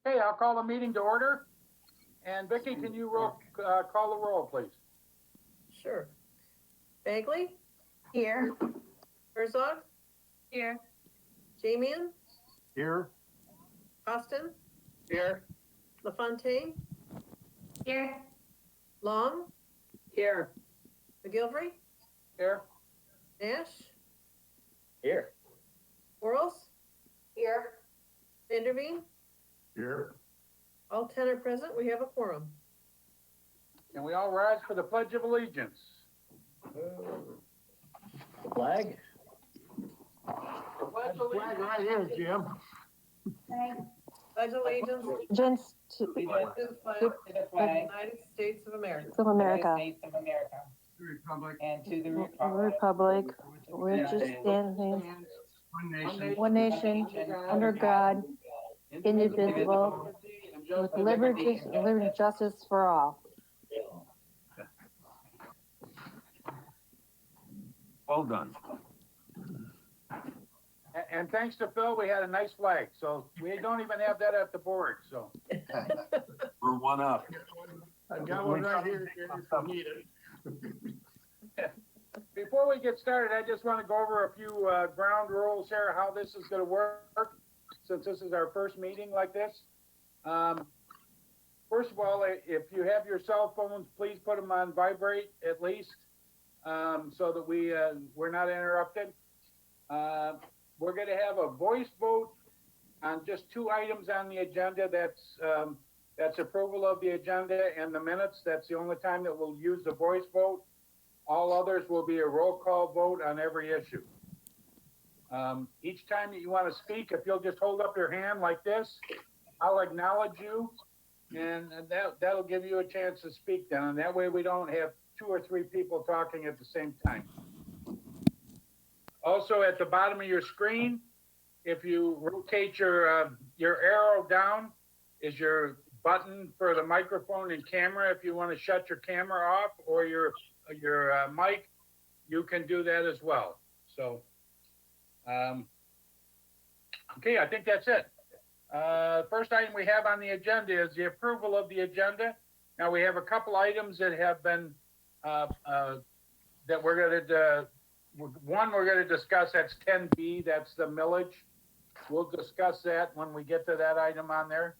Okay, I'll call the meeting to order. And Vicki, can you call the roll, please? Sure. Bagley, Here. Herzog, Here. Jamian, Here. Austin, Here. LaFontaine, Here. Long, Here. McGilvery, Here. Nash, Here. Quarles, Here. Vanderveen. Here. All 10 are present. We have a quorum. Can we all rise for the Pledge of Allegiance? Flag? Pledge Flag right here, Jim. Pledge allegiance Allegiance to to the flag the of the flag United States of America, of America, States of America, Republic. and to the republic, which is standing one nation, under God, indivisible, with liberty and justice for all. Well done. And thanks to Phil, we had a nice flag. So we don't even have that at the board, so. We're one up. I've got one right here if you need it. Before we get started, I just want to go over a few ground rules here, how this is going to work, since this is our first meeting like this. First of all, if you have your cell phones, please put them on vibrate at least, so that we're not interrupted. We're going to have a voice vote on just 2 items on the agenda. That's approval of the agenda and the minutes. That's the only time that we'll use the voice vote. All others will be a roll call vote on every issue. Each time that you want to speak, if you'll just hold up your hand like this, I'll acknowledge you, and that'll give you a chance to speak then. And that way we don't have 2 or 3 people talking at the same time. Also, at the bottom of your screen, if you rotate your arrow down, is your button for the microphone and camera. If you want to shut your camera off or your mic, you can do that as well. So, okay, I think that's it. First item we have on the agenda is the approval of the agenda. Now we have a couple items that have been that we're going to. One we're going to discuss, that's 10B, that's the millage. We'll discuss that when we get to that item on there.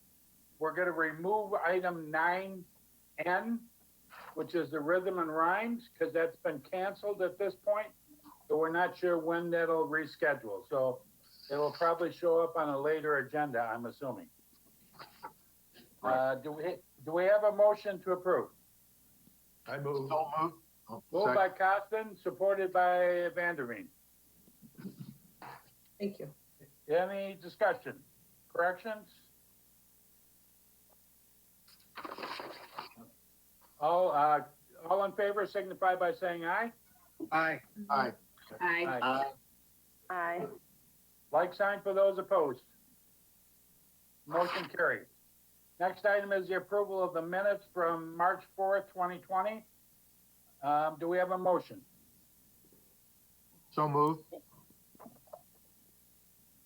We're going to remove item 9N, which is the rhythm and rhymes, because that's been canceled at this point. So we're not sure when that'll reschedule. So it'll probably show up on a later agenda, I'm assuming. Do we have a motion to approve? I move. So moved. Moved by Costin, supported by Vanderveen. Thank you. Any discussion? Corrections? All in favor signify by saying aye. Aye. Aye. Aye. Aye. Like sign for those opposed. Motion carried. Next item is the approval of the minutes from March 4th, 2020. Do we have a motion? So moved.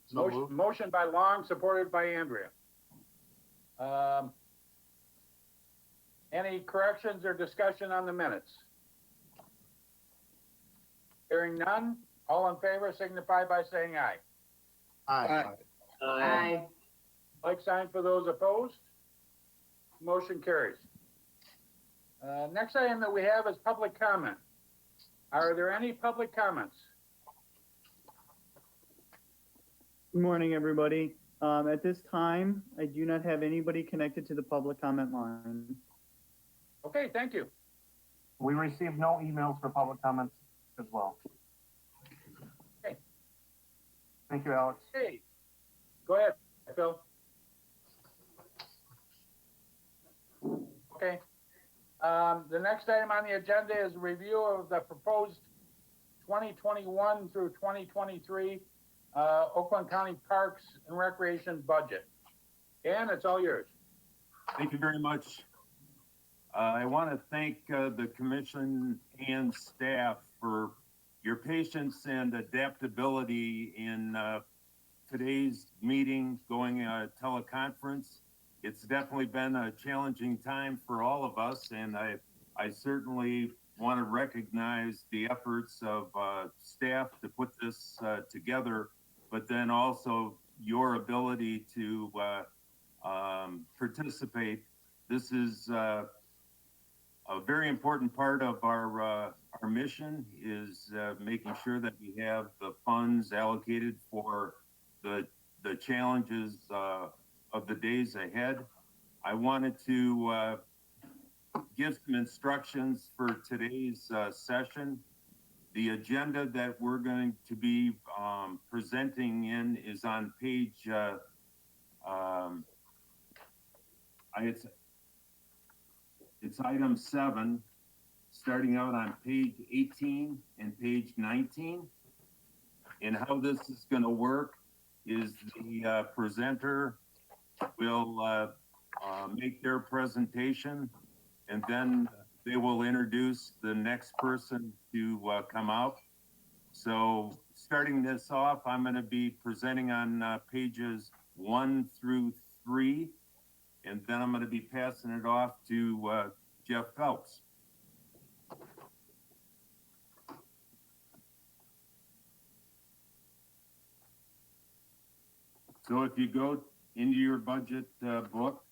So moved. Motion by Long, supported by Andrea. Any corrections or discussion on the minutes? Hearing none, all in favor signify by saying aye. Aye. Aye. Like sign for those opposed. Motion carries. Next item that we have is public comment. Are there any public comments? Good morning, everybody. At this time, I do not have anybody connected to the public comment line. Okay, thank you. We received no emails for public comments as well. Okay. Thank you, Alex. Hey, go ahead, Phil. Okay. The next item on the agenda is a review of the proposed 2021 through 2023 Oakland County Parks and Recreation budget. Dan, it's all yours. Thank you very much. I want to thank the commission and staff for your patience and adaptability in today's meeting going teleconference. it's definitely been a challenging time for all of us, and I certainly want to recognize the efforts of staff to put this together, but then also your ability to participate. This is a very important part of our mission is making sure that we have the funds allocated for the challenges of the days ahead. I wanted to give some instructions for today's session. The agenda that we're going to be presenting in is on page, it's item 7, starting out on page 18 and page 19. And how this is going to work is the presenter will make their presentation, and then they will introduce the next person to come out. So starting this off, I'm going to be presenting on pages 1 through 3, and then I'm going to be passing it off to Jeff Phelps. So if you go into your budget book,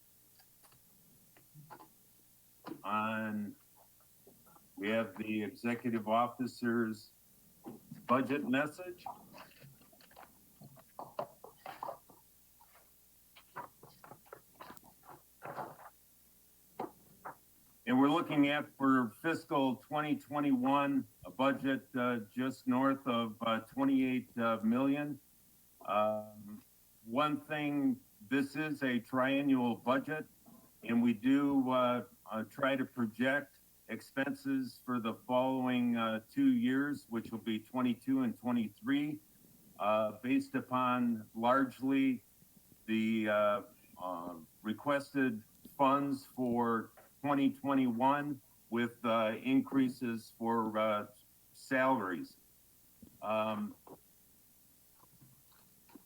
we have the executive officer's budget message. And we're looking at for fiscal 2021, a budget just north of 28 million. One thing, this is a triennial budget, and we do try to project expenses for the following 2 years, which will be 22 and 23, based upon largely the requested funds for 2021 with increases for salaries.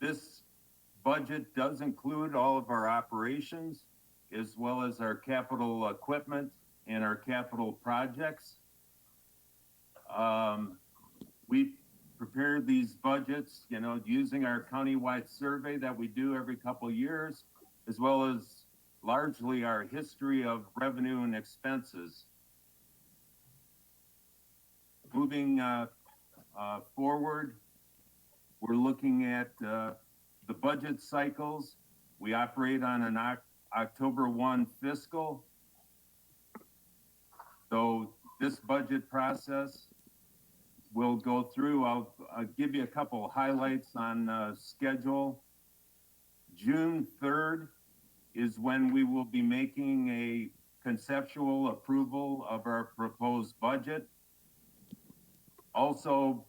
This budget does include all of our operations, as well as our capital equipment and our capital projects. We prepared these budgets, using our countywide survey that we do every couple of years, as well as largely our history of revenue and expenses. Moving forward, we're looking at the budget cycles. We operate on an October 1 fiscal. So this budget process will go through. I'll give you a couple highlights on schedule. June 3rd is when we will be making a conceptual approval of our proposed budget. Also,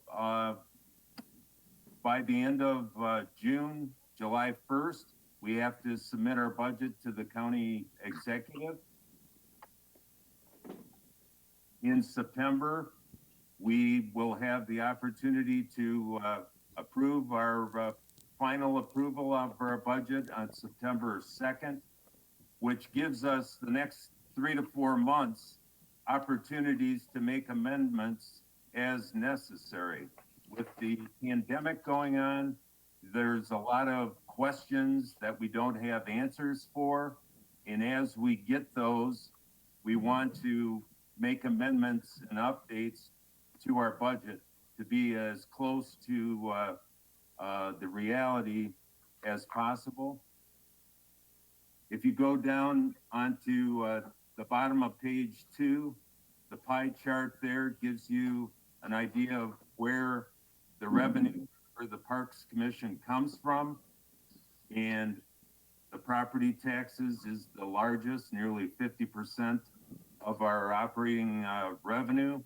by the end of June, July 1st, we have to submit our budget to the county executive. In September, we will have the opportunity to approve our final approval of our budget on September 2nd, which gives us the next 3 to 4 months opportunities to make amendments as necessary. With the pandemic going on, there's a lot of questions that we don't have answers for. And as we get those, we want to make amendments and updates to our budget to be as close to the reality as possible. If you go down onto the bottom of page 2, the pie chart there gives you an idea of where the revenue for the Parks Commission comes from. And the property taxes is the largest, nearly 50% of our operating revenue,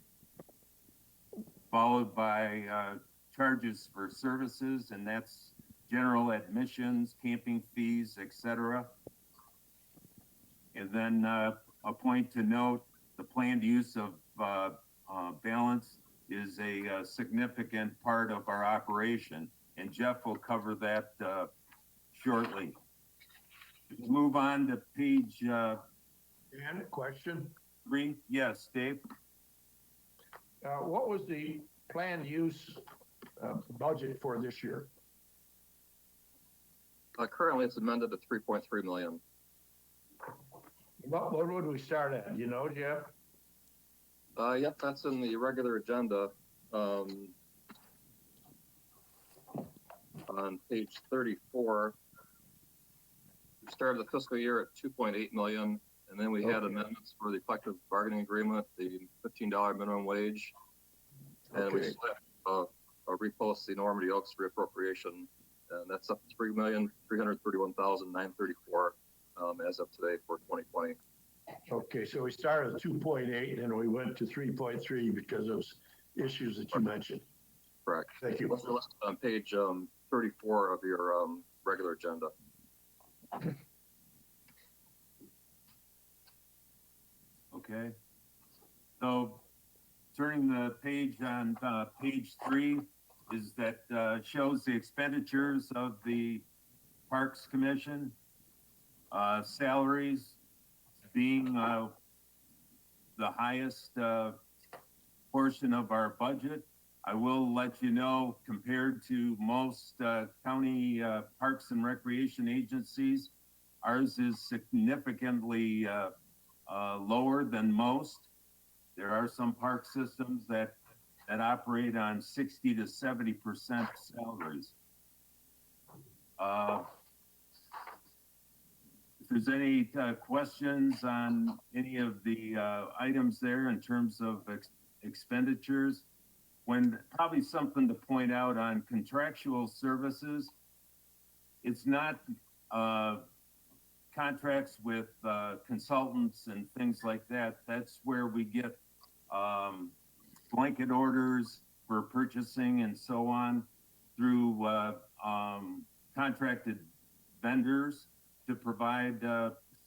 followed by charges for services, and that's general admissions, camping fees, etc. And then a point to note, the planned use of balance is a significant part of our operation, and Jeff will cover that shortly. Move on to page, And a question, 3. Yes, Dave? what was the planned use, budget for this year? Currently, it's amended to 3.3 million. What would we start at, you know, Jeff? Yep, that's in the regular agenda. On page 34, we started the fiscal year at 2.8 million, and then we had Okay. amendments for the collective bargaining agreement, the $15 minimum wage, and we Okay. still have, repost the Normandy Oaks reappropriation, and that's up to 3,331,934 as of today for 2020. Okay, so we started at 2.8 and we went to 3.3 because of those issues that you mentioned. Correct. Thank you. Those are listed on page 34 of your regular agenda. Okay. So turning the page on page 3 is that shows the expenditures of the Parks Commission. Salaries being the highest portion of our budget. I will let you know, compared to most county parks and recreation agencies, ours is significantly lower than most. There are some park systems that operate on 60 to 70% salaries. If there's any questions on any of the items there in terms of expenditures, when probably something to point out on contractual services, it's not contracts with consultants and things like that. That's where we get blanket orders for purchasing and so on through contracted vendors to provide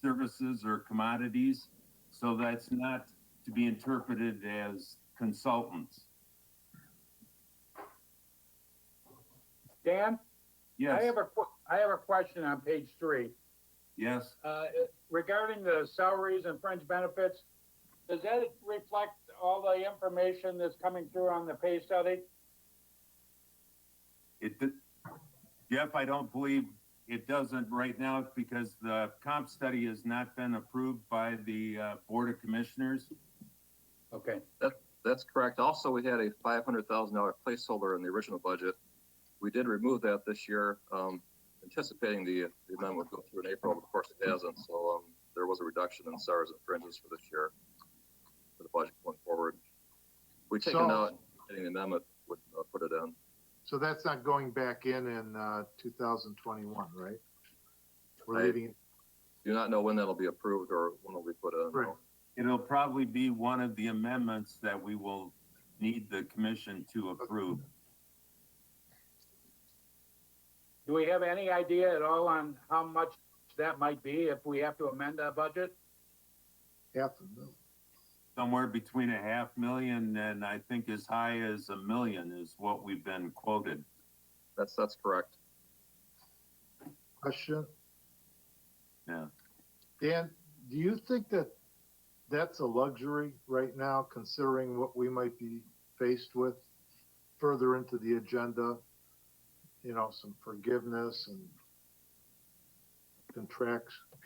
services or commodities. So that's not to be interpreted as consultants. Dan, Yes, I have a question on page 3. yes. Regarding the salaries and fringe benefits, does that reflect all the information that's coming through on the pay study? Jeff, I don't believe it doesn't right now because the comp study has not been approved by the Board of Commissioners. Okay. That's correct. Also, we had a $500,000 placeholder in the original budget. We did remove that this year, anticipating the amendment would go through in April, but of course it hasn't. So there was a reduction in SARS and fringes for this year for the budget going forward. We take it out, getting the amendment would put it in. So that's not going back in 2021, right? We're I- leaving it, Do not know when that'll be approved or when it'll be put in. right. It'll probably be one of the amendments that we will need the commission to approve. Do we have any idea at all on how much that might be if we have to amend the budget? $500,000. Somewhere between $500,000 and I think as high as $1 million is what we've been quoted. That's correct. Question? Yeah. Dan, do you think that that's a luxury right now, considering what we might be faced with further into the agenda? You know, some forgiveness and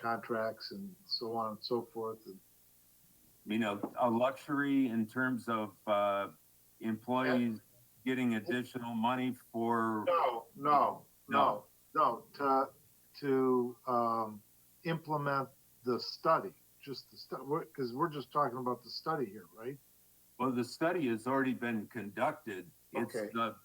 contracts and so on and so forth. And You know, a luxury in terms of employees getting additional money for. No. To implement the study, just the study, because we're just talking about the study here, right? Well, the study has already been conducted. It's Okay. the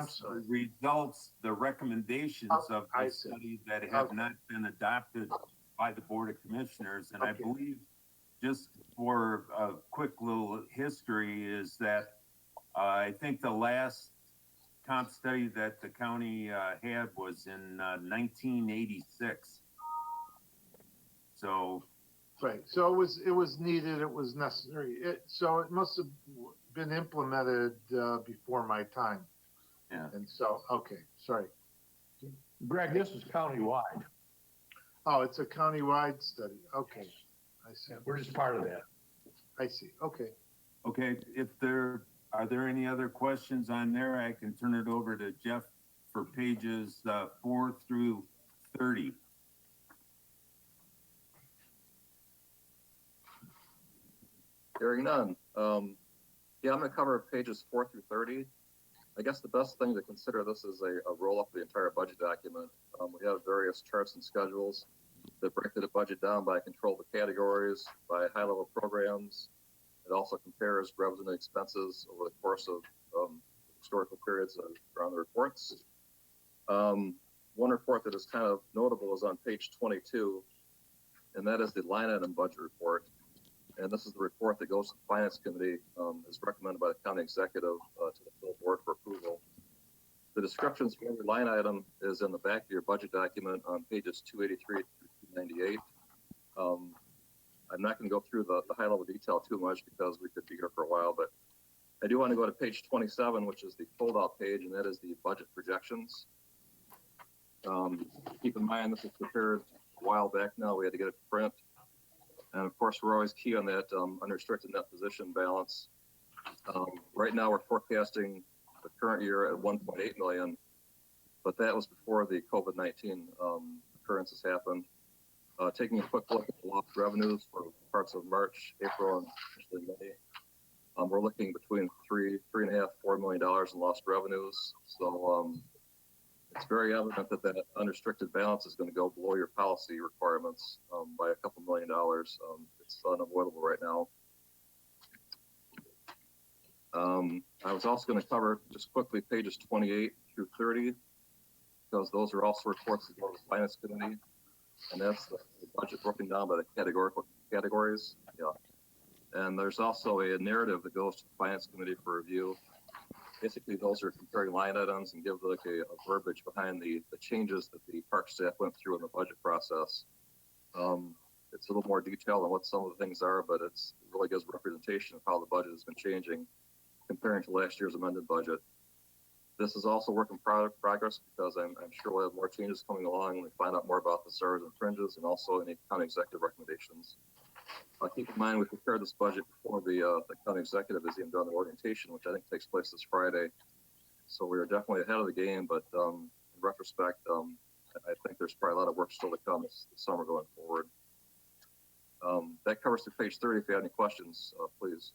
sorry. results, the recommendations of I the see. study that have Okay. not been adopted by the Board of Commissioners. And I Okay. believe, just for a quick little history, is that I think the last comp study that the county had was in 1986. So, Right, so it was needed, it was necessary, so it must have been implemented, before my time. yeah. And so, okay, sorry. Greg, this is countywide. Oh, it's a countywide study. Okay. I see. We're just part of that. I see. Okay. Okay, are there any other questions on there? I can turn it over to Jeff for pages 4 through 30. Hearing none. Yeah, I'm gonna cover pages 4 through 30. I guess the best thing to consider this is a roll-up of the entire budget document. We have various charts and schedules that break the budget down by control of the categories, by high-level programs. It also compares revenue and expenses over the course of historical periods around the reports. One report that is kind of notable is on page 22, and that is the line item budget report. And this is the report that goes to the Finance Committee, is recommended by the county executive to the full board for approval. The descriptions for every line item is in the back of your budget document on pages 283 through 298. I'm not going to go through the high level detail too much because we could be here for a while, but I do want to go to page 27, which is the fold out page, and that is the budget projections. Keep in mind, this was prepared a while back now. We had to get it to print. And of course, we're always key on that unrestricted net position balance. Right now, we're forecasting the current year at 1.8 million, but that was before the COVID-19 occurrences happened. Taking a quick look at the lost revenues for parts of March, April, and especially May, we're looking between $3.5, $4 million in lost revenues. So it's very evident that that unrestricted balance is going to go below your policy requirements by a couple $1 million. It's unavoidable right now. I was also going to cover just quickly pages 28 through 30, because those are also reports that go to the Finance Committee, and that's the budget broken down by the categories. Yeah. And there's also a narrative that goes to the Finance Committee for review. Basically, those are comparing line items and give like a verbiage behind the changes that the park staff went through in the budget process. It's a little more detailed on what some of the things are, but it really gives representation of how the budget has been changing comparing to last year's amended budget. This is also work in progress because I'm sure we'll have more changes coming along when we find out more about the stars and fringes and also any county executive recommendations. Keep in mind, we prepared this budget before the county executive has even done the orientation, which I think takes place this Friday. So we are definitely ahead of the game, but in retrospect, I think there's probably a lot of work still to come this summer going forward. That covers through page 30. If you have any questions, please.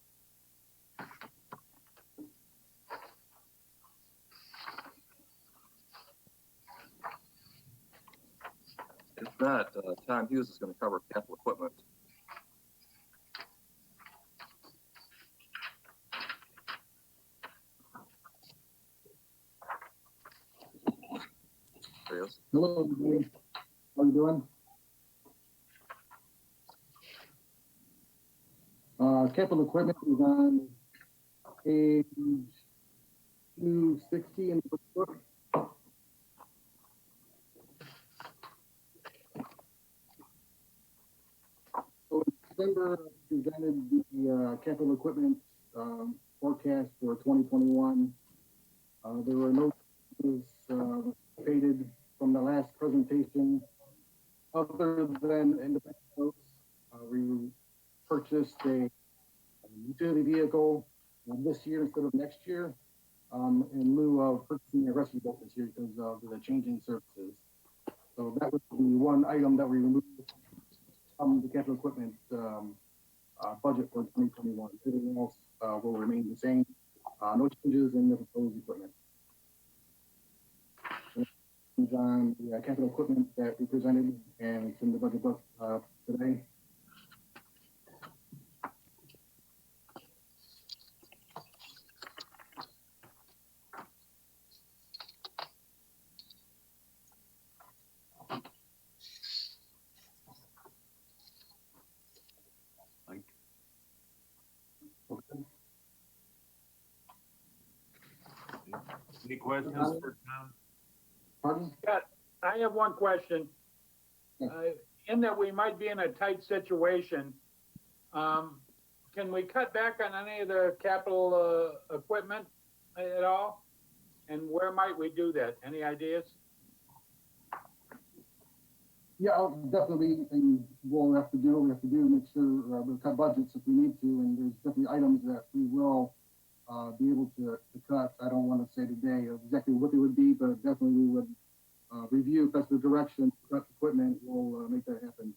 If not, Tom Hughes is going to cover capital equipment. There he is. Hello, everybody. How you doing? Capital equipment is on page 260 in the book. So in December, I presented the capital equipment forecast for 2021. There were no changes stated from the last presentation, other than independent notes. We purchased a utility vehicle this year instead of next year, in lieu of purchasing a rescue boat this year because of the changing services. So that was the one item that we removed from the capital equipment budget for 2021. Everything else will remain the same. No changes in the proposed equipment. On the capital equipment that we presented, and it's in the budget book today. Okay. Any questions for Tom? Pardon? Yeah, I have one question. In that we might be in a tight situation, can we cut back on any of the capital equipment at all? And where might we do that? Any ideas? Yeah, definitely, and we'll have to do what we have to do to make sure we'll cut budgets if we need to, and there's definitely items that we will be able to cut. I don't want to say today exactly what they would be, but definitely we would review if that's the direction, cut equipment, we'll make that happen.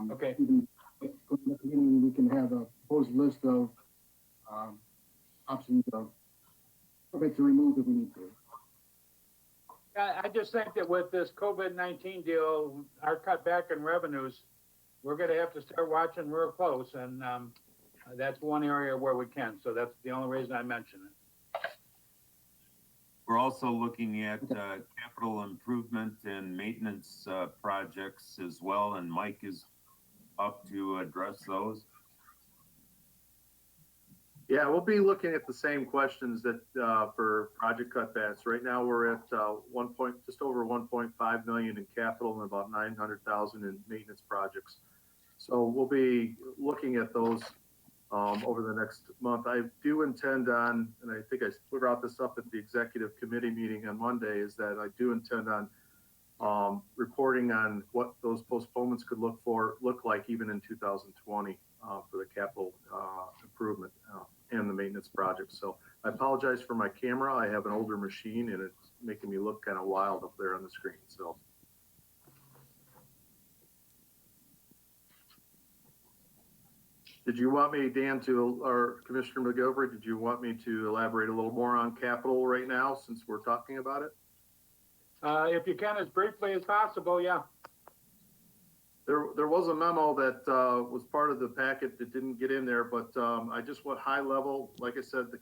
Okay. Even at the beginning, we can have a proposed list of options of equipment to remove if we need to. I just think that with this COVID-19 deal, our cutback in revenues, we're gonna have to start watching real close, and, that's one area where we can, so that's the only reason I mention it. We're also looking at capital improvement and maintenance projects as well, and Mike is up to address those. Yeah, we'll be looking at the same questions that, for project cutbacks. Right now, we're at, just over 1.5 million in capital and about 900,000 in maintenance projects. So we'll be looking at those, over the next month. I do intend on, and I think I brought this up at the executive committee meeting on Monday, is that I do intend on, reporting on what those postponements could look like even in 2020, for the capital, improvement, and the maintenance projects. So I apologize for my camera. I have an older machine and it's making me look kind of wild up there on the screen, so. Did you want me, Dan, or Commissioner McGover, did you want me to elaborate a little more on capital right now since we're talking about it? If you can, as briefly as possible, yeah. There was a memo that was part of the packet that didn't get in there, but I just went high level. Like I said, the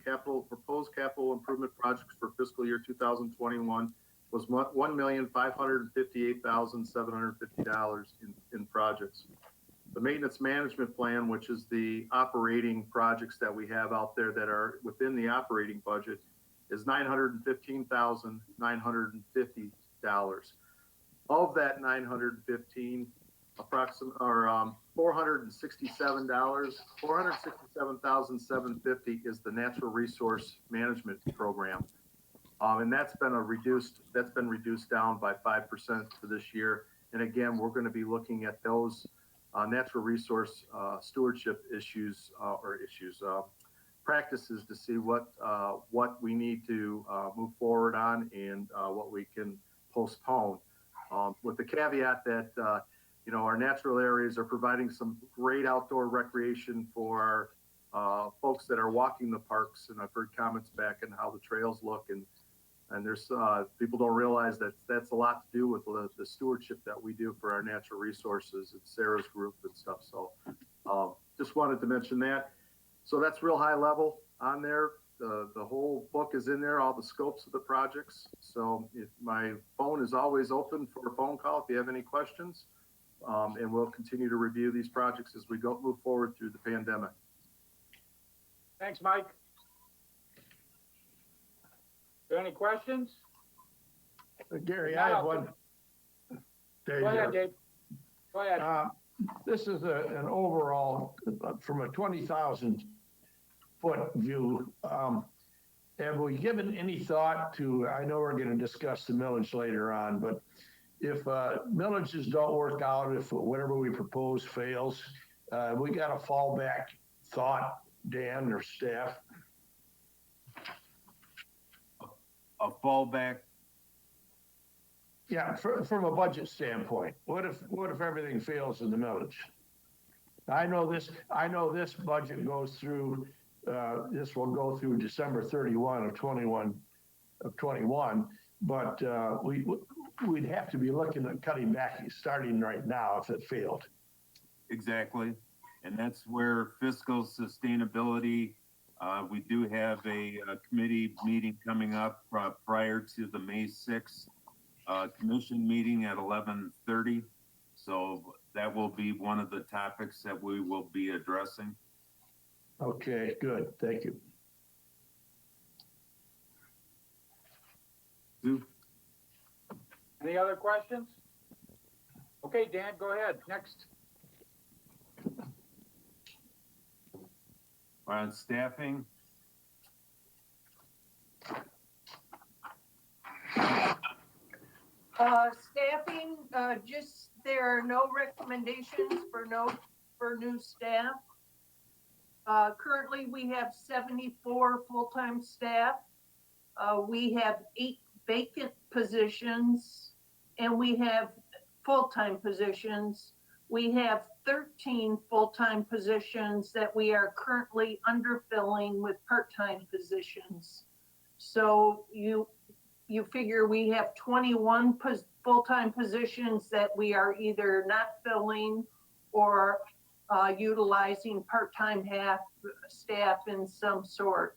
proposed capital improvement projects for fiscal year 2021 was $1,558,750 in projects. The maintenance management plan, which is the operating projects that we have out there that are within the operating budget, is $915,950. Of that 915, $467,750 is the natural resource management program, and that's been reduced down by 5% for this year. And again, we're going to be looking at those natural resource stewardship practices to see what we need to move forward on and what we can postpone, with the caveat that our natural areas are providing some great outdoor recreation for folks that are walking the parks, and I've heard comments back on how the trails look, and there's people don't realize that that's a lot to do with the stewardship that we do for our natural resources and Sarah's group and stuff. So just wanted to mention that. So that's real high level on there. The whole book is in there, all the scopes of the projects. So my phone is always open for a phone call if you have any questions. And we'll continue to review these projects as we move forward through the pandemic. Thanks, Mike. Are there any questions? Gary, I have one. Go ahead, Dave. Go ahead. This is an overall, from a 20,000 foot view. Have we given any thought to, I know we're going to discuss the millage later on, but if millages don't work out, if whatever we propose fails, we got a fallback thought, Dan or staff? A fallback? Yeah, from a budget standpoint, what if everything fails in the millage? I know this budget goes through, this will go through December 31 of 21, but we'd have to be looking at cutting back starting right now if it failed. Exactly. And that's where fiscal sustainability, we do have a committee meeting coming up prior to the May 6th commission meeting at 11:30. So that will be one of the topics that we will be addressing. Okay, good. Thank you. Sue? Any other questions? Okay, Dan, go ahead. Next. On staffing? Staffing, just there are no recommendations for new staff. Currently, we have 74 full-time staff. We have 8 vacant positions, and we have full-time positions. We have 13 full-time positions that we are currently underfilling with part-time positions. So you figure we have 21 full-time positions that we are either not filling or utilizing part-time staff in some sort.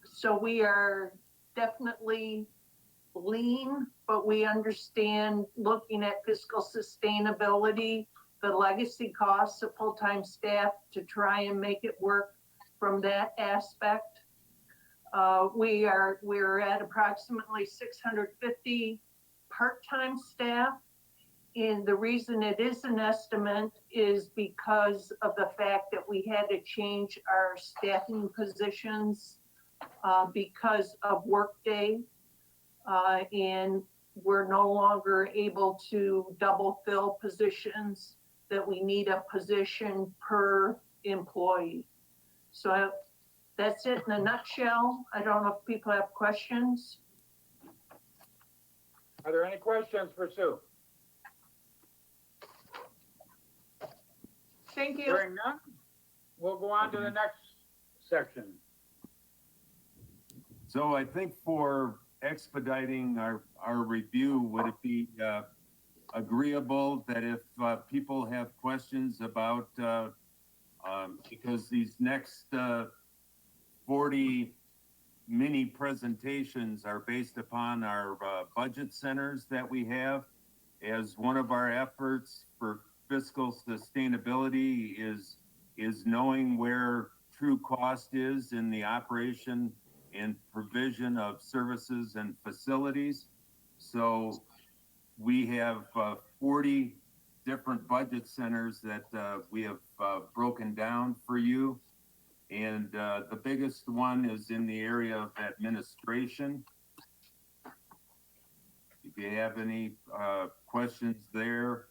So we are definitely lean, but we understand looking at fiscal sustainability, the legacy costs of full-time staff to try and make it work from that aspect. We're at approximately 650 part-time staff. And the reason it is an estimate is because of the fact that we had to change our staffing positions because of workday. And we're no longer able to double fill positions, that we need a position per employee. So that's it in a nutshell. I don't know if people have questions. Are there any questions for Sue? Thank you. Hearing none, we'll go on to the next section. So I think for expediting our review, would it be agreeable that if people have questions about, because these next 40 mini presentations are based upon our budget centers that we have, as one of our efforts for fiscal sustainability is knowing where true cost is in the operation and provision of services and facilities. So we have 40 different budget centers that we have broken down for you. And the biggest one is in the area of administration. If you have any questions there,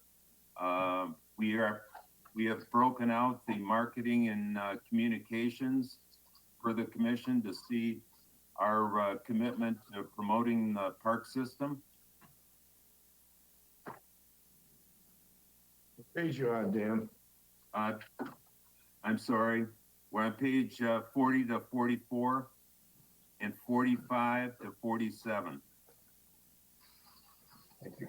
we have broken out the marketing and communications for the commission to see our commitment to promoting the park system. What page you on, Dan? I'm sorry, we're on page 40 to 44 and 45 to 47. Thank you.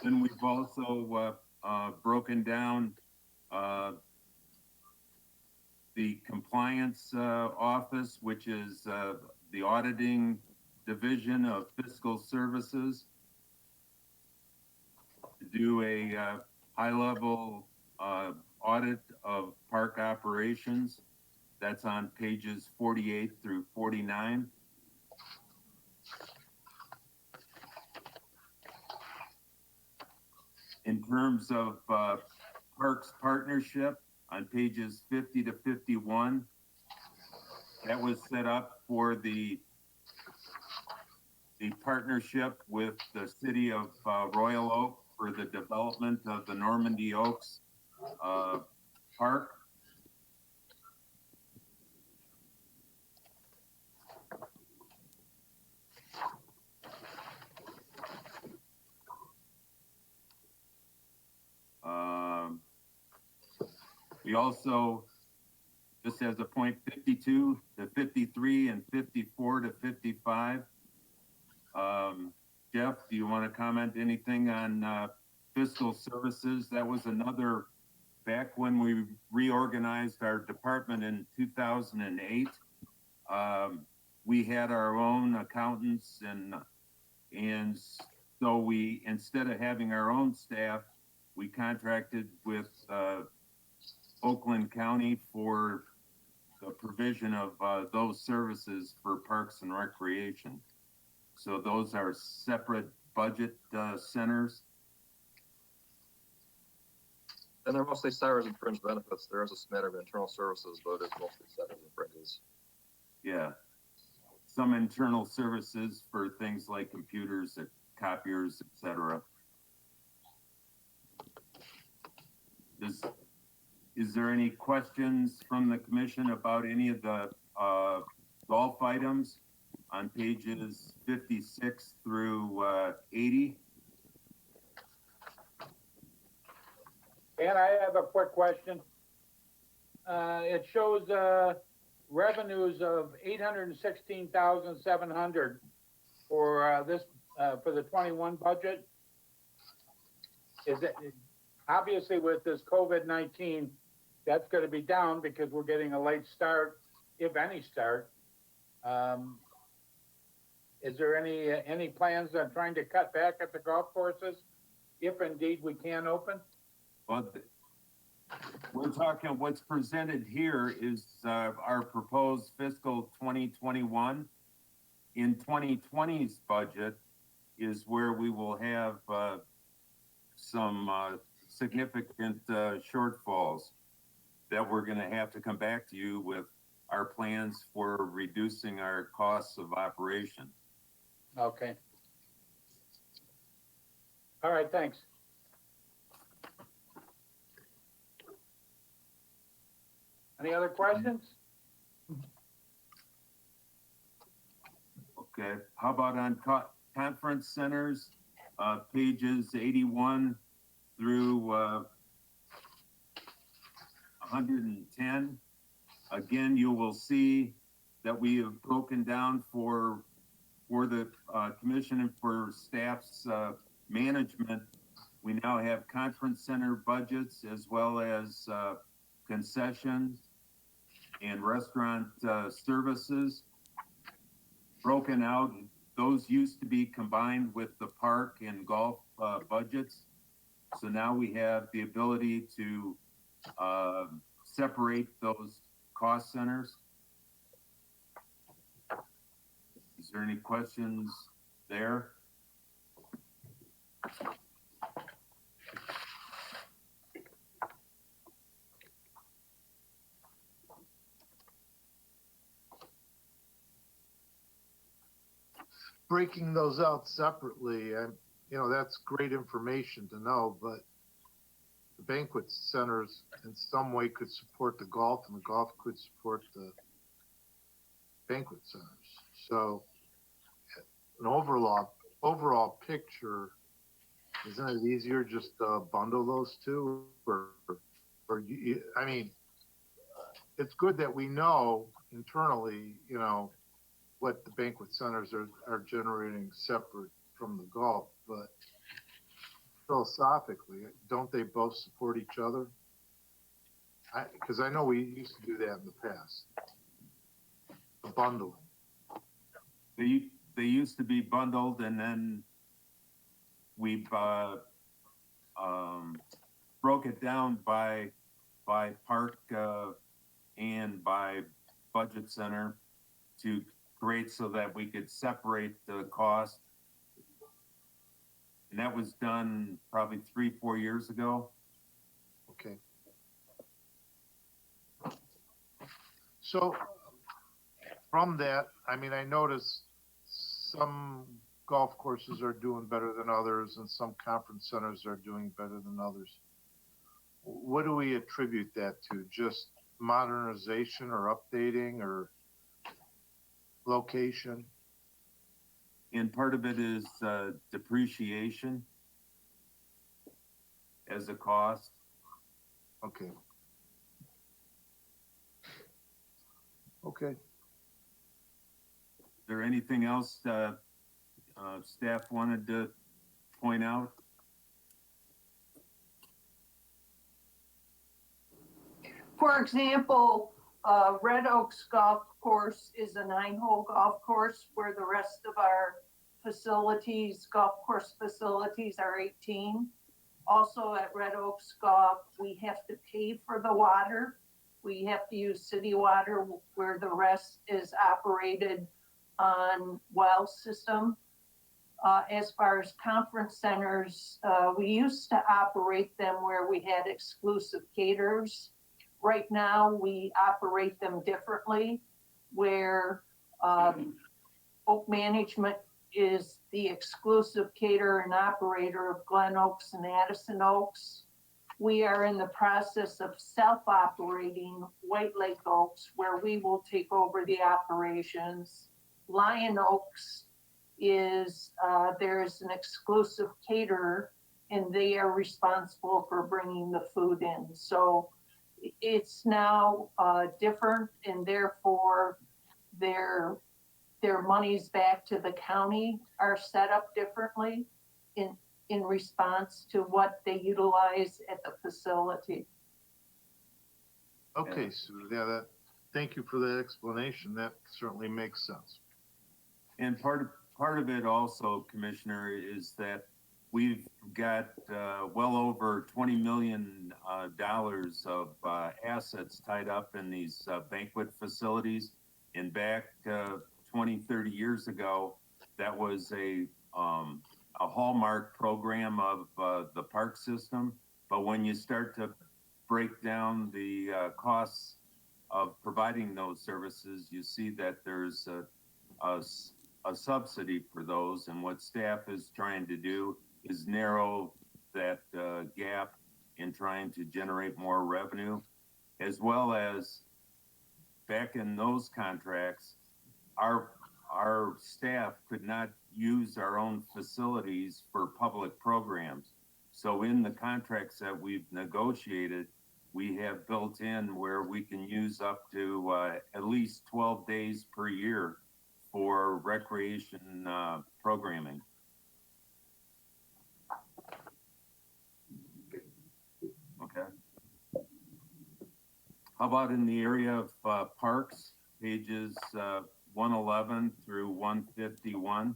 Then we've also broken down the compliance office, which is the auditing division of fiscal services, to do a high-level audit of park operations. That's on pages 48 through 49. In terms of Parks Partnership, on pages 50 to 51, that was set up for the partnership with the city of Royal Oak for the development of the Normandy Oaks Park. We also, just as a point, 52 to 53 and 54 to 55. Jeff, do you want to comment anything on fiscal services? That was another, back when we reorganized our department in 2008, we had our own accountants, and so we, instead of having our own staff, we contracted with Oakland County for the provision of those services for Parks and Recreation. So those are separate budget centers. And they're mostly salaries and fringe benefits. There is a smattering of internal services, but it's mostly salaries and fringes. Yeah. some internal services for things like computers, copiers, et cetera. Is there any questions from the commission about any of the golf items on pages 56 through 80? And I have a quick question. It shows revenues of 816,700 for this for the 21 budget. Is it obviously with this COVID-19, that's going to be down because we're getting a late start, if any start. Is there any plans on trying to cut back at the golf courses, if indeed we can open? Well, we're talking, what's presented here is our proposed fiscal 2021. In 2020's budget is where we will have some significant shortfalls that we're going to have to come back to you with our plans for reducing our costs of operation. Okay. All right, thanks. Any other questions? Okay, how about on conference centers, pages 81 through 110? Again, you will see that we have broken down for the commission and for staff's management. We now have conference center budgets as well as concessions and restaurant services broken out. Those used to be combined with the park and golf budgets. So now we have the ability to separate those cost centers. Is there any questions there? Breaking those out separately, and that's great information to know, but the banquet centers in some way could support the golf and the golf could support the banquet centers. So an overall picture, isn't it easier just to bundle those two? I mean, it's good that we know internally, what the banquet centers are generating separate from the golf, but philosophically, don't they both support each other? Because I know we used to do that in the past, the bundling. They used to be bundled, and then we've broke it down by park and by budget center to create so that we could separate the cost. And that was done probably 3-4 years ago. Okay. So from that, I mean, I noticed some golf courses are doing better than others and some conference centers are doing better than others. What do we attribute that to? Just modernization or updating or location? And part of it is depreciation as a cost. Okay. Okay. Is there anything else staff wanted to point out? For example, Red Oaks Golf Course is a 9-hole golf course where the rest of our facilities, golf course facilities, are 18. Also at Red Oaks Golf, we have to pay for the water. We have to use city water where the rest is operated on well system. As far as conference centers, we used to operate them where we had exclusive caterers. Right now, we operate them differently, where Oak Management is the exclusive caterer and operator of Glen Oaks and Addison Oaks. We are in the process of self-operating White Lake Oaks, where we will take over the operations. Lion Oaks is, there's an exclusive caterer, and they are responsible for bringing the food in. So it's now different, and therefore their monies back to the county are set up differently in response to what they utilize at the facility. Okay, Sue, yeah, thank you for that explanation. That certainly makes sense. And part of it also, Commissioner, is that we've got well over $20 million of assets tied up in these banquet facilities. And back 20, 30 years ago, that was a hallmark program of the park system. But when you start to break down the costs of providing those services, you see that there's a subsidy for those. And what staff is trying to do is narrow that gap in trying to generate more revenue, as well as back in those contracts, our staff could not use our own facilities for public programs. So in the contracts that we've negotiated, we have built in where we can use up to at least 12 days per year for recreation programming. Okay. How about in the area of parks, pages 111 through 151?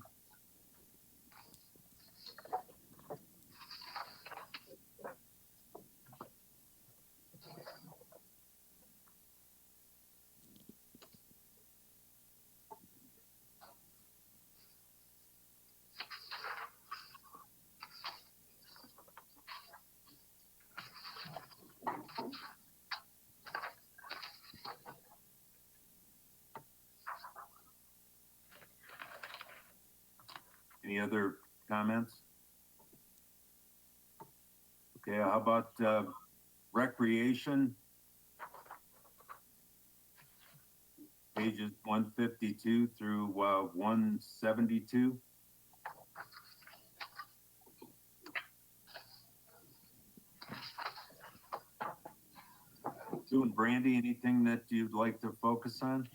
Any other comments? Okay, how about recreation? Pages 152 through 172. Sue and Brandy, anything that you'd like to focus on?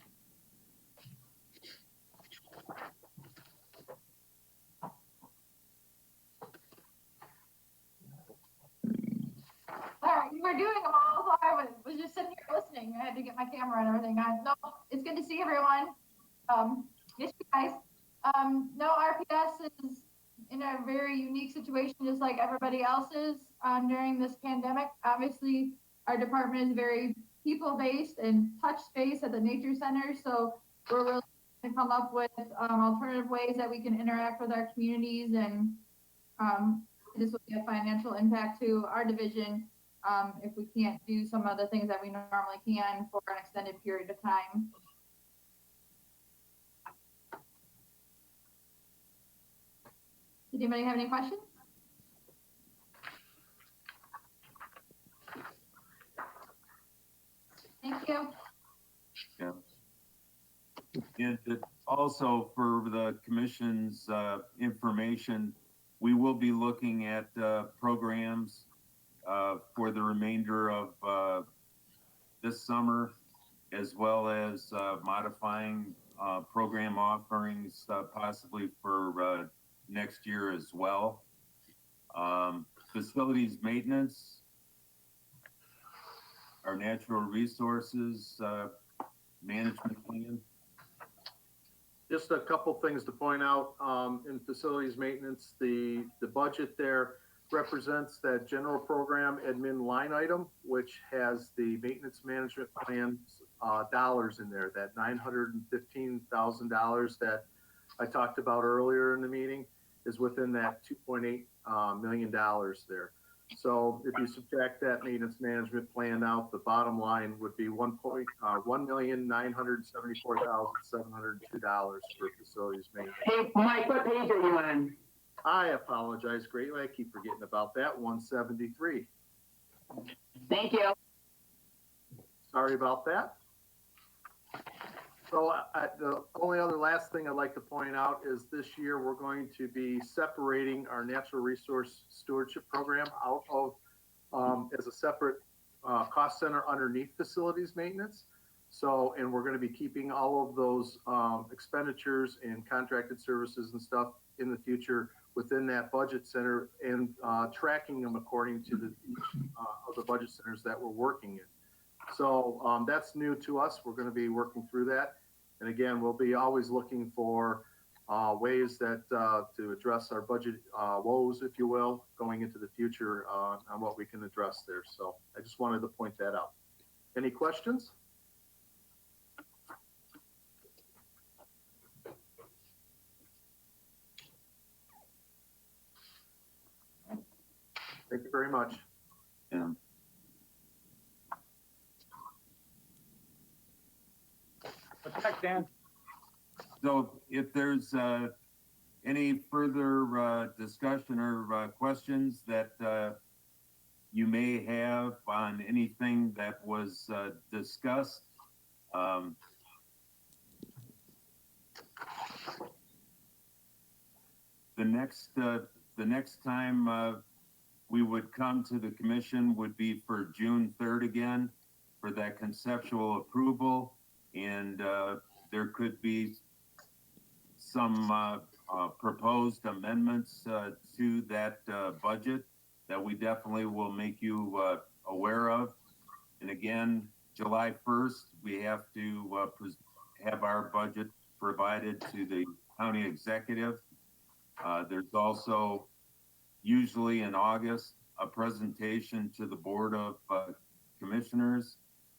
All right, you were doing them all, so I was just sitting here listening. I had to get my camera and everything on. No, it's good to see everyone. Yes, you guys. No, RPS is in a very unique situation, just like everybody else is during this pandemic. Obviously, our department is very people-based and touch-based at the nature center, so we're really to come up with alternative ways that we can interact with our communities, and this will be a financial impact to our division if we can't do some of the things that we normally can for an extended period of time. Did anybody have any questions? Thank you. Yeah. And also for the commission's information, we will be looking at programs for the remainder of this summer, as well as modifying program offerings possibly for next year as well. Facilities maintenance, our natural resources management plan. Just a couple things to point out in facilities maintenance. The budget there represents that general program admin line item, which has the maintenance management plan dollars in there. That $915,000 that I talked about earlier in the meeting is within that $2.8 million there. So if you subtract that maintenance management plan out, the bottom line would be $1,974,702 for facilities maintenance. Hey, Mike, what page are you on? I apologize greatly. I keep forgetting about that. 173. Thank you. Sorry about that. So the only other last thing I'd like to point out is this year we're going to be separating our natural resource stewardship program out of as a separate cost center underneath facilities maintenance. So, and we're going to be keeping all of those expenditures and contracted services and stuff in the future within that budget center and tracking them according to each of the budget centers that we're working in. So that's new to us. We're going to be working through that. And again, we'll be always looking for ways that to address our budget woes, if you will, going into the future on what we can address there. So I just wanted to point that out. Any questions? Thank you very much. Yeah. What's that, Dan? So if there's any further discussion or questions that you may have on anything that was discussed, the next time we would come to the commission would be for June 3rd again for that conceptual approval. And there could be some proposed amendments to that budget that we definitely will make you aware of. And again, July 1st, we have to have our budget provided to the county executive. There's also usually in August a presentation to the Board of Commissioners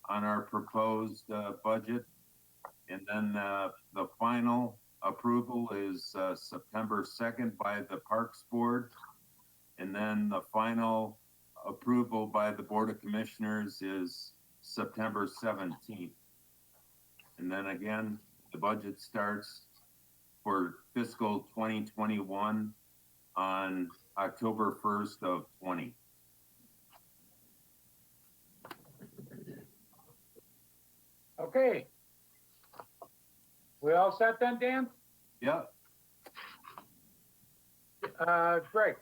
on our proposed budget. And then the final approval is September 2nd by the Parks Board. And then the final approval by the Board of Commissioners is September 17th. And then again, the budget starts for fiscal 2021 on October 1st of 20. Okay. We all set then, Dan? Yeah. Greg?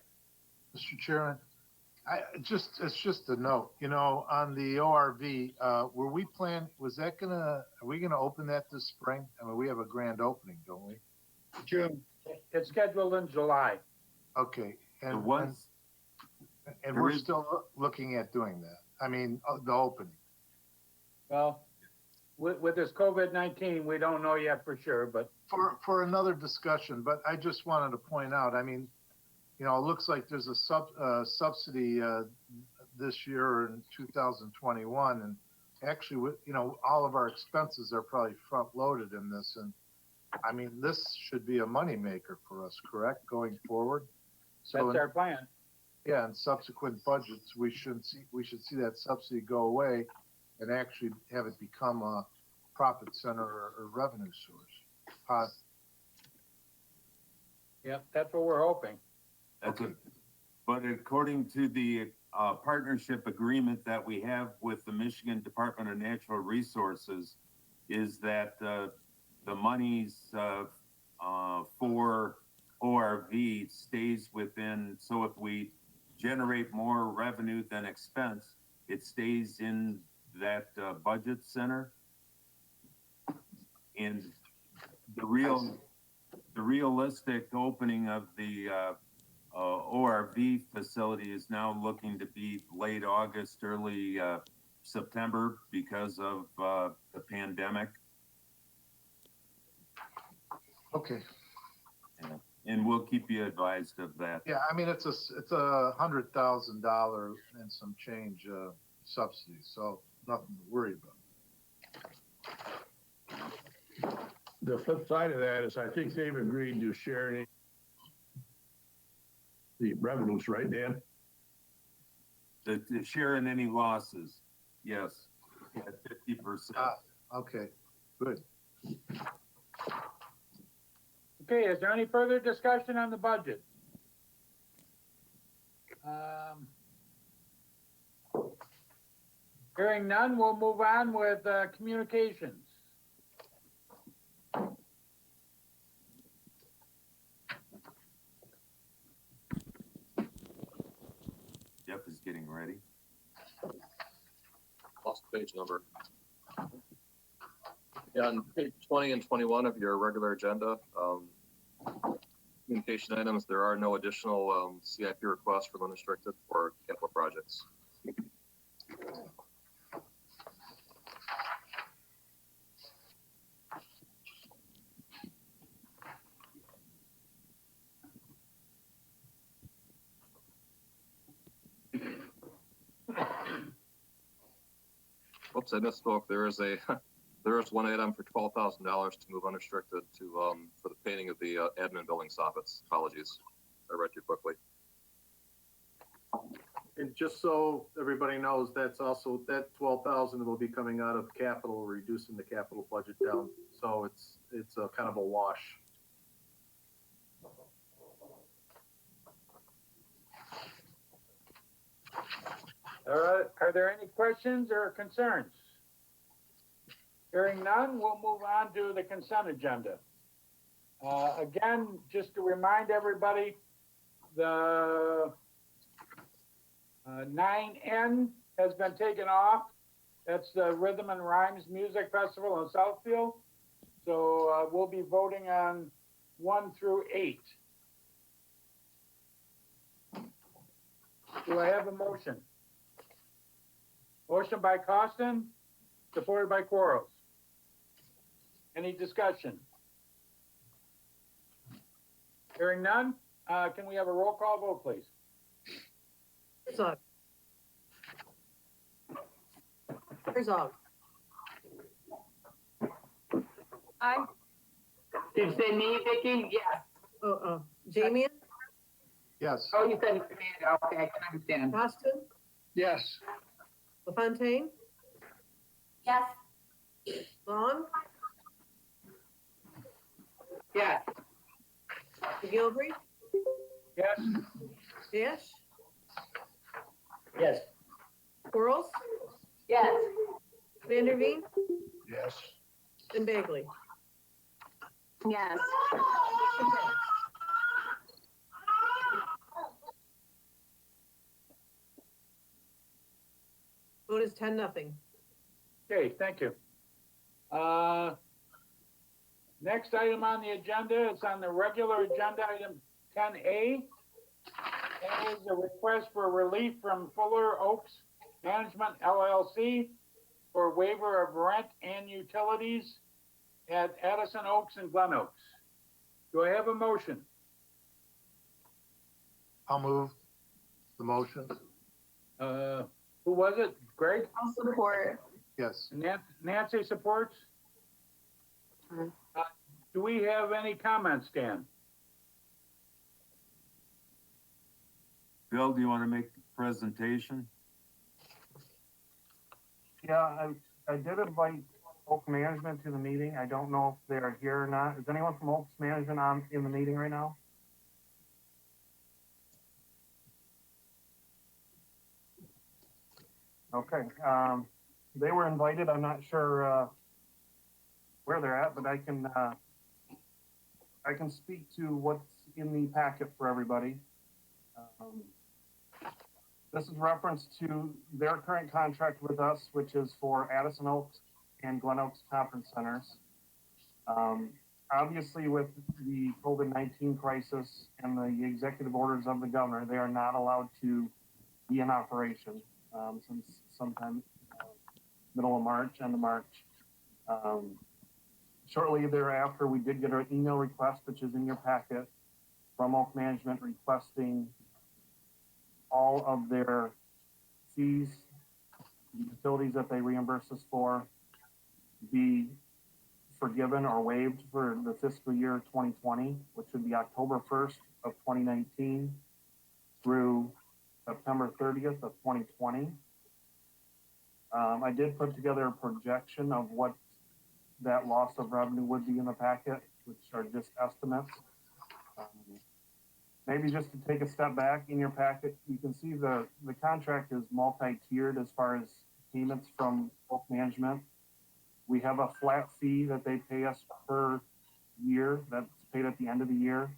Mr. Chairman, it's just a note, you know, on the ORV, are we gonna open that this spring? I mean, we have a grand opening, don't we? June. It's scheduled in July. Okay, and there we're is- still looking at doing that. I mean, the opening. Well, with this COVID-19, we don't know yet for sure, but For another discussion, but I just wanted to point out, I mean, you know, it looks like there's a subsidy this year in 2021, and actually, you know, all of our expenses are probably front loaded in this, and I mean, this should be a moneymaker for us, correct, going forward? So that's our plan. yeah, in subsequent budgets, we should see that subsidy go away and actually have it become a profit center or revenue source. Yep, that's what we're hoping. But according to the partnership agreement that we have with the Michigan Department of Natural Resources, is that the monies for ORV stays within, so if we generate more revenue than expense, it stays in that budget center. And the realistic opening of the ORV facility is now looking to be late August, early September because of the pandemic. Okay. And we'll keep you advised of that. Yeah, I mean, it's a $100,000 and some change subsidy, so nothing to worry about. The flip side of that is I think they've agreed to share the revenues, right, Dan? The share in any losses, yes, at 50%. Okay, good. Okay, is there any further discussion on the budget? Hearing none, we'll move on with communications. Jeff is getting ready. Lost the page number. Yeah, on page 20 and 21 of your regular agenda, communication items, there are no additional CIP requests from unrestricted for capital projects. Whoops, I misspoke. There is one item for $12,000 to move unrestricted to for the painting of the admin building soffits. Apologies, I read too quickly. And just so everybody knows, that's also, that 12,000 will be coming out of capital, reducing the capital budget down. So it's a kind of a wash. Are there any questions or concerns? Hearing none, we'll move on to the consent agenda. Again, just to remind everybody, the 9N has been taken off. That's the Rhythm and Rhymes Music Festival in Southfield. So we'll be voting on 1 through 8. Do I have a motion? Motion by Costin, supported by Quarles. Any discussion? Hearing none, can we have a roll call vote, please? Herzog. Herzog. Aye. Did you say me, Vicky? Yes. Damian, Yes. Oh, you said me. Okay, I can understand. Costin, Yes. LaFontaine, Yes. Vaughn, Yes. McGilvery, Yes? Dash, Yes. Quarles, Yes. Vanderveen, Yes. and Bagley. Yes. Vote is 10-0. Okay, thank you. Next item on the agenda is on the regular agenda, item 10A. That is a request for relief from Fuller Oaks Management LLC for waiver of rent and utilities at Addison Oaks and Glen Oaks. Do I have a motion? I'll move the motion. Who was it? Greg? I'll support. Yes. Nancy supports? Do we have any comments, Dan? Bill, do you want to make the presentation? Yeah, I did invite Oak Management to the meeting. I don't know if they're here or not. Is anyone from Oaks Management in the meeting right now? Okay, they were invited. I'm not sure where they're at, but I can speak to what's in the packet for everybody. This is reference to their current contract with us, which is for Addison Oaks and Glen Oaks Conference Centers. Obviously, with the COVID-19 crisis and the executive orders of the governor, they are not allowed to be in operation since sometime middle of March, end of March. Shortly thereafter, we did get an email request, which is in your packet, from Oak Management requesting all of their fees, utilities that they reimburse us for, be forgiven or waived for the fiscal year 2020, which would be October 1st of 2019 through September 30th of 2020. I did put together a projection of what that loss of revenue would be in the packet, which are just estimates. Maybe just to take a step back in your packet, you can see the contract is multi-tiered as far as payments from Oak Management. We have a flat fee that they pay us per year that's paid at the end of the year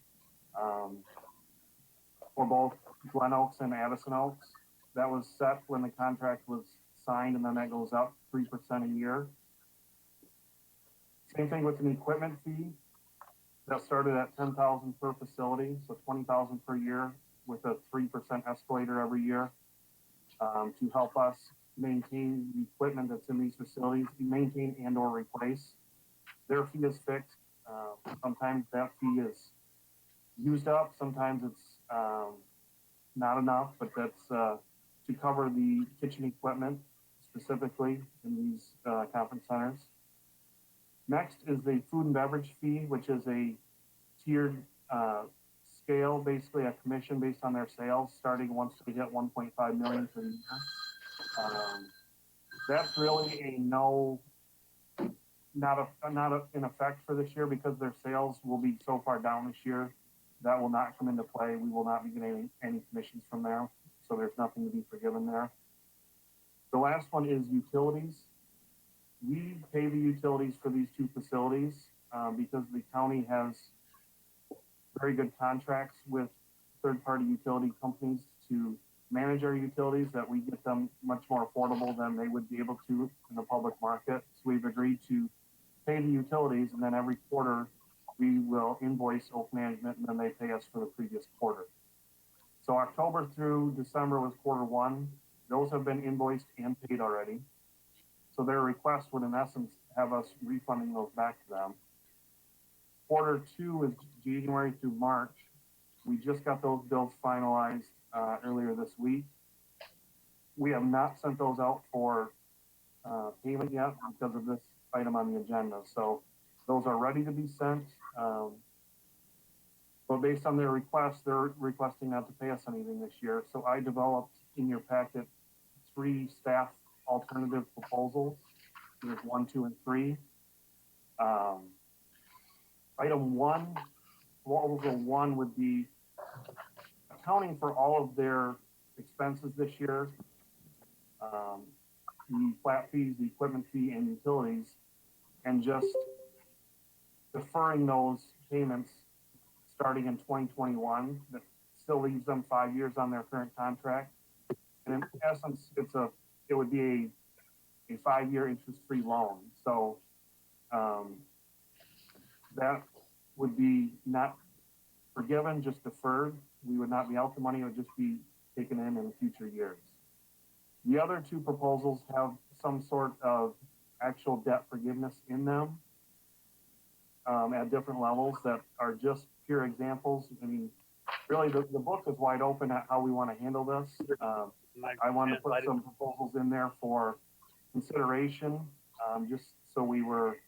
for both Glen Oaks and Addison Oaks. That was set when the contract was signed, and then that goes up 3% a year. Same thing with an equipment fee that started at $10,000 per facility, so $20,000 per year with a 3% escalator every year to help us maintain the equipment that's in these facilities, maintain and or replace. Their fee is fixed. Sometimes that fee is used up, sometimes it's not enough, but that's to cover the kitchen equipment specifically in these conference centers. Next is the food and beverage fee, which is a tiered scale, basically a commission based on their sales, starting once we hit 1.5 million for the year. That's really a not in effect for this year because their sales will be so far down this year. That will not come into play. We will not be getting any commissions from there. So there's nothing to be forgiven there. The last one is utilities. We pay the utilities for these two facilities because the county has very good contracts with third-party utility companies to manage our utilities, that we get them much more affordable than they would be able to in the public market. So we've agreed to pay the utilities, and then every quarter we will invoice Oak Management, and then they pay us for the previous quarter. So October through December was quarter one. Those have been invoiced and paid already. So their request would in essence have us refunding those back to them. Quarter two is January through March. We just got those bills finalized earlier this week. We have not sent those out for payment yet because of this item on the agenda. So those are ready to be sent. But based on their request, they're requesting not to pay us anything this year. So I developed in your packet 3 staff alternative proposals. There's 1, 2, and 3. Item 1, proposal 1 would be accounting for all of their expenses this year, the flat fees, the equipment fee, and utilities, and just deferring those payments starting in 2021. That still leaves them 5 years on their current contract. And in essence, it would be a 5-year interest-free loan. So that would be not forgiven, just deferred. We would not be out the money, it would just be taken in future years. The other 2 proposals have some sort of actual debt forgiveness in them at different levels that are just pure examples. I mean, really the book is wide open at how we want to handle this. I want to put some proposals in there for consideration, just so we were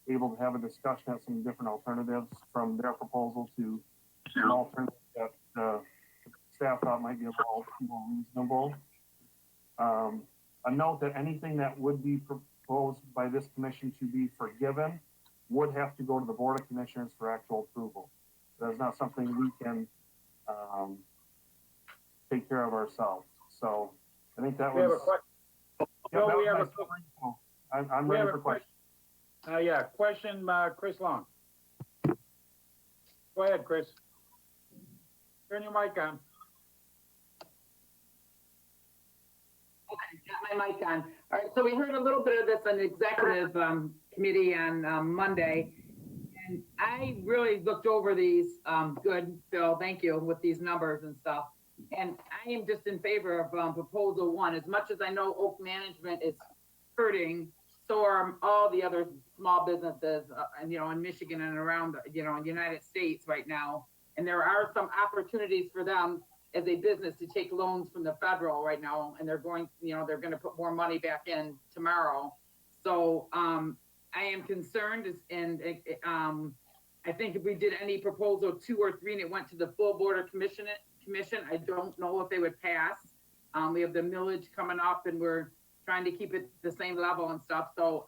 able to have a discussion at some different alternatives from their proposal to an alternative that staff thought might be a little more reasonable. A note that anything that would be proposed by this commission to be forgiven would have to go to the Board of Commissioners for actual approval. That's not something we can take care of ourselves. So I think that was. I'm ready for questions. Question, Chris Long. Go ahead, Chris. Turn your mic on. Okay, got my mic on. All right, so we heard a little bit of this on the executive committee on Monday. And I really looked over these, good, Phil, thank you, with these numbers and stuff. And I am just in favor of proposal 1. As much as I know Oak Management is hurting, so are all the other small businesses, and in Michigan and around, in the United States right now. And there are some opportunities for them as a business to take loans from the federal right now, and they're going, they're going to put more money back in tomorrow. So I am concerned, and I think if we did any proposal 2 or 3 and it went to the full Board of Commission, I don't know if they would pass. We have the millage coming up and we're trying to keep it the same level and stuff. So,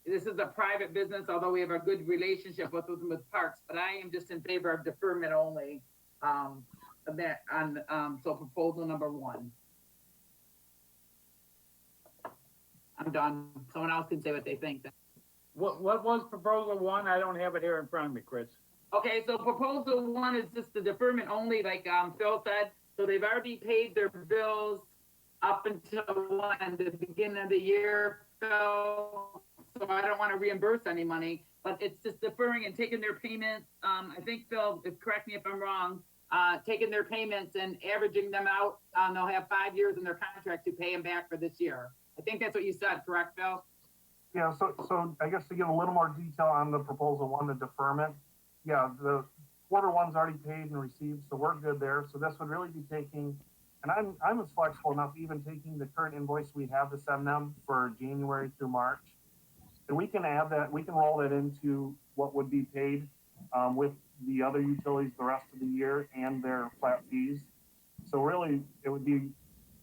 this is a private business, although we have a good relationship with them with parks, but I am just in favor of deferment only. So proposal number 1. I'm done. Someone else can say what they think. What was proposal 1? I don't have it here in front of me, Chris. Okay, so proposal 1 is just the deferment only, like Phil said. So they've already paid their bills up until the beginning of the year, Phil. So I don't want to reimburse any money, but it's just deferring and taking their payments. I think Phil, correct me if I'm wrong, taking their payments and averaging them out. They'll have 5 years in their contract to pay them back for this year. I think that's what you said, correct, Phil? Yeah, so I guess to give a little more detail on the proposal 1, the deferment, yeah, the quarter 1's already paid and received, so we're good there. So this would really be taking, and I'm flexible enough, even taking the current invoice we have to send them for January through March. And we can add that, we can roll that into what would be paid with the other utilities the rest of the year and their flat fees. So really, it would be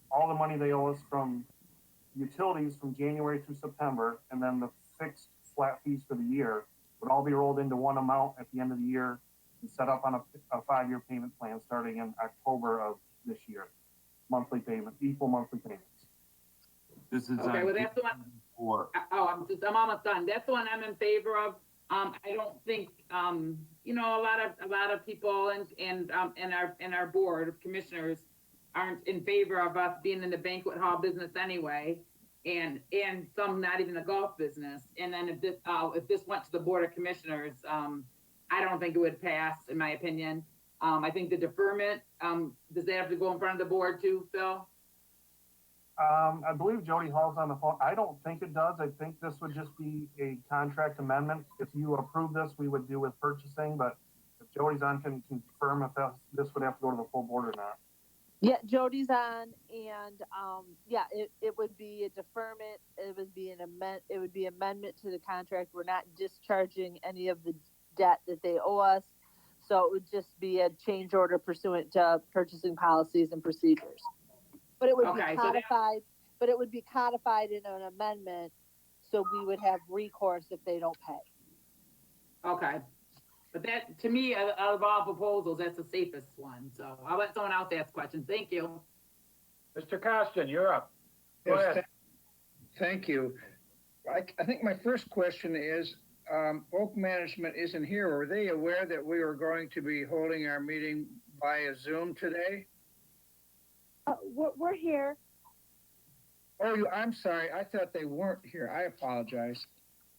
all the money they owe us from utilities from January through September, and then the fixed flat fees for the year would all be rolled into one amount at the end of the year and set up on a 5-year payment plan starting in October of this year. Monthly payment, equal monthly payments. This is Okay, well, that's the one. I'm almost done. That's the one I'm in favor of. I don't think, a lot of people and our board of commissioners aren't in favor of us being in the banquet hall business anyway, and some not even the golf business. And then if this went to the board of commissioners, I don't think it would pass, in my opinion. I think the deferment, does that have to go in front of the board too, Phil? I believe Jody Hall's on the phone. I don't think it does. I think this would just be a contract amendment. If you approve this, we would do with purchasing, but if Jody's on, can confirm if this would have to go to the full board or not. Yeah, Jody's on, and it would be a deferment. It would be It would be amendment to the contract. We're not discharging any of the debt that they owe us, so it would just be a change order pursuant to purchasing policies and procedures. But it would be codified. But it would be codified in an amendment, so we would have recourse if they don't pay. Okay. But that, to me, out of all proposals, that's the safest one. So I'll let someone else ask questions. Thank you. Mr. Costin, you're up. Go ahead. Thank you. I think my first question is, Oak Management isn't here. Were they aware that we were going to be holding our meeting via Zoom today? We're here. Oh, I'm sorry. I thought they weren't here. I apologize.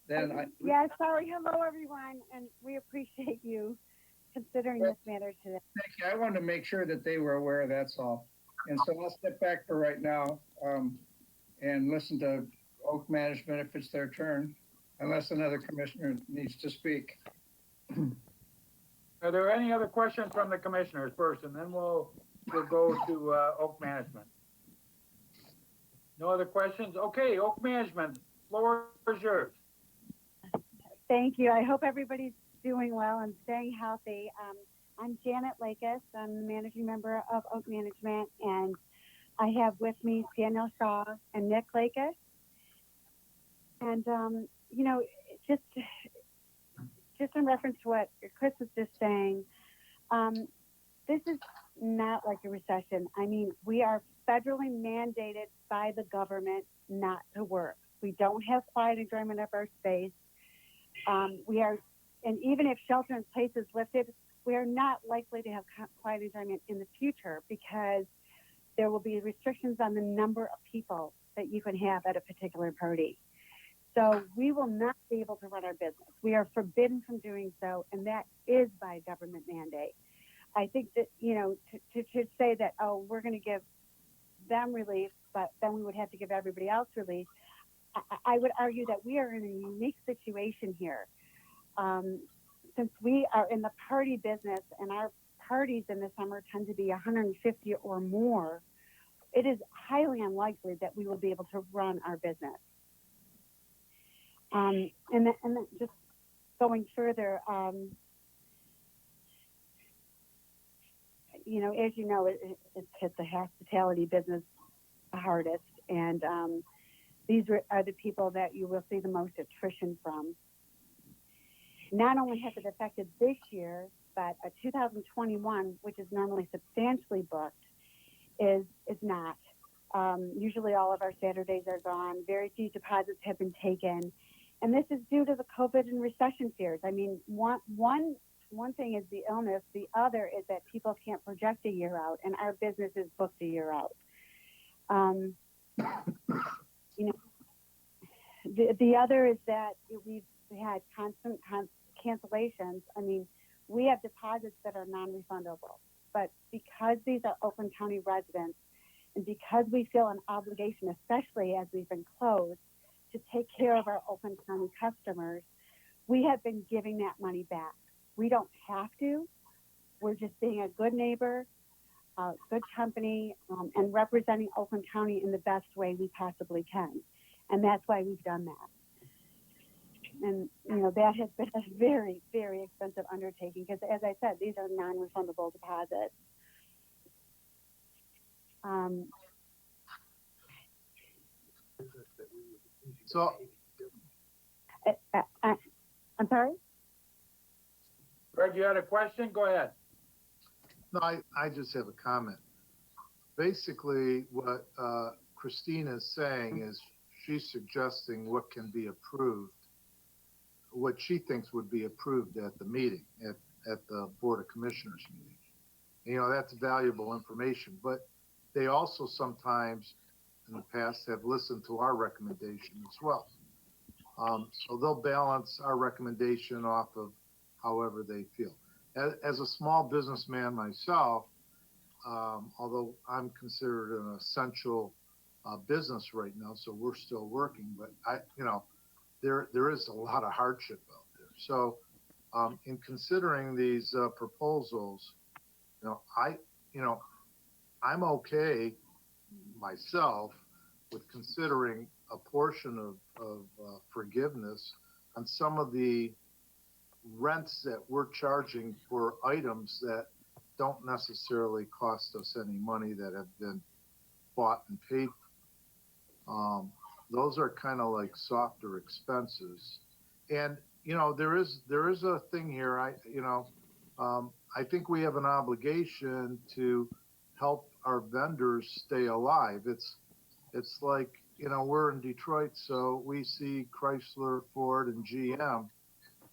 Yeah, sorry. Hello, everyone, and we appreciate you considering this matter today. Thank you. I wanted to make sure that they were aware, that's all. And so I'll step back for right now and listen to Oak Management if it's their turn, unless another commissioner needs to speak. Are there any other questions from the commissioners first, and then we'll go to Oak Management? No other questions? Okay, Oak Management, floor is yours. Thank you. I hope everybody's doing well and staying healthy. I'm Janet Lakis. I'm the managing member of Oak Management, and I have with me Daniel Shaw and Nick Lakis. And, just in reference to what Chris was just saying, this is not like a recession. I mean, we are federally mandated by the government not to work. We don't have quiet enjoyment of our space. And even if shelter in place is lifted, we are not likely to have quiet enjoyment in the future because there will be restrictions on the number of people that you can have at a particular party. So we will not be able to run our business. We are forbidden from doing so, and that is by government mandate. I think that, to say that, oh, we're going to give them relief, but then we would have to give everybody else relief. I would argue that we are in a unique situation here. Since we are in the party business and our parties in the summer tend to be 150 or more, it is highly unlikely that we will be able to run our business. And then just going further, as you know, it's hit the hospitality business the hardest. And these are the people that you will see the most attrition from. Not only has it affected this year, but 2021, which is normally substantially booked, is not. Usually all of our Saturdays are gone. Very few deposits have been taken. And this is due to the COVID and recession fears. I mean, one thing is the illness. The other is that people can't project a year out, and our business is booked a year out. The other is that we've had constant cancellations. I mean, we have deposits that are non-refundable, but because these are Oakland County residents, and because we feel an obligation, especially as we've been closed, to take care of our Oakland County customers, we have been giving that money back. We don't have to. We're just being a good neighbor, a good company, and representing Oakland County in the best way we possibly can. And that's why we've done that. And, that has been a very, very expensive undertaking because, as I said, these are non-refundable deposits. So, I'm sorry? Greg, you had a question? Go ahead. no, I just have a comment. Basically, what Christina is saying is she's suggesting what can be approved, what she thinks would be approved at the meeting, at the Board of Commissioners meeting. That's valuable information, but they also sometimes in the past have listened to our recommendation as well. So they'll balance our recommendation off of however they feel. As a small businessman myself, although I'm considered an essential business right now, so we're still working, but there is a lot of hardship out there. So in considering these proposals, I'm okay myself with considering a portion of forgiveness on some of the rents that we're charging for items that don't necessarily cost us any money, that have been bought and paid. Those are kind of like softer expenses. And, there is a thing here. I think we have an obligation to help our vendors stay alive. It's like, we're in Detroit, so we see Chrysler, Ford, and GM,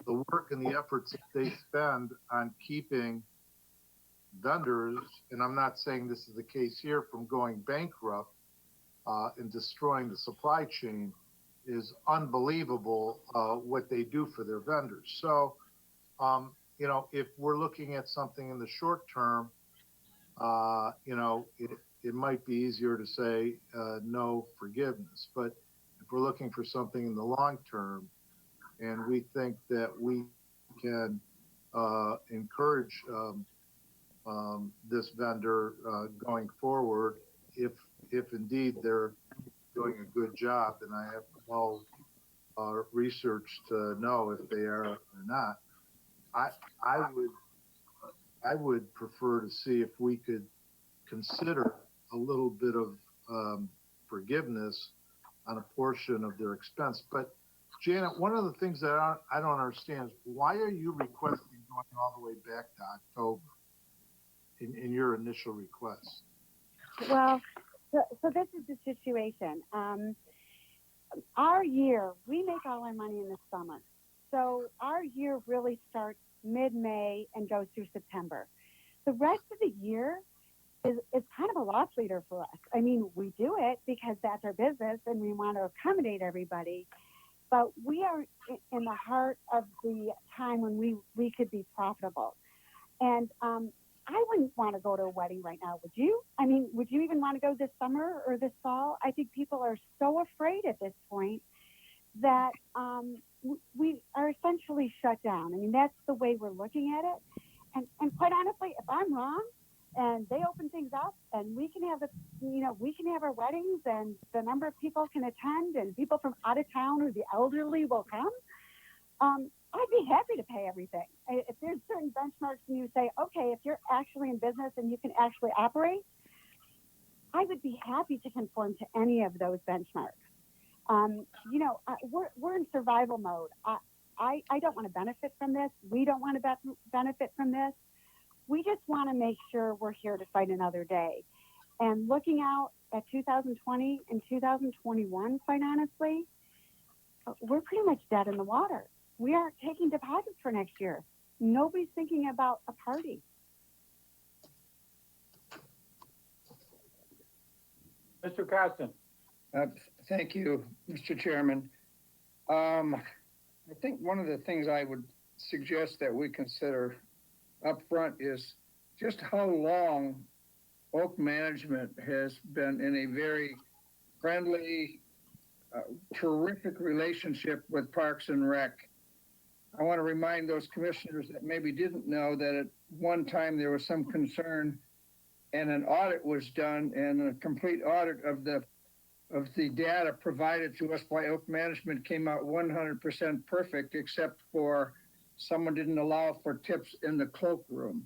the work and the efforts that they spend on keeping vendors, and I'm not saying this is the case here, from going bankrupt and destroying the supply chain, is unbelievable what they do for their vendors. So, if we're looking at something in the short term, it might be easier to say no forgiveness. But if we're looking for something in the long term, and we think that we can encourage this vendor going forward, if indeed they're doing a good job, and I have no research to know if they are or not, I would prefer to see if we could consider a little bit of forgiveness on a portion of their expense. But Janet, one of the things that I don't understand is, why are you requesting going all the way back to October in your initial request? Well, so this is the situation. Our year, we make all our money in the summer. So our year really starts mid-May and goes through September. The rest of the year is kind of a loss leader for us. I mean, we do it because that's our business and we want to accommodate everybody. But we are in the heart of the time when we could be profitable. And I wouldn't want to go to a wedding right now, would you? I mean, would you even want to go this summer or this fall? I think people are so afraid at this point that we are essentially shut down. I mean, that's the way we're looking at it. And quite honestly, if I'm wrong and they open things up and we can have we can have our weddings and the number of people can attend and people from out of town or the elderly will come, I'd be happy to pay everything. If there's certain benchmarks and you say, okay, if you're actually in business and you can actually operate, I would be happy to conform to any of those benchmarks. You know, we're in survival mode. I don't want to benefit from this. We don't want to benefit from this. We just want to make sure we're here to fight another day. And looking out at 2020 and 2021, quite honestly, we're pretty much dead in the water. We aren't taking deposits for next year. Nobody's thinking about a party. Mr. Costin. Thank you, Mr. Chairman. I think one of the things I would suggest that we consider up front is just how long Oak Management has been in a very friendly, terrific relationship with Parks and Rec. I want to remind those commissioners that maybe didn't know that at one time there was some concern and an audit was done, and a complete audit of the data provided to us by Oak Management came out 100% perfect, except for someone didn't allow for tips in the cloakroom.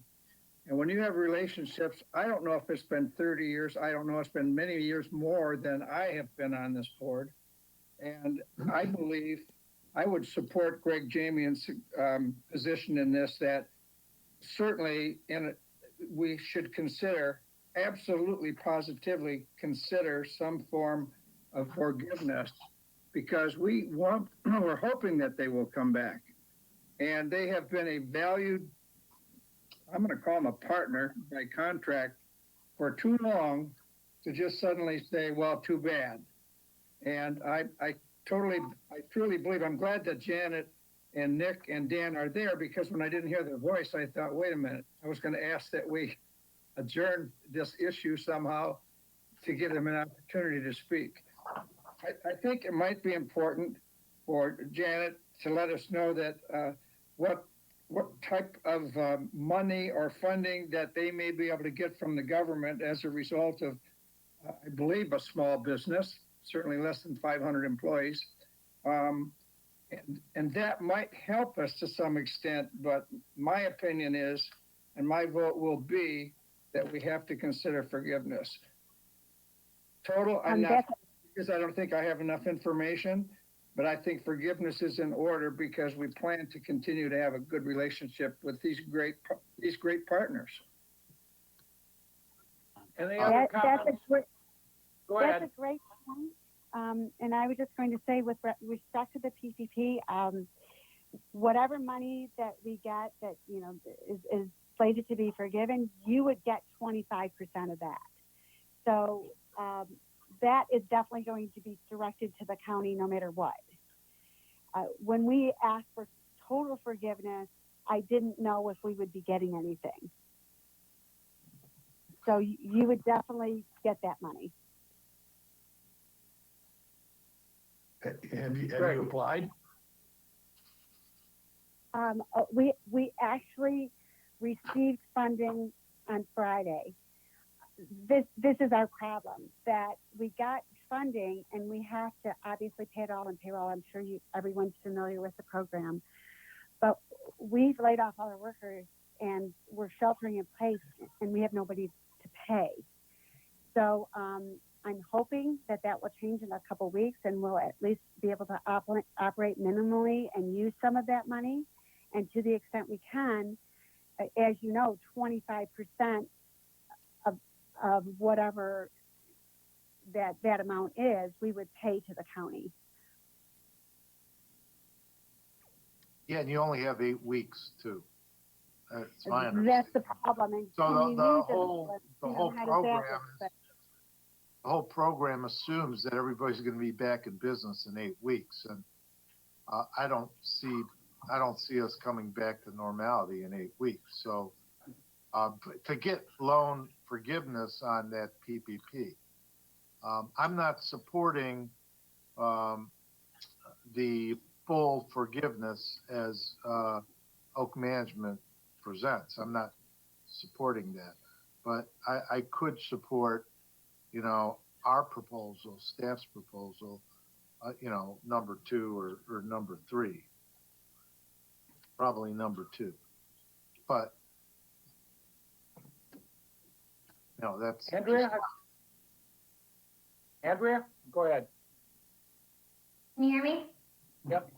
And when you have relationships, I don't know if it's been 30 years, I don't know, it's been many years more than I have been on this board. And I believe I would support Greg Jamian's position in this, that certainly we should consider, absolutely positively consider some form of forgiveness, because we're hoping that they will come back. And they have been a valued, I'm going to call them a partner by contract, for too long to just suddenly say, well, too bad. And I truly believe, I'm glad that Janet and Nick and Dan are there, because when I didn't hear their voice, I thought, wait a minute, I was going to ask that we adjourn this issue somehow to give them an opportunity to speak. I think it might be important for Janet to let us know that what type of money or funding that they may be able to get from the government as a result of, I believe, a small business, certainly less than 500 employees. And that might help us to some extent, but my opinion is, and my vote will be, that we have to consider forgiveness. Total, I'm not, because I don't think I have enough information, but I think forgiveness is in order, because we plan to continue to have a good relationship with these great partners. Any other comments? Go ahead. That's a great point. And I was just going to say, with respect to the PPP, whatever money that we get that, you know, is slated to be forgiven, you would get 25% of that. So that is definitely going to be directed to the county no matter what. When we asked for total forgiveness, I didn't know if we would be getting anything. So you would definitely get that money. Have you applied? We actually received funding on Friday. This is our problem, that we got funding and we have to obviously pay it all in payroll. I'm sure everyone's familiar with the program, but we've laid off all our workers and we're sheltering in place and we have nobody to pay. So I'm hoping that will change in a couple of weeks, and we'll at least be able to operate minimally and use some of that money. And to the extent we can, as you know, 25% of whatever that amount is, we would pay to the county. Yeah, and you only have 8 weeks too. That's my understanding. That's the problem. And So the whole program assumes that everybody's going to be back in business in 8 weeks, and I don't see us coming back to normality in 8 weeks. So to get loan forgiveness on that PPP, I'm not supporting the full forgiveness as Oak Management presents. I'm not supporting that, but I could support, you know, our proposal, staff's proposal, you know, number 2 or number 3, probably number 2. but no, that's. Andrea? Andrea, go ahead. Can you hear me? Yep.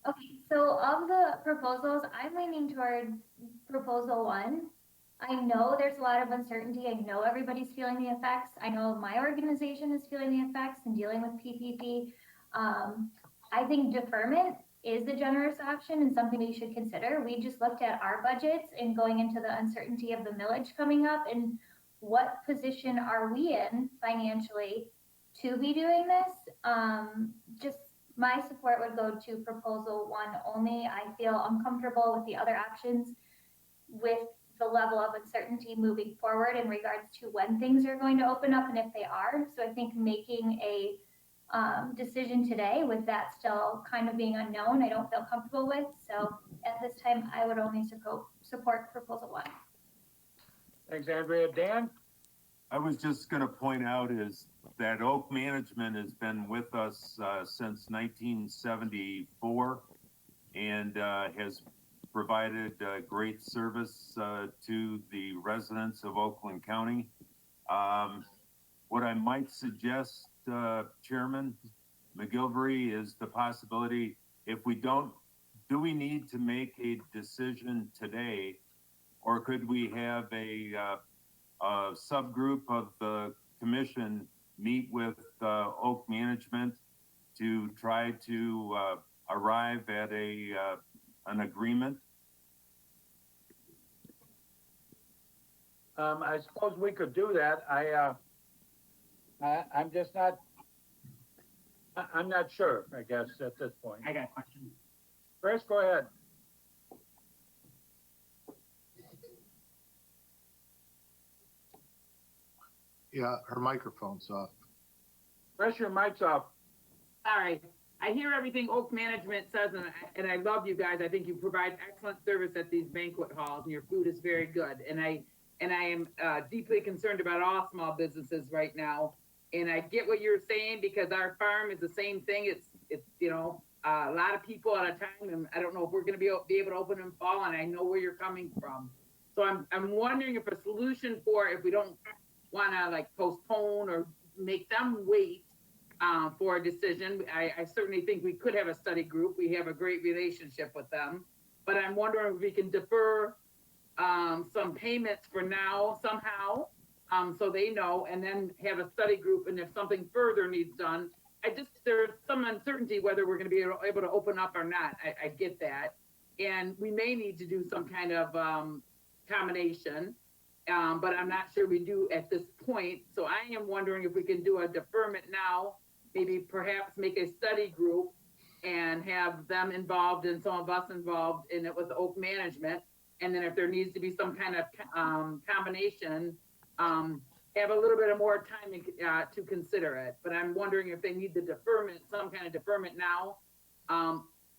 Okay, so of the proposals, I'm leaning towards proposal one. I know there's a lot of uncertainty. I know everybody's feeling the effects. I know my organization is feeling the effects and dealing with PPP. I think deferment is the generous option and something we should consider. We just looked at our budgets and going into the uncertainty of the millage coming up and what position are we in financially to be doing this? Just my support would go to proposal one only. I feel uncomfortable with the other options with the level of uncertainty moving forward in regards to when things are going to open up and if they are. So I think making a decision today with that still kind of being unknown, I don't feel comfortable with. So at this time, I would only support proposal one. Thanks, Andrea. Dan? I was just gonna point out is that Oak Management has been with us, since 1974 and, has provided, great service, to the residents of Oakland County. What I might suggest, Chairman McGilvery, is the possibility, if we don't, do we need to make a decision today? Or could we have a subgroup of the commission meet with Oak Management to try to arrive at an agreement? I suppose we could do that. I'm just not, I'm not sure, I guess, at this point. I got a question. Chris, go ahead. Yeah, her microphone's off. Chris, your mic's off. Sorry. I hear everything Oak Management says, and I love you guys. I think you provide excellent service at these banquet halls, and your food is very good. And I am deeply concerned about all small businesses right now. And I get what you're saying because our farm is the same thing. It's you know, a lot of people at a time, and I don't know if we're going to be able to open in fall. And I know where you're coming from. So I'm wondering if a solution for if we don't want to like postpone or make them wait for a decision. I certainly think we could have a study group. We have a great relationship with them, but I'm wondering if we can defer some payments for now somehow, so they know, and then have a study group. And if something further needs done, there's some uncertainty whether we're going to be able to open up or not. I get that. And we may need to do some kind of combination. But I'm not sure we do at this point. So I am wondering if we can do a deferment now, maybe perhaps make a study group and have them involved and some of us involved in it with Oak Management. And then if there needs to be some kind of combination, have a little bit of more time to consider it. But I'm wondering if they need the deferment, some kind of deferment now,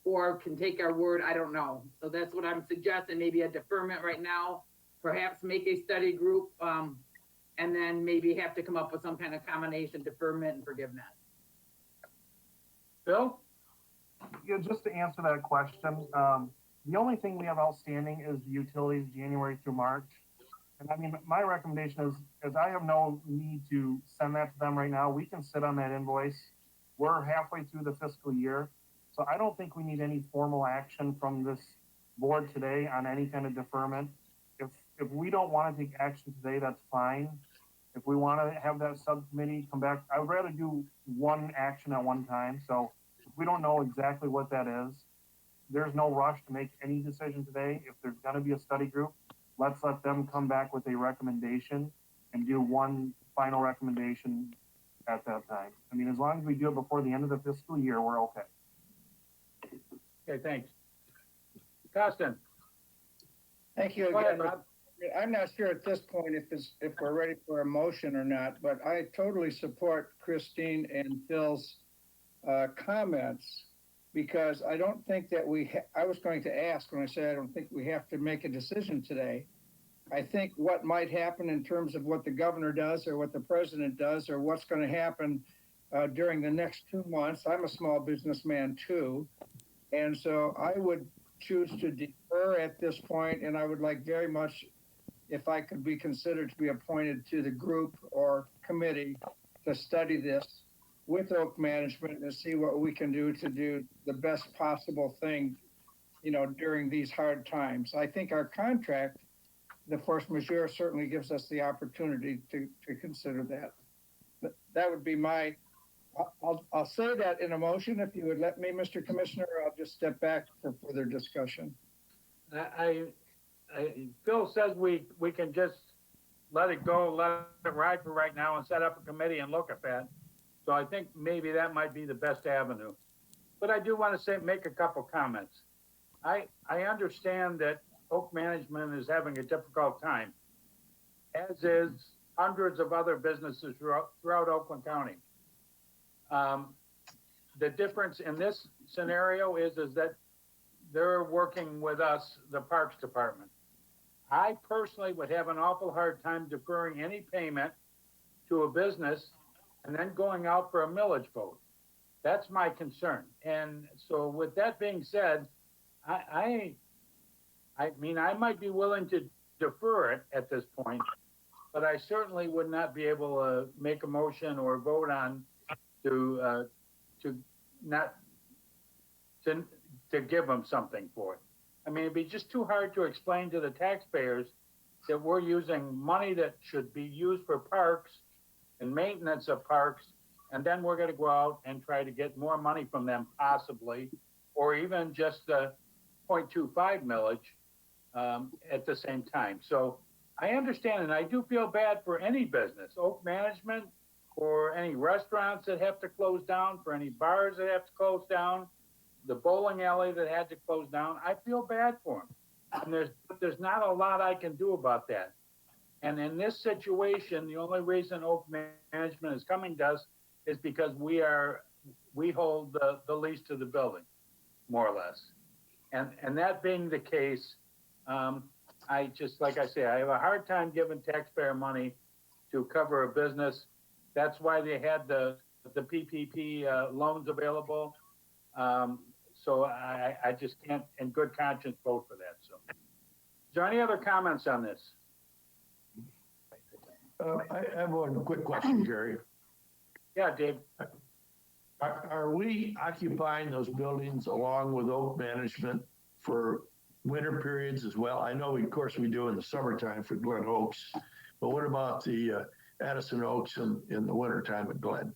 or can take our word, I don't know. So that's what I'm suggesting, maybe a deferment right now. Perhaps make a study group, and then maybe have to come up with some kind of combination, deferment and forgiveness. Bill? Yeah, just to answer that question, the only thing we have outstanding is the utilities January through March. And I mean, my recommendation is I have no need to send that to them right now. We can sit on that invoice. We're halfway through the fiscal year. So I don't think we need any formal action from this board today on any kind of deferment. If we don't want to take action today, that's fine. If we want to have that subcommittee come back, I would rather do one action at one time. So if we don't know exactly what that is, there's no rush to make any decision today. If there's going to be a study group, let's let them come back with a recommendation and do one final recommendation at that time. I mean, as long as we do it before the end of the fiscal year, we're okay. Okay, thanks. Costin? Thank you Go ahead, again. Rob. I'm not sure at this point if we're ready for a motion or not, but I totally support Christine and Phil's comments because I don't think that I was going to ask when I said I don't think we have to make a decision today. I think what might happen in terms of what the governor does or what the president does or what's going to happen during the next 2 months. I'm a small businessman too. And so I would choose to her at this point, and I would like very much if I could be considered to be appointed to the group or committee to study this with Oak Management and see what we can do to do the best possible thing, you know, during these hard times. I think our contract, the force majeure, certainly gives us the opportunity to consider that. But that would be my, I'll say that in a motion, if you would let me, Mr. Commissioner. I'll just step back for further discussion. Phil says we can just let it go, let it ride for right now and set up a committee and look at that. So I think maybe that might be the best avenue. But I do want to make a couple comments. I understand that Oak Management is having a difficult time, as is hundreds of other businesses throughout Oakland County. The difference in this scenario is that they're working with us, the Parks Department. I personally would have an awful hard time deferring any payment to a business and then going out for a millage vote. That's my concern. And so with that being said, I mean, I might be willing to defer it at this point, but I certainly would not be able to make a motion or vote on to give them something for it. I mean, it'd be just too hard to explain to the taxpayers that we're using money that should be used for parks and maintenance of parks, and then we're gonna go out and try to get more money from them possibly, or even just the 0.25 millage at the same time. So I understand, and I do feel bad for any business, Oak Management, for any restaurants that have to close down, for any bars that have to close down, the bowling alley that had to close down. I feel bad for them. And there's not a lot I can do about that. And in this situation, the only reason Oak Management is coming to us is because we hold the lease to the building, more or less. And that being the case, I just, like I say, I have a hard time giving taxpayer money to cover a business. That's why they had the PPP loans available. So I just can't in good conscience vote for that. So is there any other comments on this? I have one quick question, Gary. Yeah, Dave. Are we occupying those buildings along with Oak Management for winter periods as well? I know, of course, we do in the summertime for Glen Oaks, but what about the Addison Oaks in the wintertime at Glen?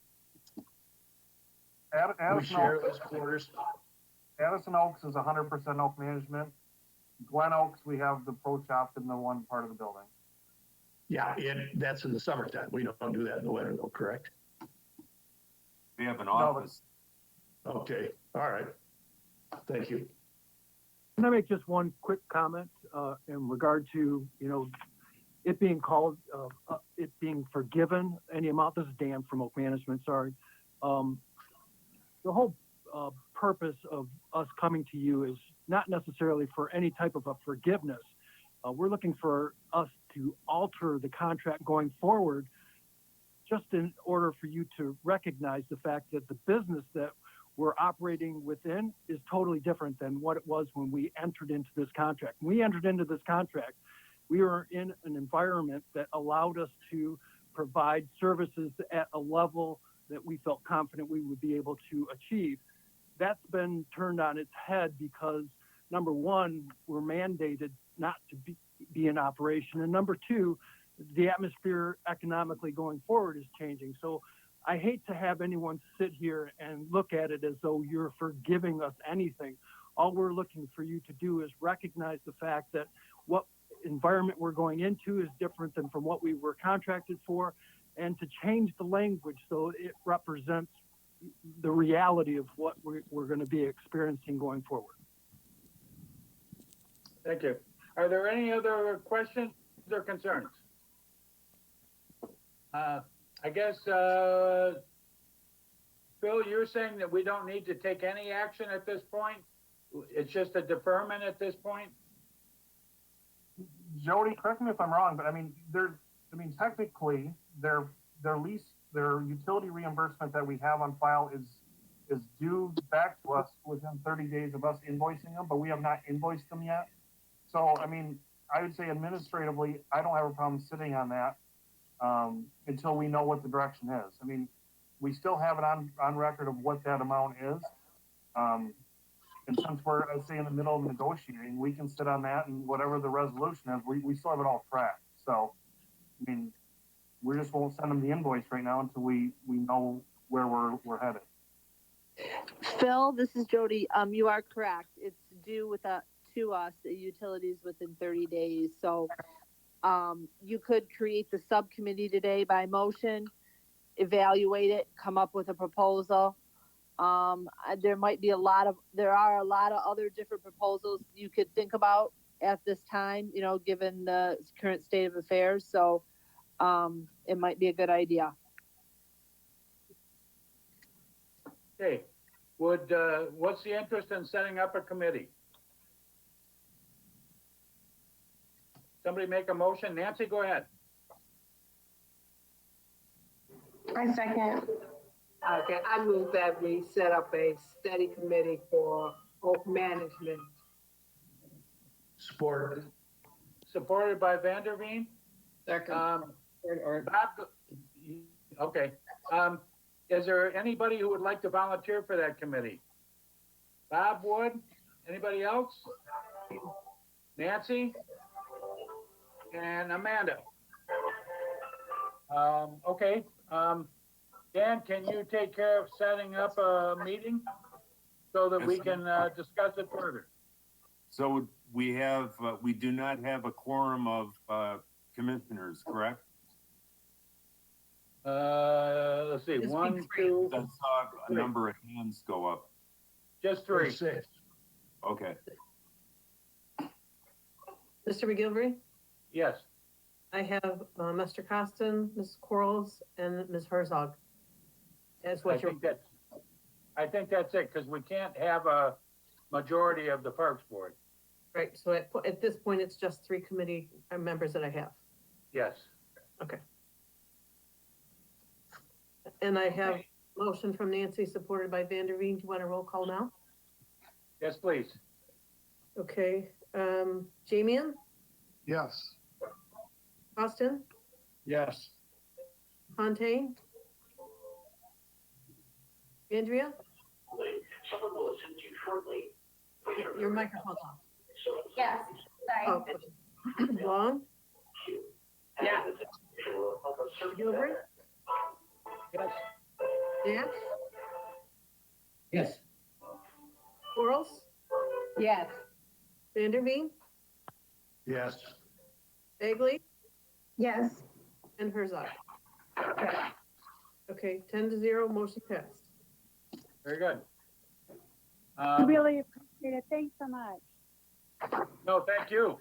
We share those quarters? Addison Oaks is 100% Oak Management. Glen Oaks, we have the pro shop in the one part of the building. Yeah, that's in the summertime. We don't do that in the winter though, correct? We have an office. Okay, all right. Thank you. Can I make just one quick comment in regard to, you know, it being called, it being forgiven any amount? This is Dan from Oak Management, sorry. The whole purpose of us coming to you is not necessarily for any type of a forgiveness. We're looking for us to alter the contract going forward, just in order for you to recognize the fact that the business that we're operating within is totally different than what it was when we entered into this contract. When we entered into this contract, we were in an environment that allowed us to provide services at a level that we felt confident we would be able to achieve. That's been turned on its head because, number one, we're mandated not to be in operation, and number two, the atmosphere economically going forward is changing. So I hate to have anyone sit here and look at it as though you're forgiving us anything. All we're looking for you to do is recognize the fact that what environment we're going into is different than from what we were contracted for, and to change the language so it represents the reality of what we're going to be experiencing going forward. Thank you. Are there any other questions or concerns? I guess, Phil, you're saying that we don't need to take any action at this point? It's just a deferment at this point? Jody, correct me if I'm wrong, but I mean, technically, their lease, their utility reimbursement that we have on file is due back to us within 30 days of us invoicing them, but we have not invoiced them yet. So, I mean, I would say administratively, I don't have a problem sitting on that, until we know what the direction is. I mean, we still have it on record of what that amount is. And since we're, I'd say, in the middle of negotiating, we can sit on that and whatever the resolution is, we still have it all tracked. So, I mean, we just won't send them the invoice right now until we know where we're headed. Phil, this is Jody. You are correct. It's due to us, the utilities, within 30 days. So, you could create the subcommittee today by motion, evaluate it, come up with a proposal. There are a lot of other different proposals you could think about at this time, you know, given the current state of affairs. So, it might be a good idea. Okay, what's the interest in setting up a committee? Somebody make a motion. Nancy, go ahead. I second. Okay, I move that we set up a study committee for Oak management. Support. Supported by Vanderveen. Second. Bob, okay. Is there anybody who would like to volunteer for that committee? Bob Wood? Anybody else? Nancy? And Amanda? Okay. Dan, can you take care of setting up a meeting so that we can discuss it further? So we do not have a quorum of commissioners, correct? Let's see, Just 1, be three. 2, I saw a number of hands go up. just 3. 6. Okay. Mr. McGilvery? Yes. I have Mr. Costin, Ms. Quarles, and Ms. Herzog. That's what I think that's it, because we can't have a majority of the Parks Board. right, so at this point, it's just 3 committee members that I have. Yes. Okay. And I have motion from Nancy, supported by Vanderveen. Do you want a roll call now? Yes, please. Okay, Jamian, Yes. Austin, Yes. Fontaine? Andrea? Someone will attend to you shortly. Your microphone's off. Yes, sorry. Oh, okay. Long, Yeah. Gilbert, Yes. Dash, Yes. Quarles, Yes. Vanderveen, Yes. Bagley, Yes. and Herzog. Okay, 10-0, motion passed. Very good. Really appreciate it. Thanks so much. No, thank you.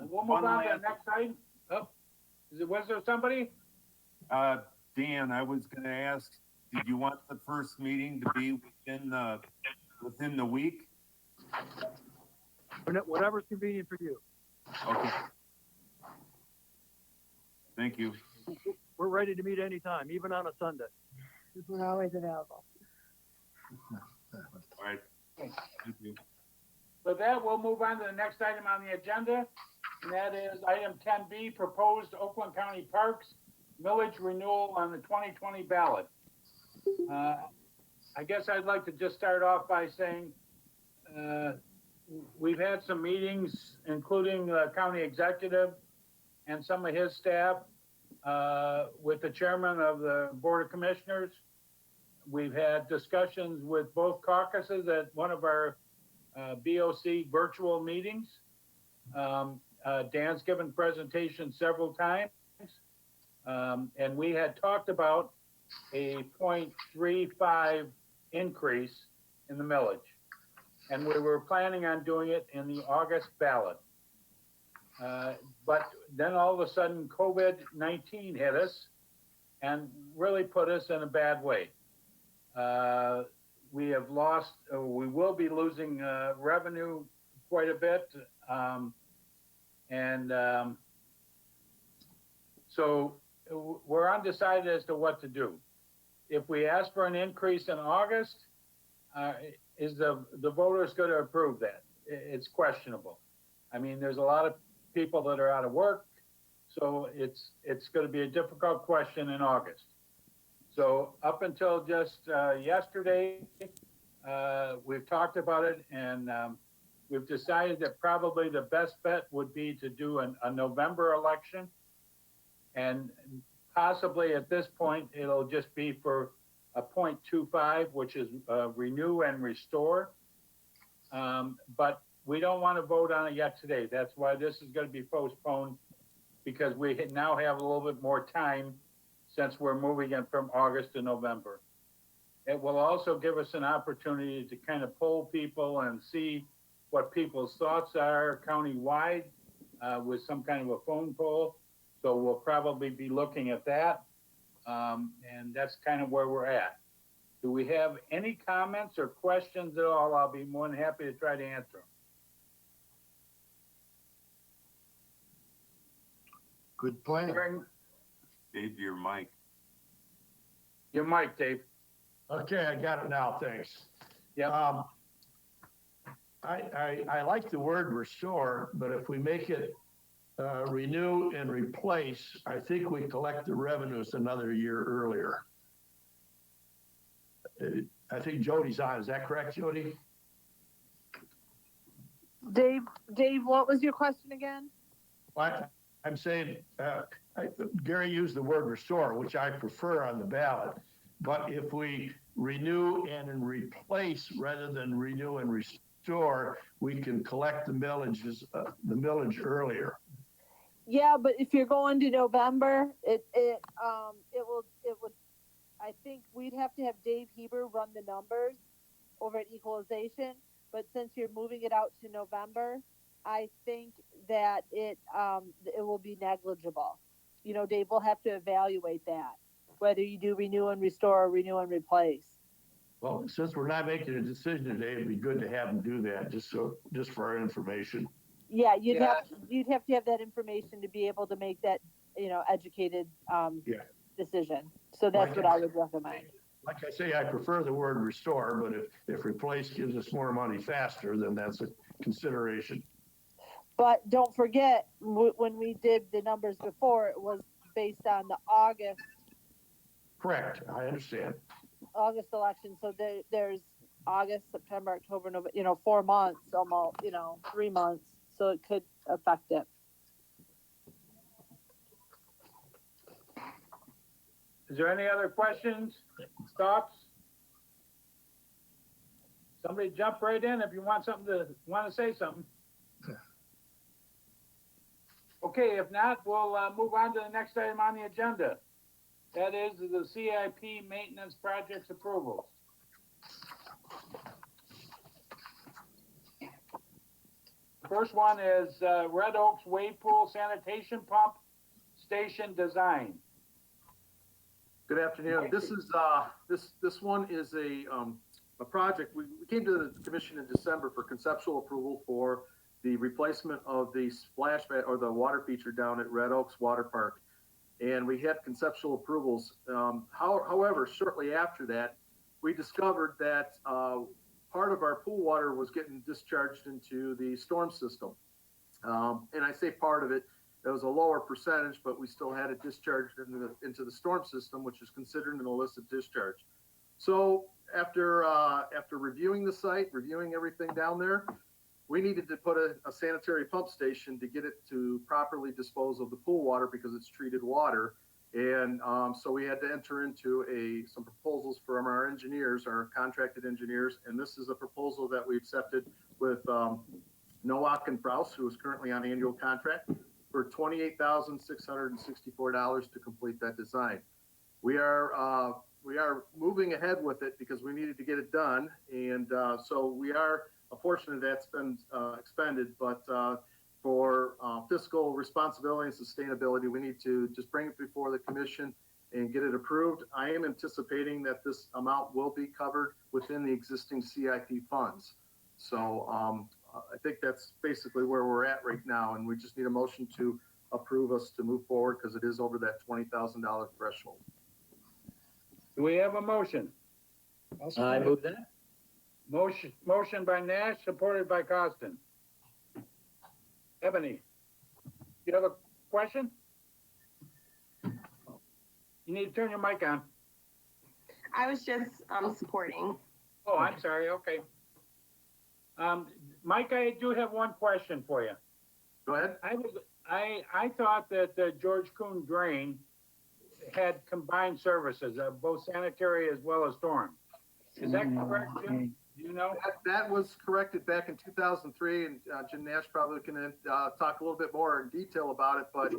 We'll move on to the next item. Oh, was there somebody? Dan, I was gonna ask, did you want the first meeting to be within the week? Whatever's convenient for you. Okay. Thank you. We're ready to meet anytime, even on a Sunday. We're always available. All right. Thank you. With that, we'll move on to the next item on the agenda, and that is item 10B, proposed Oakland County Parks millage renewal on the 2020 ballot. I guess I'd like to just start off by saying we've had some meetings, including the county executive and some of his staff with the chairman of the Board of Commissioners. We've had discussions with both caucuses at one of our BOC virtual meetings. Dan's given presentations several times. And we had talked about a 0.35 increase in the millage. And we were planning on doing it in the August ballot. But then all of a sudden, COVID-19 hit us and really put us in a bad way. We have lost, we will be losing revenue quite a bit. So we're undecided as to what to do. If we ask for an increase in August, is the voters going to approve that? It's questionable. I mean, there's a lot of people that are out of work, so it's going to be a difficult question in August. So up until just yesterday, we've talked about it, and we've decided that probably the best bet would be to do a November election. And possibly at this point, it'll just be for a 0.25, which is renew and restore. But we don't want to vote on it yet today. That's why this is going to be postponed, because we now have a little bit more time since we're moving it from August to November. It will also give us an opportunity to kind of poll people and see what people's thoughts are countywide with some kind of a phone poll. So we'll probably be looking at that. And that's kind of where we're at. Do we have any comments or questions at all? I'll be more than happy to try to answer them. Good plan. Dave, your mic. Your mic, Dave. Okay, I got it now, thanks. Yeah. I like the word restore, but if we make it renew and replace, I think we collect the revenues another year earlier. I think Jody's on. Is that correct, Jody? Dave, what was your question again? I'm saying, Gary used the word restore, which I prefer on the ballot. But if we renew and replace rather than renew and restore, we can collect the millage earlier. Yeah, but if you're going to November, it would, I think we'd have to have Dave Heber run the numbers over at equalization. But since you're moving it out to November, I think that it will be negligible. You know, Dave will have to evaluate that, whether you do renew and restore or renew and replace. Well, since we're not making a decision today, it'd be good to have them do that, just for our information. Yeah, you'd have to have that information to be able to make that, educated decision. So that's what I would recommend. Like I say, I prefer the word restore, but if replace gives us more money faster, then that's a consideration. But don't forget, when we did the numbers before, it was based on the August. Correct, I understand. August election, so there's August, September, October, November, 4 months almost, 3 months, so it could affect it. Is there any other questions, thoughts? Somebody jump right in if you want to say something. Okay, if not, we'll move on to the next item on the agenda. That is the CIP maintenance projects approvals. First one is Red Oaks Wade Pool Sanitation Pump Station Design. Good afternoon. This is, this one is a project. We came to the commission in December for conceptual approval for the replacement of the splash pad or the water feature down at Red Oaks Water Park. And we had conceptual approvals. However, shortly after that, we discovered that part of our pool water was getting discharged into the storm system. And I say part of it, it was a lower percentage, but we still had it discharged into the storm system, which is considered an illicit discharge. So after reviewing the site, reviewing everything down there, we needed to put a sanitary pump station to get it to properly dispose of the pool water because it's treated water. And so we had to enter into some proposals from our engineers, our contracted engineers. And this is a proposal that we accepted with Nowak and Browse, who is currently on annual contract, for $28,664 to complete that design. We are moving ahead with it because we needed to get it done. And so a portion of that's been expended, but for fiscal responsibility and sustainability, we need to just bring it before the commission and get it approved. I am anticipating that this amount will be covered within the existing CIP funds. So I think that's basically where we're at right now, and we just need a motion to approve us to move forward because it is over that $20,000 threshold. Do we have a motion? I move that. Motion by Nash, supported by Costin. Ebony, you have a question? You need to turn your mic on. I was just, supporting. Oh, I'm sorry, okay. Mike, I do have one question for you. Go ahead. I thought that George Kuhn Drain had combined services, both sanitary as well as storm. Is that correct, Jim? Do you know? That was corrected back in 2003, and Jim Nash probably can talk a little bit more in detail about it, but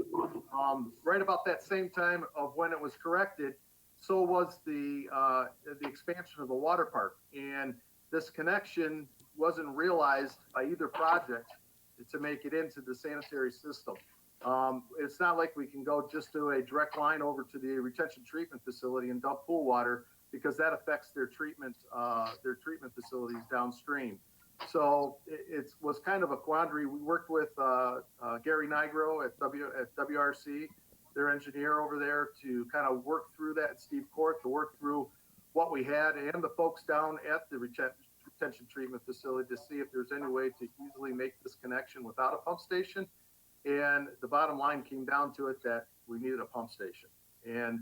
right about that same time of when it was corrected, so was the expansion of the water park. And this connection wasn't realized by either project to make it into the sanitary system. It's not like we can go just do a direct line over to the retention treatment facility and dump pool water, because that affects their treatment facilities downstream. So it was kind of a quandary. We worked with Gary Nigro at WRC, their engineer over there, to kind of work through that, Steve Court, to work through what we had, and the folks down at the retention treatment facility, to see if there's any way to easily make this connection without a pump station. And the bottom line came down to it that we needed a pump station. And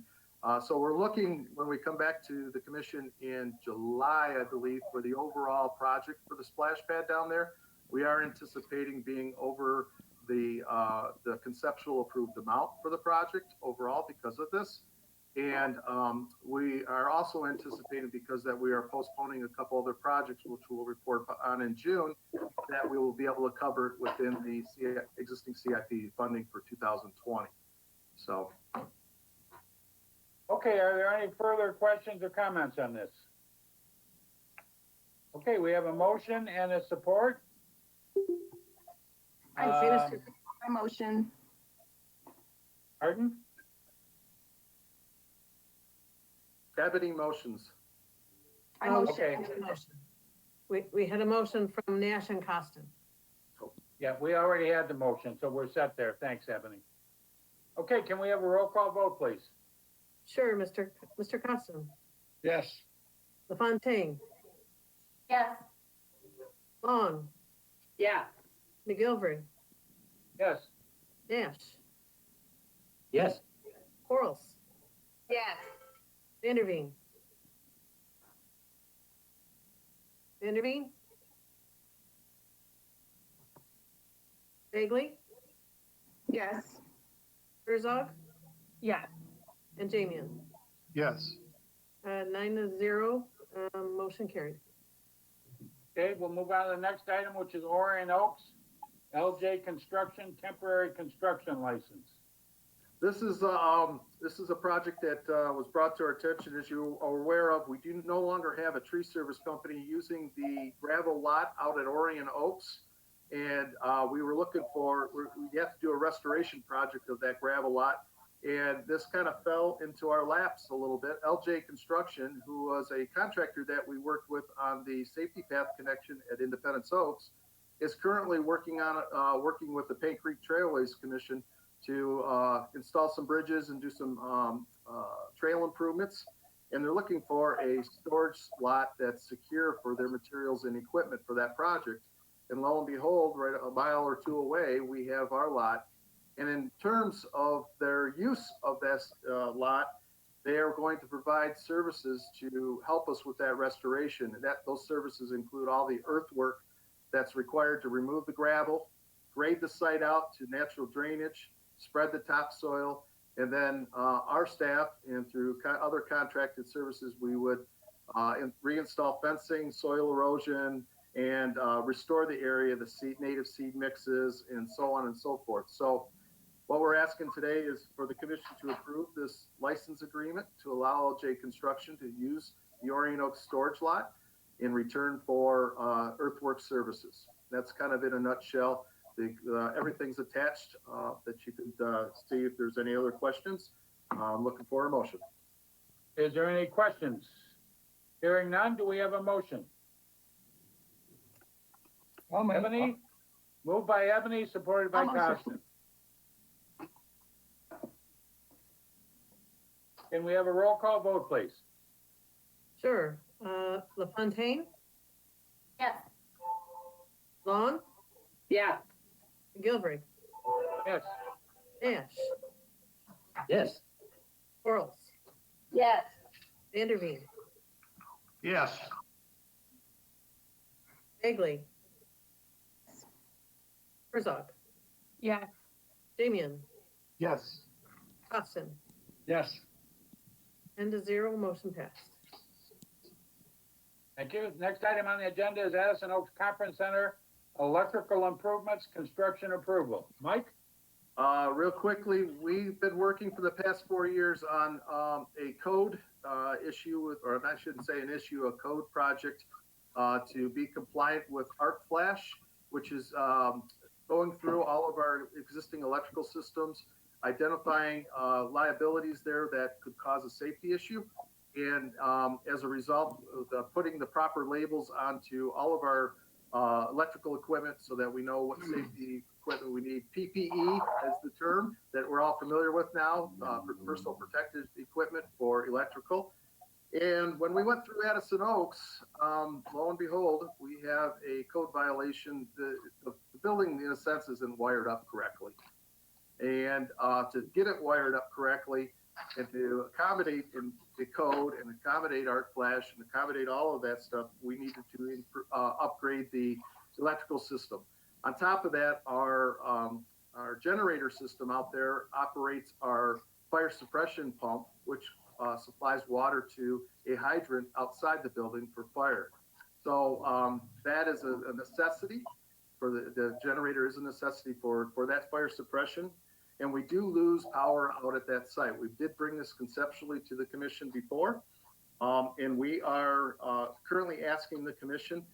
so we're looking, when we come back to the commission in July, I believe, for the overall project for the splash pad down there, we are anticipating being over the conceptual approved amount for the project overall because of this. And we are also anticipating, because that we are postponing a couple other projects, which we'll report on in June, that we will be able to cover it within the existing CIP funding for 2020. So. Okay, are there any further questions or comments on this? Okay, we have a motion and a support. I finished my motion. Pardon? Ebony motions. I motion. Okay. We had a motion from Nash and Costin. Yeah, we already had the motion, so we're set there. Thanks, Ebony. Okay, can we have a roll call vote, please? Sure, Mr. Costin, Yes. LaFontaine, Yes. Long, Yeah. McGilvery, Yes. Nash, Yes. Quarles, Yes. Vanderveen. Vanderveen? Bagley, Yes. Herzog, Yes. and Jamian. Yes. 9-0, motion carried. Okay, we'll move on to the next item, which is Orion Oaks, LJ Construction Temporary Construction License. This is a project that was brought to our attention. As you are aware of, we do no longer have a tree service company using the gravel lot out at Orion Oaks. And we were looking for, we have to do a restoration project of that gravel lot. And this kind of fell into our laps a little bit. LJ Construction, who was a contractor that we worked with on the safety path connection at Independence Oaks, is currently working with the Paint Creek Trailways Commission to install some bridges and do some trail improvements. And they're looking for a storage lot that's secure for their materials and equipment for that project. And lo and behold, right a mile or two away, we have our lot. And in terms of their use of this lot, they are going to provide services to help us with that restoration. And those services include all the earthwork that's required to remove the gravel, grade the site out to natural drainage, spread the topsoil, and then our staff and through other contracted services, we would reinstall fencing, soil erosion, and restore the area, the native seed mixes, and so on and so forth. So what we're asking today is for the commission to approve this license agreement to allow LJ Construction to use the Orion Oaks storage lot in return for earthwork services. That's kind of in a nutshell. Everything's attached that you could see if there's any other questions. I'm looking for a motion. Is there any questions? Hearing none, do we have a motion? Ebony? Moved by Ebony, supported by Costin. Can we have a roll call vote, please? Sure. LaFontaine, Yes. Long, Yes. McGilvery, Yes. Nash, Yes. Quarles, Yes. Vanderveen, Yes. Bagley, Herzog, Yes. Damian, Yes. Austin, Yes. 10-0, motion passed. Thank you. Next item on the agenda is Addison Oaks Conference Center, electrical improvements, construction approval. Mike? Real quickly, we've been working for the past 4 years on a code issue with, or I shouldn't say an issue, a code project to be compliant with Arc Flash, which is going through all of our existing electrical systems, identifying liabilities there that could cause a safety issue. And as a result, putting the proper labels onto all of our electrical equipment so that we know what safety equipment we need. PPE is the term that we're all familiar with now, for personal protective equipment for electrical. And when we went through Addison Oaks, lo and behold, we have a code violation. The building, in a sense, isn't wired up correctly. And to get it wired up correctly and to accommodate in the code and accommodate Arc Flash and accommodate all of that stuff, we needed to upgrade the electrical system. On top of that, our generator system out there operates our fire suppression pump, which supplies water to a hydrant outside the building for fire. So that is a necessity for the generator is a necessity for that fire suppression. And we do lose power out at that site. We did bring this conceptually to the commission before. And we are currently asking the commission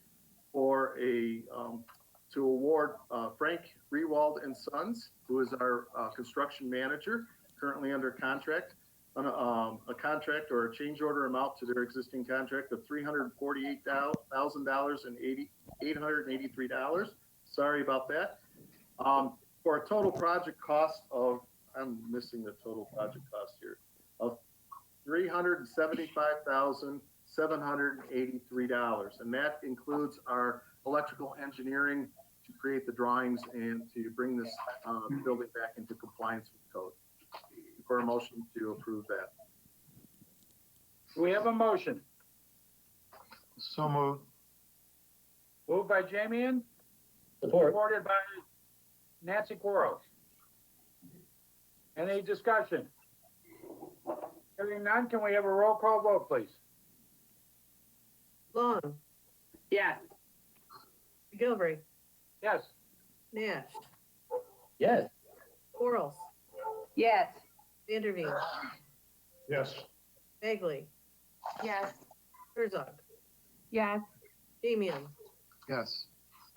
for to award Frank Rewald and Sons, who is our construction manager, currently under contract, a contract or a change order amount to their existing contract of $348,000 and $883. Sorry about that. For a total project cost of, I'm missing the total project cost here, of $375,783. And that includes our electrical engineering to create the drawings and to bring this building back into compliance with code. For a motion to approve that. Do we have a motion? So moved. Moved by Jamian, Support. supported by Nancy Quarles. Any discussion? Hearing none, can we have a roll call vote, please? Long, Yes. McGilvery, Yes. Nash, Yes. Quarles, Yes. Vanderveen, Yes. Bagley, Yes. Herzog, Yes. Damian, Yes.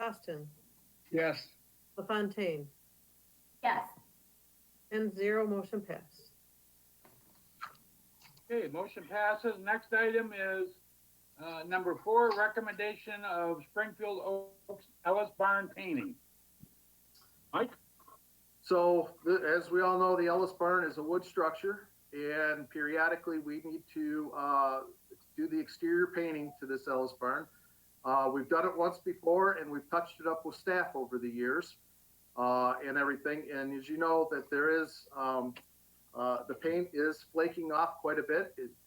Austin, Yes. LaFontaine, Yes. 10-0, motion passed. Okay, motion passes. Next item is number 4, recommendation of Springfield Oaks Ellis Barn painting. Mike? So as we all know, the Ellis Barn is a wood structure, and periodically we need to do the exterior painting to this Ellis Barn. We've done it once before, and we've touched it up with staff over the years and everything. And as you know, that there is the paint is flaking off quite a bit. It's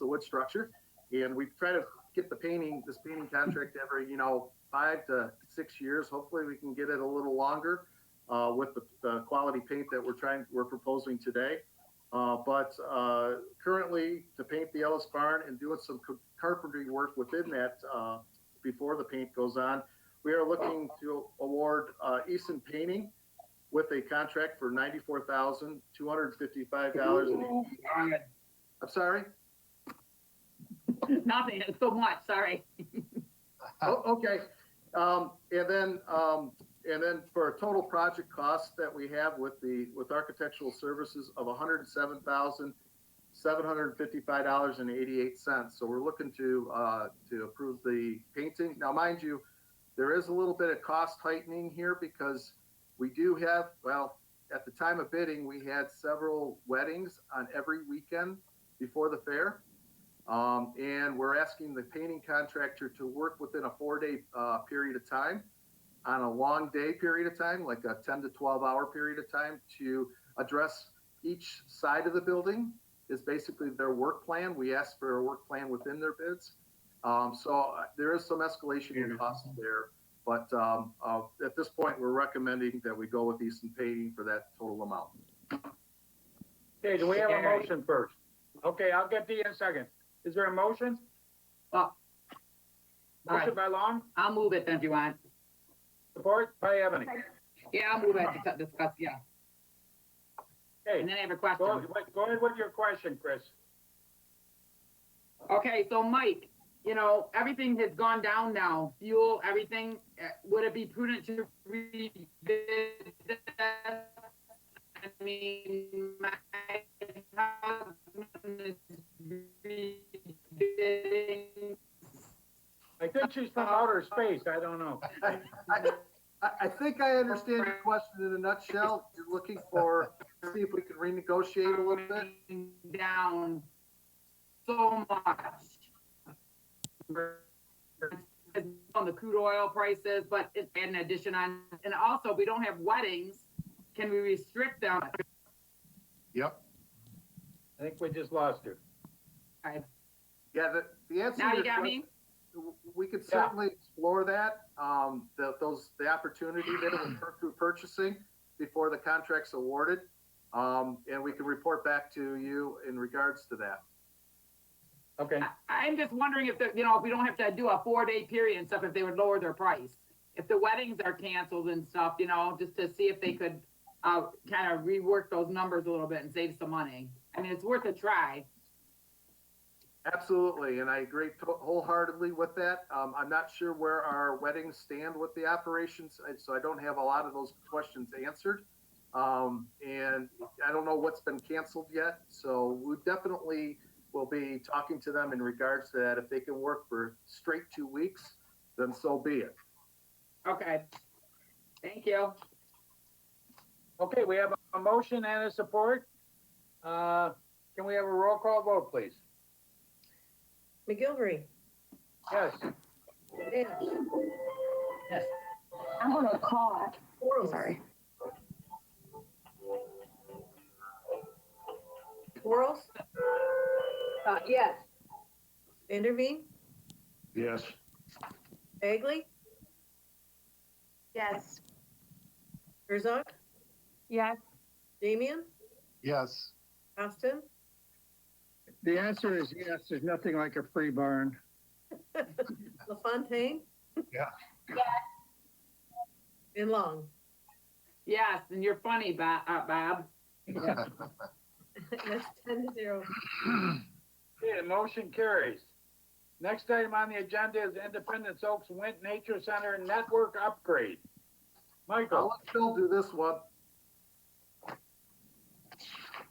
a wood structure, and we try to get this painting contract every 5 to 6 years. Hopefully, we can get it a little longer with the quality paint that we're proposing today. But currently, to paint the Ellis Barn and doing some carpentry work within that before the paint goes on, we are looking to award Eason Painting with a contract for $94,255. I'm sorry? Nothing, so much, sorry. Oh, okay. And then for a total project cost that we have with architectural services of $107,755.88. So we're looking to approve the painting. Now, mind you, there is a little bit of cost heightening here because we do have, well, at the time of bidding, we had several weddings on every weekend before the fair. And we're asking the painting contractor to work within a 4-day, period of time, on a long day period of time, like a 10 to 12 hour period of time, to address each side of the building is basically their work plan. We asked for a work plan within their bids. So there is some escalation in costs there, but at this point, we're recommending that we go with Easton Painting for that total amount. Okay, do we have a motion first? Okay, I'll get to you in a second. Is there a motion? Motion by Long, I'll move it then if you want. support by Ebony. Yeah, I'll move it to discuss, yeah. Okay, And then I have a go question. go ahead with your question, Chris. Okay, so Mike, you know, everything has gone down now, fuel, everything. Would it be prudent to rebid this? I mean, my husband is rebidding. I think she's from outer space, I don't know. I think I understand your question in a nutshell. You're looking for, see if we can renegotiate a little bit. Down so much. On the crude oil prices, but it's an addition on, and also we don't have weddings. Can we restrict them? Yep. I think we just lost her. Yeah, the answer. Now to you your got me? question, we could certainly explore that, the opportunity there through purchasing before the contract's awarded. And we can report back to you in regards to that. Okay. I'm just wondering if you know, if we don't have to do a 4-day period and stuff, if they would lower their price. If the weddings are canceled and stuff, you know, just to see if they could kind of rework those numbers a little bit and save some money. I mean, it's worth a try. Absolutely, and I agree wholeheartedly with that. I'm not sure where our weddings stand with the operations, so I don't have a lot of those questions answered. And I don't know what's been canceled yet, so we definitely will be talking to them in regards to that. If they can work for straight 2 weeks, then so be it. Okay. Thank you. Okay, we have a motion and a support. Can we have a roll call vote, please? McGilvery, Yes. Dash, Yes. I'm gonna call it. Quarles. Sorry. Quarles, Yes. Vanderveen, Yes. Bagley, Yes. Herzog, Yes. Damian, Yes. Austin, The answer is yes, there's nothing like a free barn. LaFontaine. Yeah. And Long. Yes, and you're funny, Bob. That's 10-0. Okay, the motion carries. Next item on the agenda is Independence Oaks Wind Nature Center network upgrade. I'll Michael. let Phil do this one.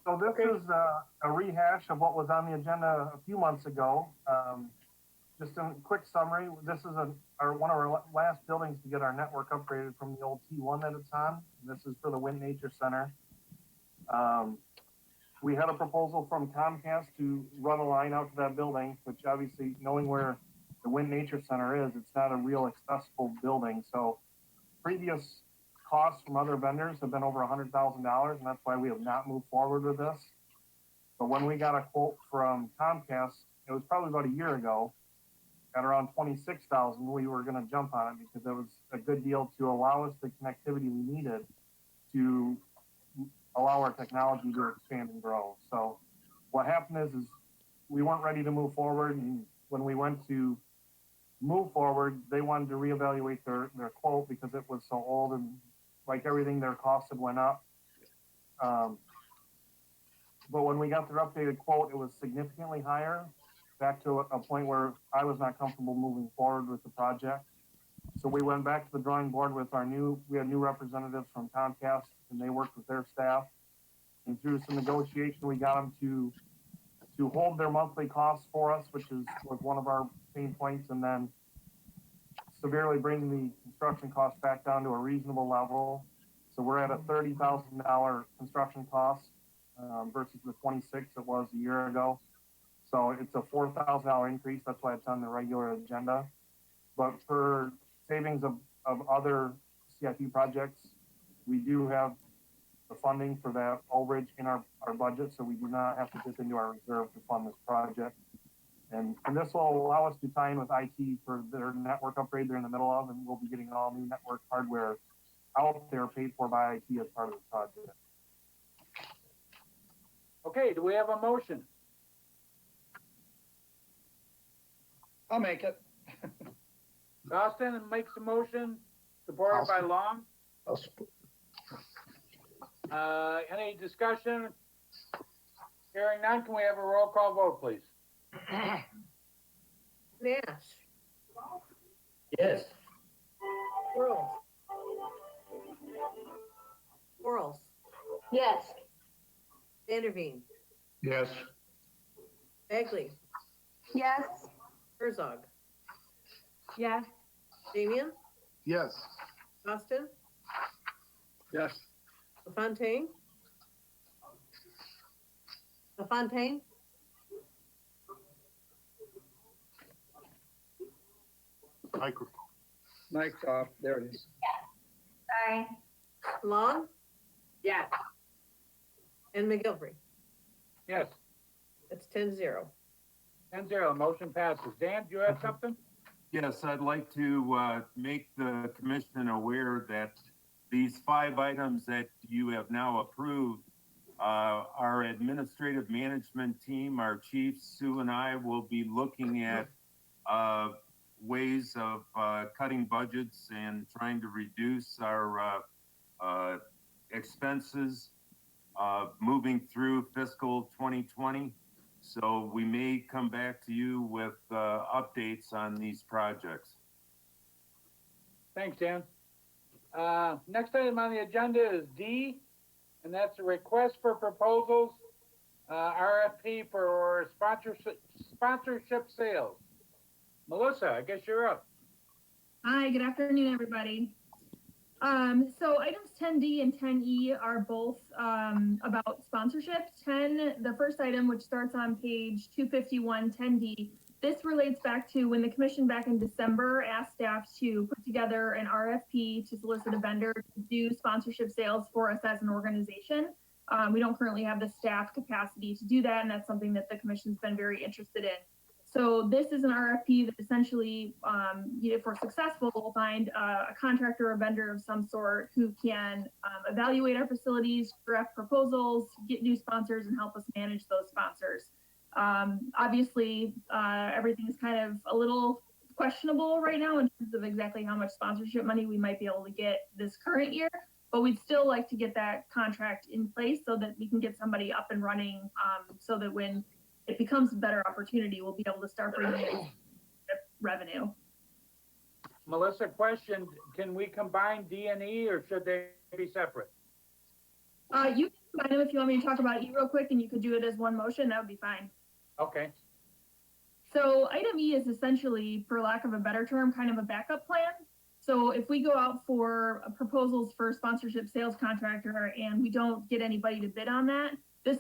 So this is a rehash of what was on the agenda a few months ago. Just a quick summary, this is one of our last buildings to get our network upgraded from the old T1 that it's on. This is for the Wind Nature Center. We had a proposal from Comcast to run a line out to that building, which obviously, knowing where the Wind Nature Center is, it's not a real accessible building. So previous costs from other vendors have been over $100,000, and that's why we have not moved forward with this. But when we got a quote from Comcast, it was probably about a year ago, at around $26,000, we were going to jump on it because it was a good deal to allow us the connectivity we needed to allow our technology to expand and grow. So what happened is we weren't ready to move forward, and when we went to move forward, they wanted to reevaluate their quote because it was so old, and like everything, their costs had went up. But when we got their updated quote, it was significantly higher, back to a point where I was not comfortable moving forward with the project. So we went back to the drawing board with we had new representatives from Comcast, and they worked with their staff. And through some negotiation, we got them to hold their monthly costs for us, which was one of our pain points, and then severely bring the construction costs back down to a reasonable level. So we're at a $30,000 construction cost versus the 26 it was a year ago. So it's a $4,000 increase. That's why it's on the regular agenda. But for savings of other CIP projects, we do have the funding for that overage in our budget, so we do not have to dip into our reserve to fund this project. And this will allow us to tie in with IT for their network upgrade they're in the middle of, and we'll be getting all new network hardware out there paid for by IT as part of the project. Okay, do we have a motion? I'll make it. Austin makes a motion, supported by Long. Any discussion? Hearing none, can we have a roll call vote, please? Nash, Yes. Quarles. Quarles, Yes. Vanderveen, Yes. Bagley, Yes. Herzog, Yes. Damian, Yes. Austin, Yes. LaFontaine. LaFontaine, Microphone. Mike's off. There it is. Sorry. Long, Yes. and McGilvery. Yes, It's 10-0. 10-0, motion passes. Dan, do you have something? Yes, I'd like to make the commission aware that these 5 items that you have now approved, our administrative management team, our chief, Sue and I will be looking at ways of cutting budgets and trying to reduce our expenses moving through fiscal 2020. So we may come back to you with updates on these projects. Thanks, Dan. Next item on the agenda is D, and that's a request for proposals, RFP for sponsorship sales. Melissa, I guess you're up. Hi, good afternoon, everybody. So items 10D and 10E are both about sponsorship. The first item, which starts on page 251, 10D, this relates back to when the commission back in December asked staff to put together an RFP to solicit a vendor to do sponsorship sales for us as an organization. We don't currently have the staff capacity to do that, and that's something that the commission's been very interested in. So this is an RFP that essentially, if we're successful, we'll find a contractor or vendor of some sort who can evaluate our facilities, draft proposals, get new sponsors, and help us manage those sponsors. Obviously, everything is kind of a little questionable right now in terms of exactly how much sponsorship money we might be able to get this current year, but we'd still like to get that contract in place so that we can get somebody up and running, so that when it becomes a better opportunity, we'll be able to start bringing in revenue. Melissa, question, can we combine D and E or should they be separate? You can combine them if you want me to talk about E real quick, and you could do it as one motion, that would be fine. Okay. So item E is essentially, for lack of a better term, kind of a backup plan. So if we go out for proposals for sponsorship sales contractor and we don't get anybody to bid on that, this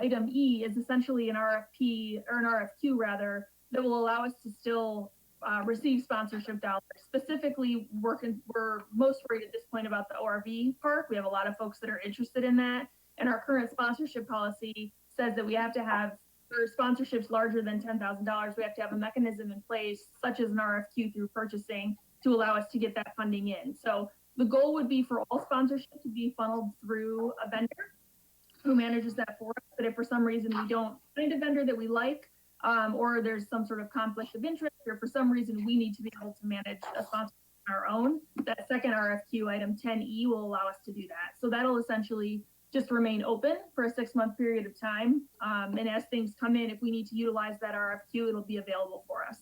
item E is essentially an RFP, or an RFQ rather, that will allow us to still receive sponsorship dollars. Specifically, we're most worried at this point about the ORV park. We have a lot of folks that are interested in that. And our current sponsorship policy says that we have to have, for sponsorships larger than $10,000, we have to have a mechanism in place, such as an RFQ through purchasing, to allow us to get that funding in. So the goal would be for all sponsorship to be funneled through a vendor who manages that for us. But if for some reason we don't find a vendor that we like, or there's some sort of conflict of interest, or for some reason we need to be able to manage a sponsor on our own, that second RFQ, item 10E, will allow us to do that. So that'll essentially just remain open for a 6-month period of time. And as things come in, if we need to utilize that RFQ, it'll be available for us.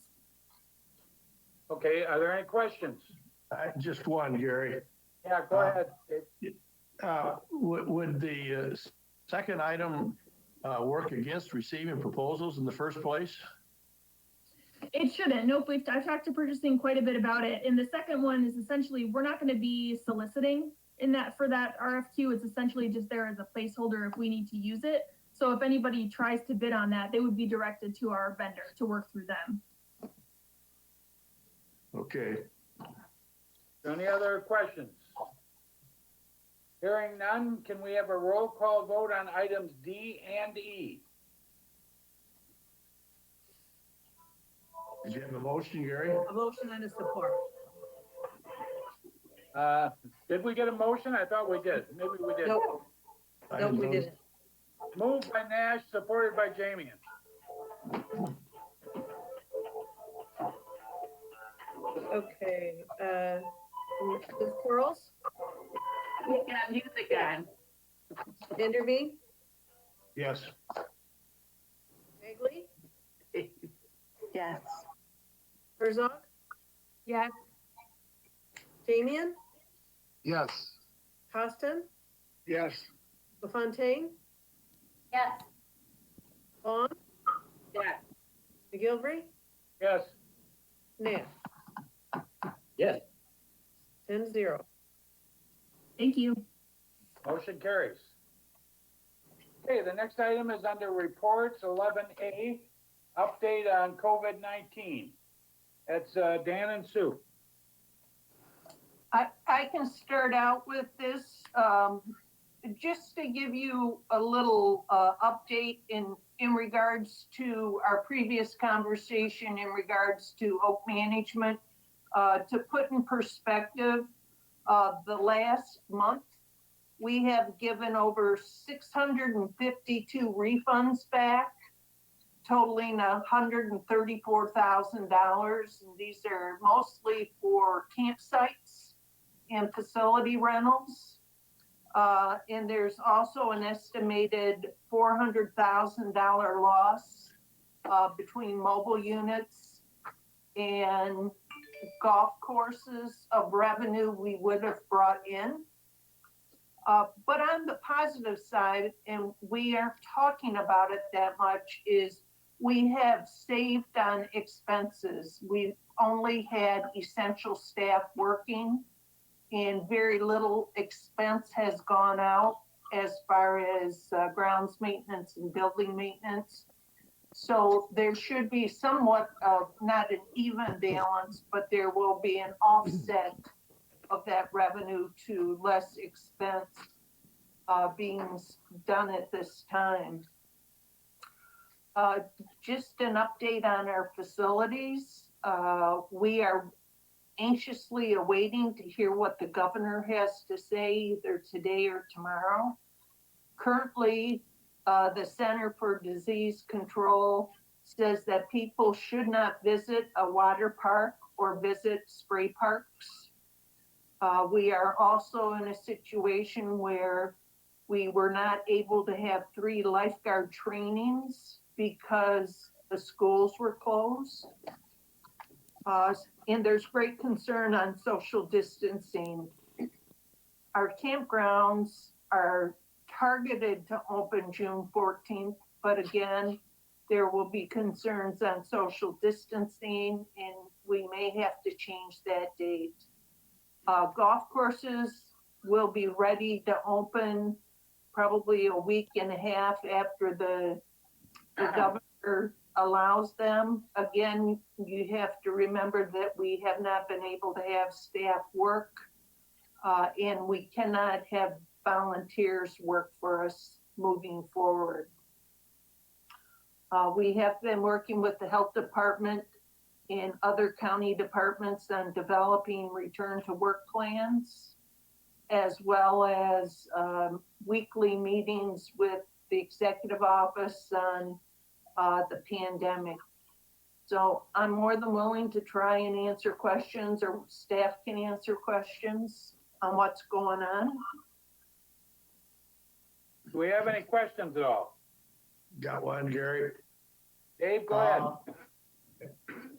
Okay, are there any questions? Just one, Gary. Yeah, go ahead. Would the second item work against receiving proposals in the first place? It shouldn't. Nope. I've talked to purchasing quite a bit about it. And the second one is essentially, we're not going to be soliciting in that for that RFQ. It's essentially just there as a placeholder if we need to use it. So if anybody tries to bid on that, they would be directed to our vendor to work through them. Okay, Any other questions? Hearing none, can we have a roll call vote on items D and E? did you have a motion, Gary? A motion and a support. Did we get a motion? I thought we did. Maybe we did. Nope, I nope, we didn't didn't. Moved by Nash, supported by Jamian. Okay, Ms. Quarles, We got music on. Enderby, Yes. Bagley, Yes. Herzog, Yes. Jamian, Yes. Costin, Yes. LaFontaine, Yes. Vaughn, Yes. McGilvery, Yes. Nash. Yes. 10-0. Thank you. Motion carries. Okay, the next item is under reports, 11A, update on COVID-19. That's Dan and Sue. I can start out with this, just to give you a little, update in regards to our previous conversation in regards to Oak Management. To put in perspective, the last month, we have given over 652 refunds back, totaling $134,000. And these are mostly for campsites and facility rentals. And there's also an estimated $400,000 loss between mobile units and golf courses of revenue we would have brought in. But on the positive side, and we aren't talking about it that much, is we have saved on expenses. We've only had essential staff working, and very little expense has gone out as far as grounds maintenance and building maintenance. So there should be somewhat of, not an even balance, but there will be an offset of that revenue to less expense being done at this time. Just an update on our facilities. We are anxiously awaiting to hear what the governor has to say either today or tomorrow. Currently, the Center for Disease Control says that people should not visit a water park or visit spray parks. We are also in a situation where we were not able to have 3 lifeguard trainings because the schools were closed. And there's great concern on social distancing. Our campgrounds are targeted to open June 14th, but again, there will be concerns on social distancing and we may have to change that date. Golf courses will be ready to open probably a week and a half after the governor allows them. Again, you have to remember that we have not been able to have staff work and we cannot have volunteers work for us moving forward. We have been working with the health department and other county departments on developing return to work plans, as well as weekly meetings with the executive office on the pandemic. So I'm more than willing to try and answer questions, or staff can answer questions on what's going on. Do we have any questions at all? Got one, Gary. Dave, go ahead.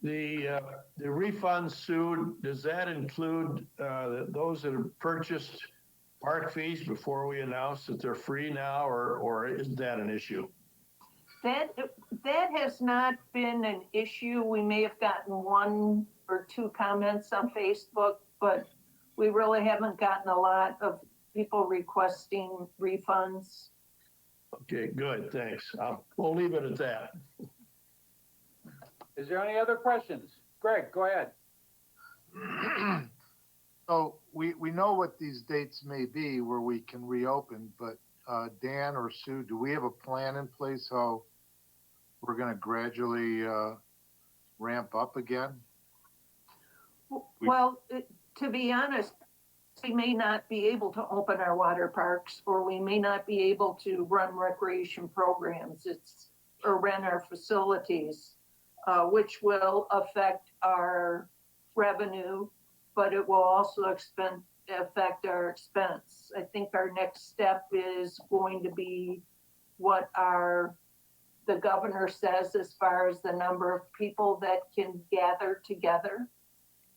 The refunds, Sue, does that include those that have purchased park fees before we announce that they're free now, or isn't that an issue? That has not been an issue. We may have gotten 1 or 2 comments on Facebook, but we really haven't gotten a lot of people requesting refunds. Okay, good, thanks. We'll leave it at that. Is there any other questions? Greg, go ahead. So we know what these dates may be where we can reopen, but Dan or Sue, do we have a plan in place how we're gonna gradually ramp up again? Well, to be honest, we may not be able to open our water parks, or we may not be able to run recreation programs. Or rent our facilities, which will affect our revenue, but it will also affect our expense. I think our next step is going to be what the governor says as far as the number of people that can gather together,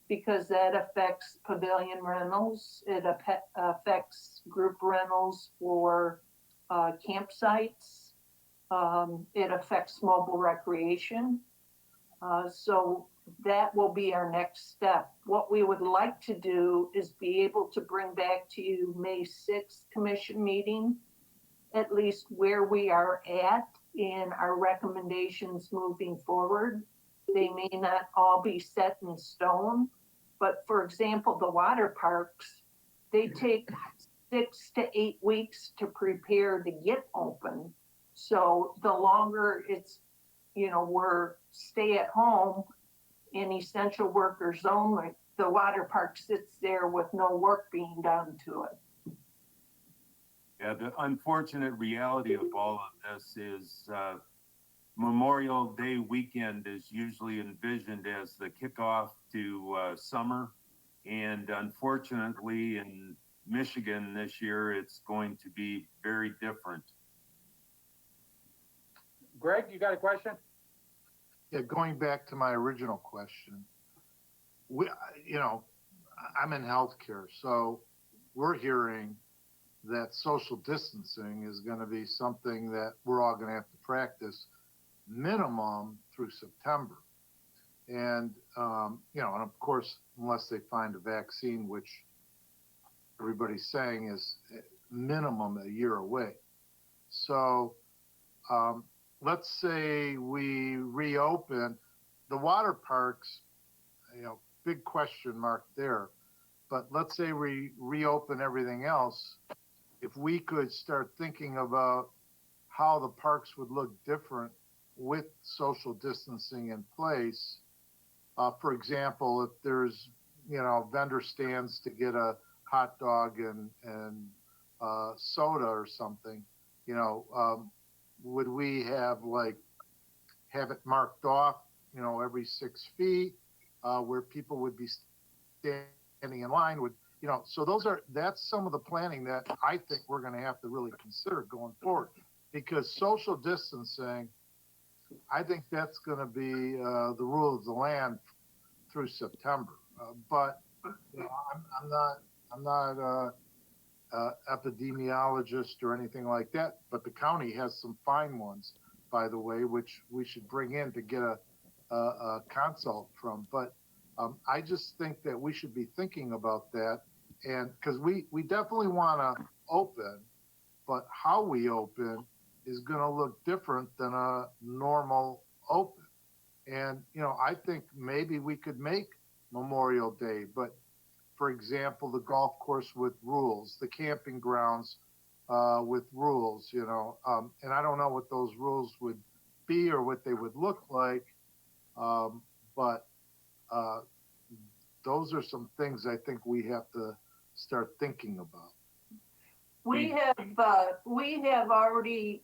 because that affects pavilion rentals. It affects group rentals for campsites. It affects mobile recreation. So that will be our next step. What we would like to do is be able to bring back to you May 6th commission meeting, at least where we are at in our recommendations moving forward. They may not all be set in stone, but for example, the water parks, they take 6 to 8 weeks to prepare to get open. So the longer it's, we're stay at home in essential workers only, the water park sits there with no work being done to it. Yeah, the unfortunate reality of all of this is Memorial Day weekend is usually envisioned as the kickoff to summer. And unfortunately, in Michigan this year, it's going to be very different. Greg, you got a question? Yeah, going back to my original question, I'm in healthcare, so we're hearing that social distancing is going to be something that we're all going to have to practice minimum through September. And, and of course, unless they find a vaccine, which everybody's saying is minimum a year away. So, let's say we reopen the water parks, big question mark there. But let's say we reopen everything else. If we could start thinking about how the parks would look different with social distancing in place, for example, if there's, vendor stands to get a hot dog and soda or something, would we have it marked off, every 6 feet, where people would be standing in line so that's some of the planning that I think we're going to have to really consider going forward, because social distancing, I think that's going to be the rule of the land through September. But I'm not epidemiologist or anything like that, but the county has some fine ones, by the way, which we should bring in to get a consult from. But I just think that we should be thinking about that, and because we definitely want to open, but how we open is going to look different than a normal open. And I think maybe we could make Memorial Day, but for example, the golf course with rules, the camping grounds with rules, and I don't know what those rules would be or what they would look like, but those are some things I think we have to start thinking about. We have already,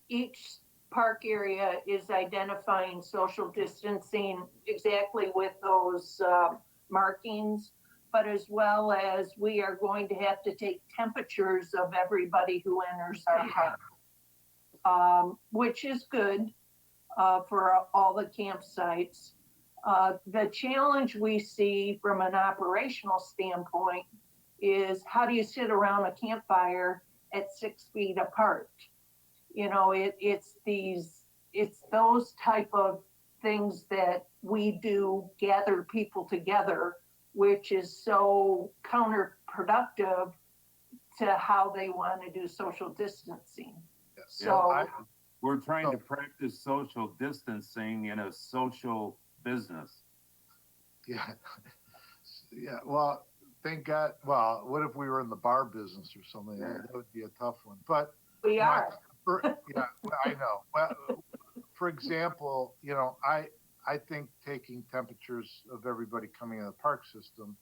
each park area is identifying social distancing exactly with those markings, but as well as we are going to have to take temperatures of everybody who enters our park, which is good for all the campsites. The challenge we see from an operational standpoint is how do you sit around a campfire at 6 feet apart? It's those type of things that we do, gather people together, which is so counterproductive to how they want to do social distancing. So, We're trying to practice social distancing in a social business. Yeah. Yeah, well, thank God, well, what if we were in the bar business or something? That would be a tough one, but. we are. Yeah, well, I know. Well, for example, I think taking temperatures of everybody coming in the park system,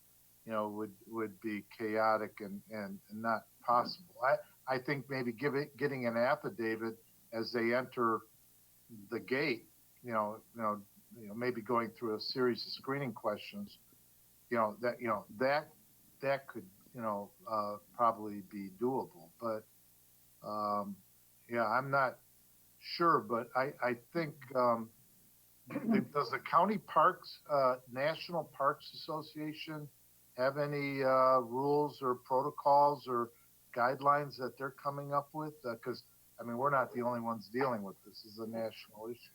would be chaotic and not possible. I think maybe getting an affidavit as they enter the gate, maybe going through a series of screening questions, that could, probably be doable. But, yeah, I'm not sure, but I think, does the county parks, National Parks Association have any, rules or protocols or guidelines that they're coming up with? Cause I mean, we're not the only ones dealing with this. This is a national issue.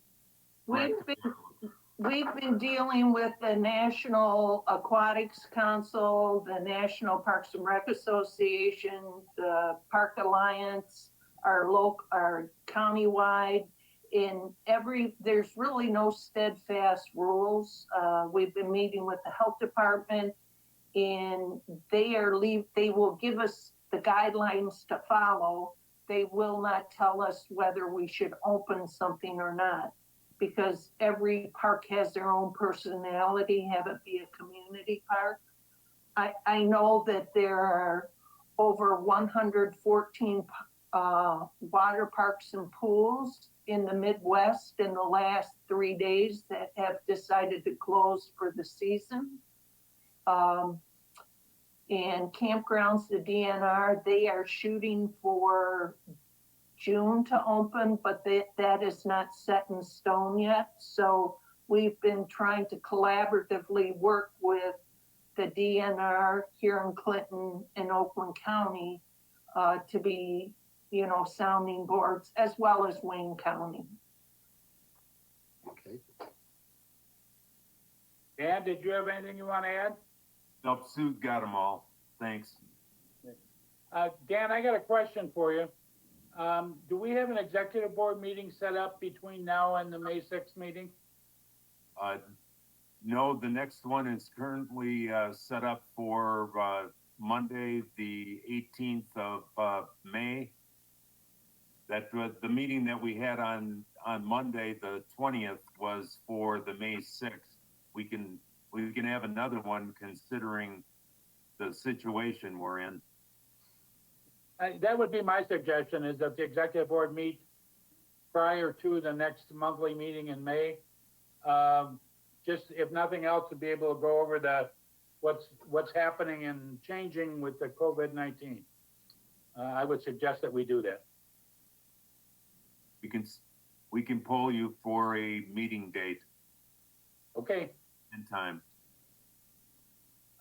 We've been dealing with the National Aquatics Council, the National Parks and Rec Association, the Park Alliance, our countywide. There's really no steadfast rules. We've been meeting with the health department, and they will give us the guidelines to follow. They will not tell us whether we should open something or not, because every park has their own personality, have it be a community park. I know that there are over 114 water parks and pools in the Midwest in the last 3 days that have decided to close for the season. And campgrounds, the DNR, they are shooting for June to open, but that is not set in stone yet. So we've been trying to collaboratively work with the DNR here in Clinton and Oakland County to be, sounding boards, as well as Wayne County. Okay. Dan, did you have anything you want to add? Nope, Sue got them all. Thanks. Dan, I got a question for you. Do we have an executive board meeting set up between now and the May 6th meeting? No, the next one is currently set up for Monday, the 18th of May. That the meeting that we had on Monday, the 20th, was for the May 6th. We can have another one considering the situation we're in. That would be my suggestion, is that the executive board meet prior to the next monthly meeting in May. Just if nothing else, to be able to go over what's happening and changing with the COVID-19. I would suggest that we do that. We can poll you for a meeting date. Okay. And time.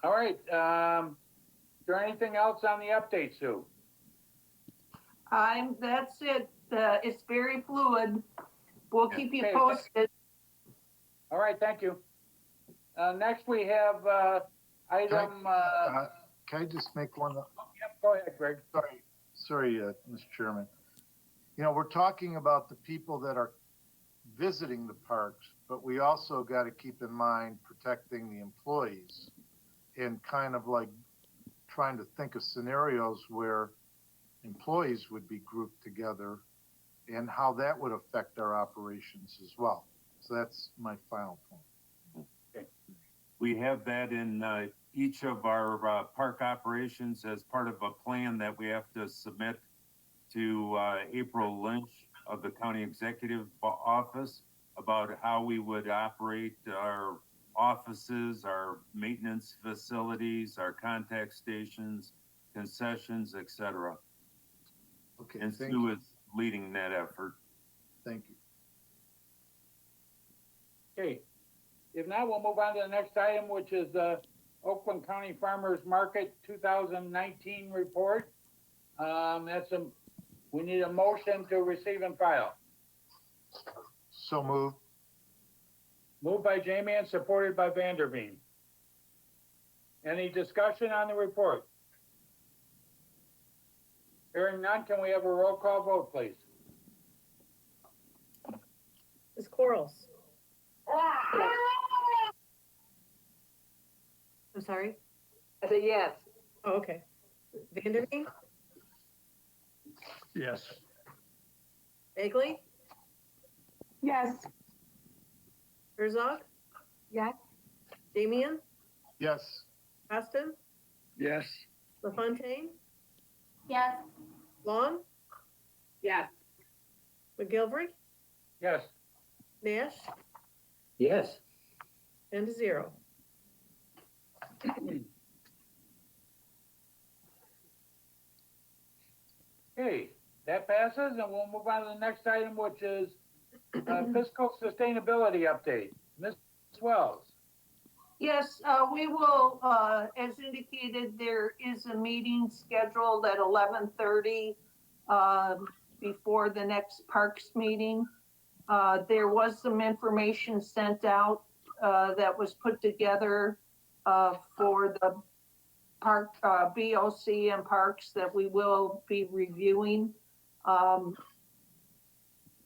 All right. Is there anything else on the update, Sue? That's it. It's very fluid. We'll keep you posted. All right, thank you. Next we have item. Can I just make one? Yep, go ahead, Greg. Sorry, Mr. Chairman. We're talking about the people that are visiting the parks, but we also got to keep in mind protecting the employees and kind of like trying to think of scenarios where employees would be grouped together and how that would affect our operations as well. So that's my final point. Okay. We have that in each of our park operations as part of a plan that we have to submit to April Lynch of the County Executive Office about how we would operate our offices, our maintenance facilities, our contact stations, concessions, etc. Okay. And Sue is leading that effort. Thank you. Okay. If not, we'll move on to the next item, which is the Oakland County Farmers Market 2019 report. We need a motion to receive and file. So moved. Moved by J-Man, supported by Vanderveen. Any discussion on the report? Hearing none, can we have a roll call vote, please? Ms. Quarles? I'm sorry? I said yes. Oh, okay. Vanderveen? Yes. Bagley? Yes. Herzog? Yes. Damian? Yes. Austin? Yes. LaFontaine? Yes. Long? Yes. McGilvery? Yes. Nash? Yes. And a 0. Okay, that passes, and we'll move on to the next item, which is fiscal sustainability update. Ms. Wells? Yes, we will, as indicated, there is a meeting scheduled at 11:30 before the next Parks meeting. There was some information sent out that was put together for the park, BOC and Parks that we will be reviewing.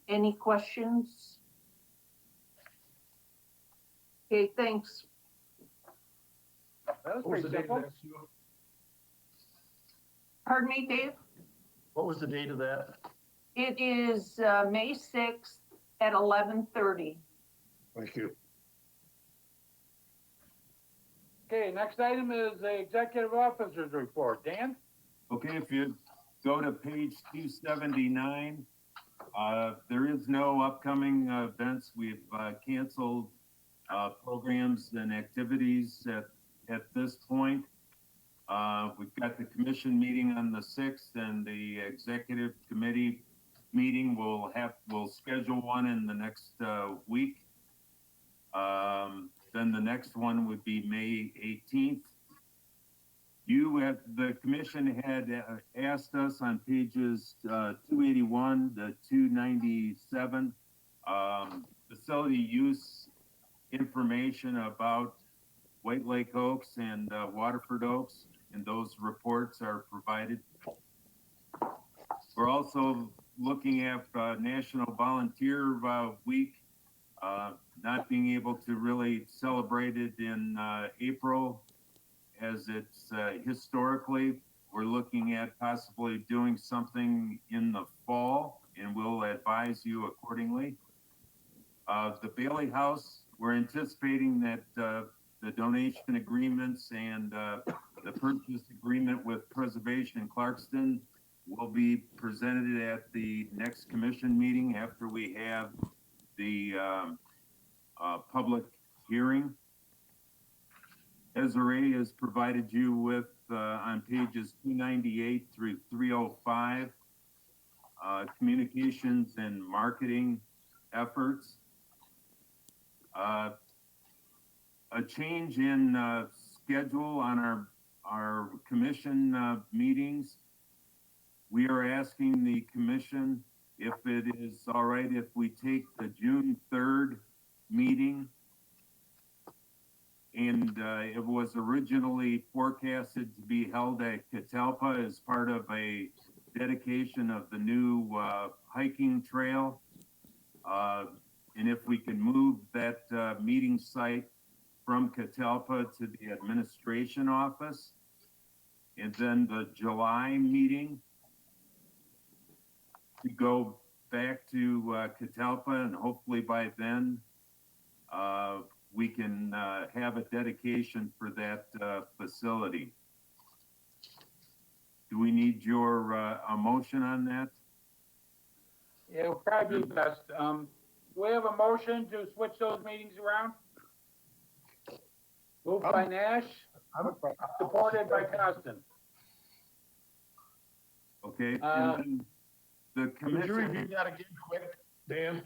Any questions? Okay, thanks. That was What was the pretty date of simple. that, Sue? Pardon me, Dave? What was the date of that? It is May 6th at 11:30. Thank you. Okay, next item is the executive officer's report. Dan? Okay, if you go to page 279, there is no upcoming events. We've canceled programs and activities at this point. We've got the commission meeting on the 6th and the executive committee meeting. We'll schedule one in the next week. Then the next one would be May 18th. The commission had asked us on pages 281 to 297, facility use information about White Lake Oaks and Waterford Oaks, and those reports are provided. We're also looking at National Volunteer Week, not being able to really celebrate it in April as it's historically. We're looking at possibly doing something in the fall, and we'll advise you accordingly. The Bailey House, we're anticipating that the donation agreements and the purchase agreement with Preservation Clarkston will be presented at the next commission meeting after we have the public hearing. Desiree has provided you with on pages 298 through 305 communications and marketing efforts. A change in schedule on our commission meetings. We are asking the commission if it is all right if we take the June 3rd meeting, and it was originally forecasted to be held at Catalpa as part of a dedication of the new hiking trail. And if we can move that meeting site from Catalpa to the administration office, and then the July meeting to go back to Catalpa, and hopefully by then we can have a dedication for that facility. Do we need your a motion on that? Yeah, it'll probably be best. Do we have a motion to switch those meetings around? Moved by Nash, supported by Costin. Okay, and then the Would you commission. review that again quick, Dan?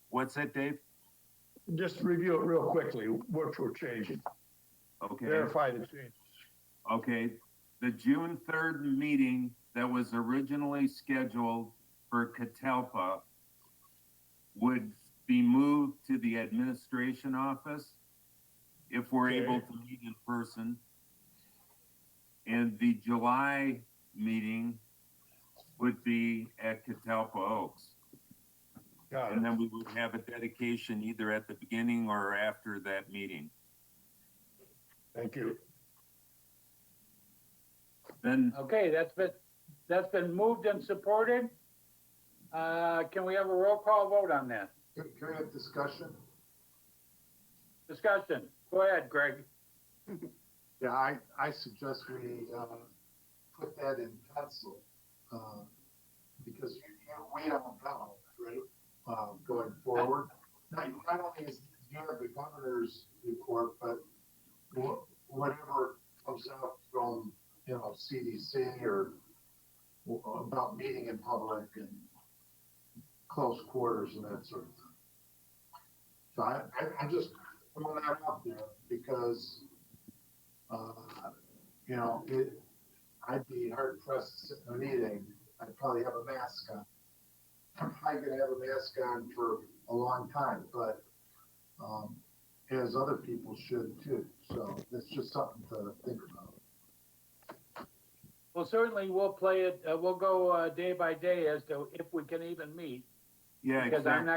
What's that, Dave? Just review it real quickly, what we're changing. Okay. Verify the changes. Okay, the June 3rd meeting that was originally scheduled for Catalpa would be moved to the administration office if we're able to meet in person. And the July meeting would be at Catalpa Oaks. Got And it. then we would have a dedication either at the beginning or after that meeting. Thank you. Then, Okay, that's been moved and supported. Can we have a roll call vote on that? Can we have discussion? Discussion. Go ahead, Greg. Yeah, I suggest we, put that in pencil, because we don't know, right, going forward. Not only is you have the governor's report, but whatever comes out from, CDC or about meeting in public and close quarters and that sort of thing. So I'm just throwing that out there because, I'd be hard pressed to sit in a meeting. I'd probably have a mask on. I'm probably gonna have a mask on for a long time, but, as other people should too. So it's just something to think about. Well, certainly we'll play it, we'll go, day by day as to if we can even meet. yeah, Because exactly.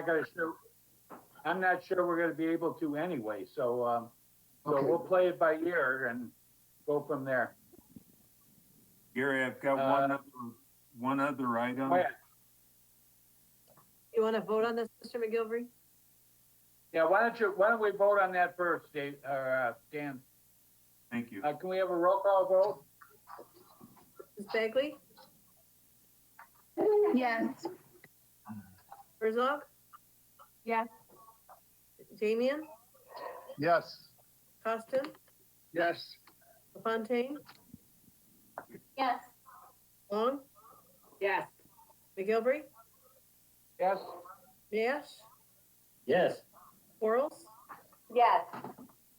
I'm not sure we're gonna be able to anyway, so Okay. we'll play it by ear and go from there. Gary, I've got one other item. Go ahead. You want to vote on this, Mr. McGilvery? Yeah, why don't we vote on that first, Dave, Dan? Thank you. Can we have a roll call vote? Ms. Bagley? Yes. Herzog? Yes. Damian? Yes. Costin? Yes. LaFontaine? Yes. Long? Yes. McGilvery? Yes? Nash? Yes. Quarles? Yes.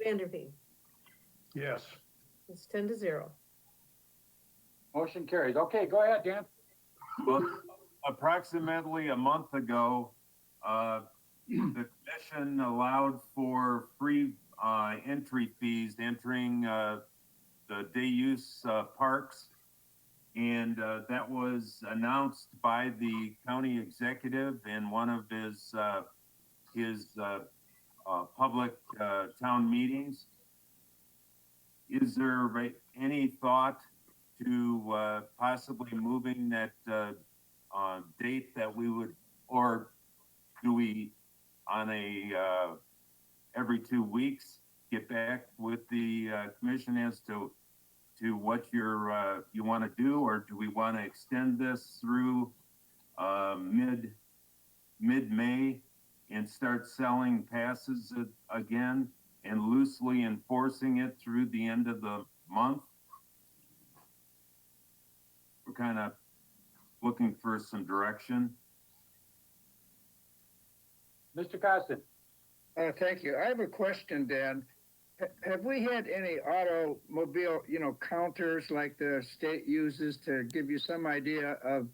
Vanderveen? Yes. It's 10-0. Motion carries. Okay, go ahead, Dan. Well, approximately a month ago, the commission allowed for free entry fees entering the day use parks. And that was announced by the county executive in one of his public town meetings. Is there any thought to possibly moving that date that we would, or do we on a every 2 weeks get back with the commission as to what you want to do, or do we want to extend this through mid-May and start selling passes again and loosely enforcing it through the end of the month? We're kind of looking for some direction. Mr. Costin? Thank you. I have a question, Dan. Have we had any automobile, counters like the state uses to give you some idea of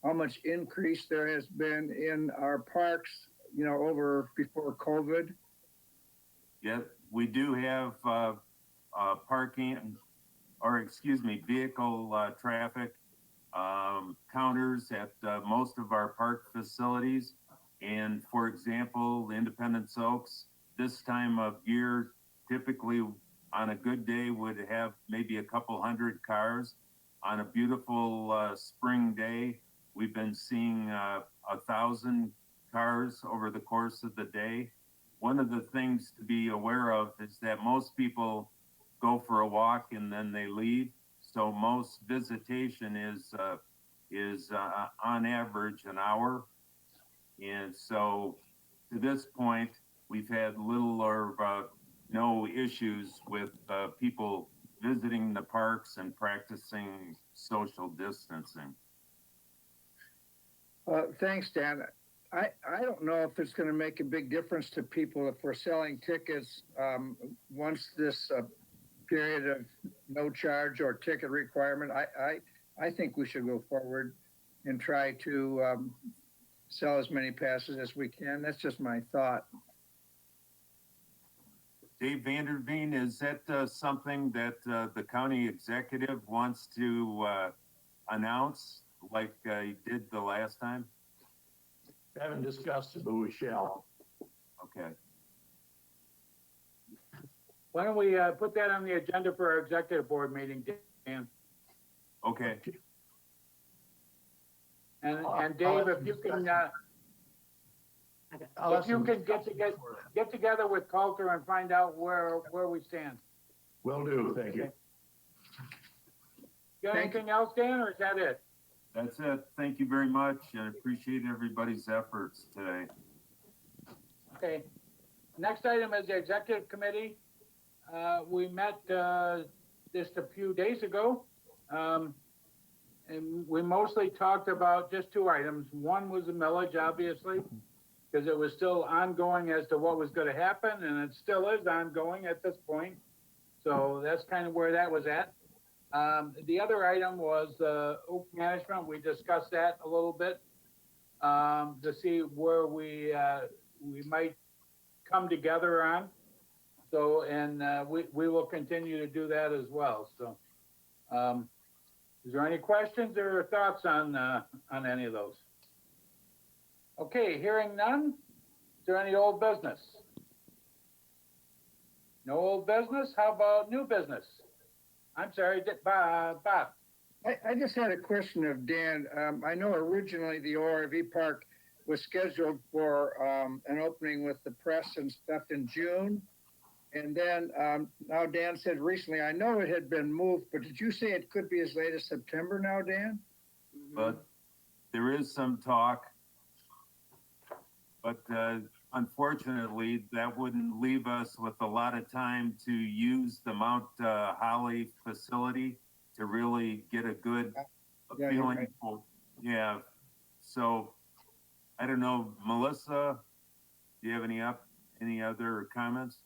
how much increase there has been in our parks, over before COVID? Yeah, we do have vehicle traffic counters at most of our park facilities. And for example, Independence Oaks, this time of year, typically on a good day would have maybe a couple hundred cars. On a beautiful spring day, we've been seeing 1,000 cars over the course of the day. One of the things to be aware of is that most people go for a walk and then they leave. So most visitation is on average an hour. And so to this point, we've had little or no issues with people visiting the parks and practicing social distancing. Thanks, Dan. I don't know if it's going to make a big difference to people if we're selling tickets once this period of no charge or ticket requirement. I think we should go forward and try to sell as many passes as we can. That's just my thought. Dave Vanderveen, is that something that the county executive wants to announce like he did the last time? Haven't discussed it, but we shall. Okay. Why don't we, put that on the agenda for our executive board meeting, Dan? Okay. And Dave, if you can, if you can get together with Coulter and find out where we stand. Will do, thank you. Got anything else, Dan, or is that it? That's it. Thank you very much. I appreciate everybody's efforts today. Okay. Next item is the executive committee. We met, just a few days ago. And we mostly talked about just two items. One was the millage, obviously, because it was still ongoing as to what was going to happen, and it still is ongoing at this point. So that's kind of where that was at. The other item was oak management. We discussed that a little bit to see where we might come together on. So, and we will continue to do that as well. So, is there any questions or thoughts on any of those? Okay, hearing none. Is there any old business? No old business? How about new business? I'm sorry, Bob. I just had a question of Dan. I know originally the ORV park was scheduled for an opening with the press and stuff in June. And then now Dan said recently, I know it had been moved, but did you say it could be as late as September now, Dan? But there is some talk. But unfortunately, that wouldn't leave us with a lot of time to use the Mount Holly facility to really get a good feeling. Right. Yeah. So I don't know, Melissa, do you have any other comments?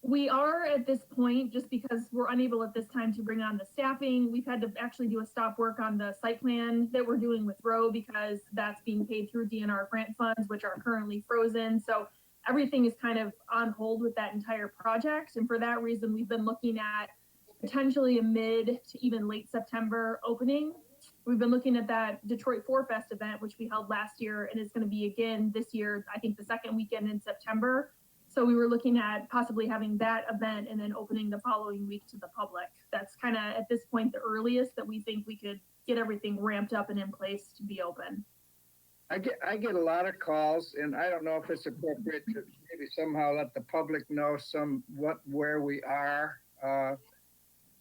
We are at this point, just because we're unable at this time to bring on the staffing, we've had to actually do a stop work on the site plan that we're doing with Row because that's being paid through DNR grant funds, which are currently frozen. So everything is kind of on hold with that entire project. And for that reason, we've been looking at potentially a mid to even late September opening. We've been looking at that Detroit 4 Fest event, which we held last year, and it's going to be again this year, I think the second weekend in September. So we were looking at possibly having that event and then opening the following week to the public. That's kind of at this point the earliest that we think we could get everything ramped up and in place to be open. I get a lot of calls, and I don't know if it's appropriate to maybe somehow let the public know where we are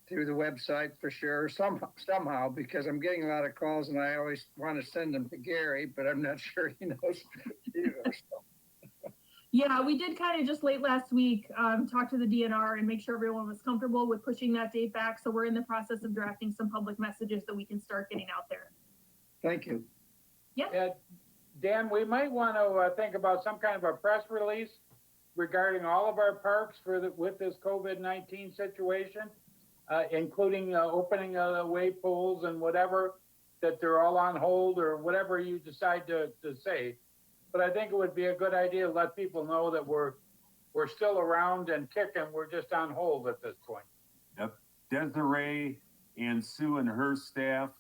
through the website for sure, somehow, because I'm getting a lot of calls and I always want to send them to Gary, but I'm not sure he knows either. So. Yeah, we did kind of just late last week talk to the DNR and make sure everyone was comfortable with pushing that date back. So we're in the process of drafting some public messages that we can start getting out there. Thank you. Yeah. Dan, we might want to think about some kind of a press release regarding all of our parks with this COVID-19 situation, including opening of the wave pools and whatever, that they're all on hold or whatever you decide to say. But I think it would be a good idea to let people know that we're still around and kicking. We're just on hold at this point. Yep. Desiree and Sue and her staff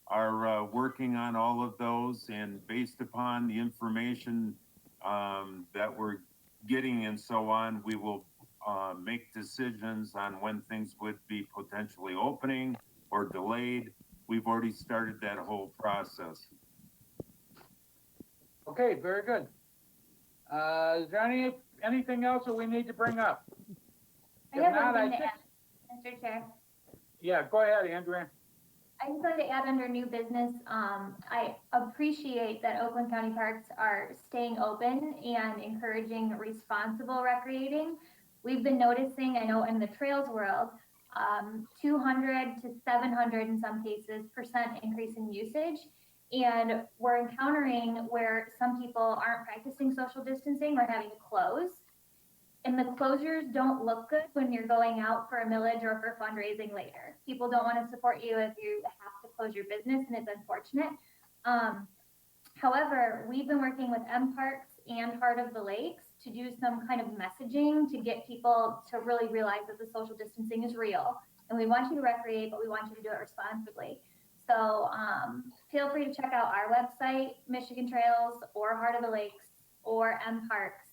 are working on all of those, and based upon the information that we're getting and so on, we will make decisions on when things would be potentially opening or delayed. We've already started that whole process. Okay, very good. Is there anything else that we need to bring up? I have one thing to add, Mr. Chair. Yeah, go ahead, Andrea. I just wanted to add under new business, I appreciate that Oakland County Parks are staying open and encouraging responsible recreating. We've been noticing, I know in the trails world, 200 to 700 in some cases % increase in usage. And we're encountering where some people aren't practicing social distancing or having to close. And the closures don't look good when you're going out for a millage or for fundraising later. People don't want to support you if you have to close your business, and it's unfortunate. However, we've been working with M Parks and Heart of the Lakes to do some kind of messaging to get people to really realize that the social distancing is real And we want you to recreate, but we want you to do it responsibly. So feel free to check out our website, Michigan Trails or Heart of the Lakes or M Parks,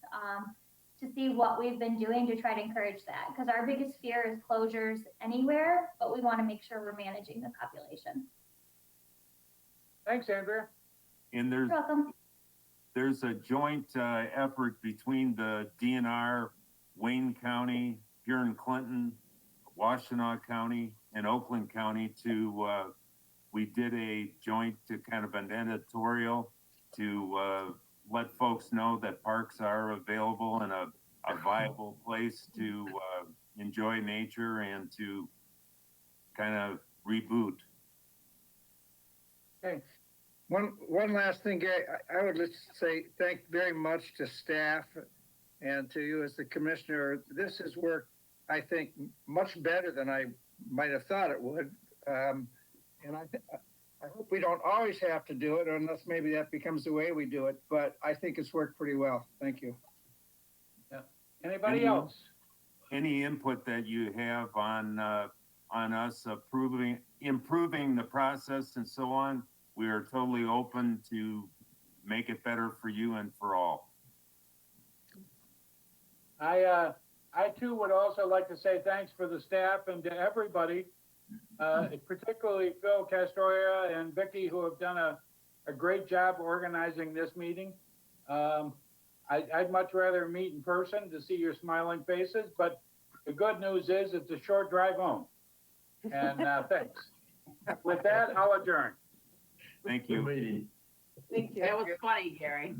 to see what we've been doing to try to encourage that. Because our biggest fear is closures anywhere, but we want to make sure we're managing the population. Thanks, Andrea. And You're welcome. there's a joint effort between the DNR, Wayne County, Huron Clinton, Washtenaw County, and Oakland County to, we did a joint to kind of an editorial to let folks know that parks are available and a viable place to enjoy nature and to kind of reboot. Okay. One last thing, Gary, I would just say thank very much to staff and to you as the commissioner. This has worked, I think, much better than I might have thought it would. And I hope we don't always have to do it unless maybe that becomes the way we do it, but I think it's worked pretty well. Thank you. Yeah. Anybody else? Any input that you have on us improving the process and so on, we are totally open to make it better for you and for all. I too would also like to say thanks for the staff and to everybody, particularly Phil Castoria and Vicky, who have done a great job organizing this meeting. I'd much rather meet in person to see your smiling faces, but the good news is it's a short drive home. And thanks. With that, I'll adjourn. Thank you. Thank you. That was funny, Gary.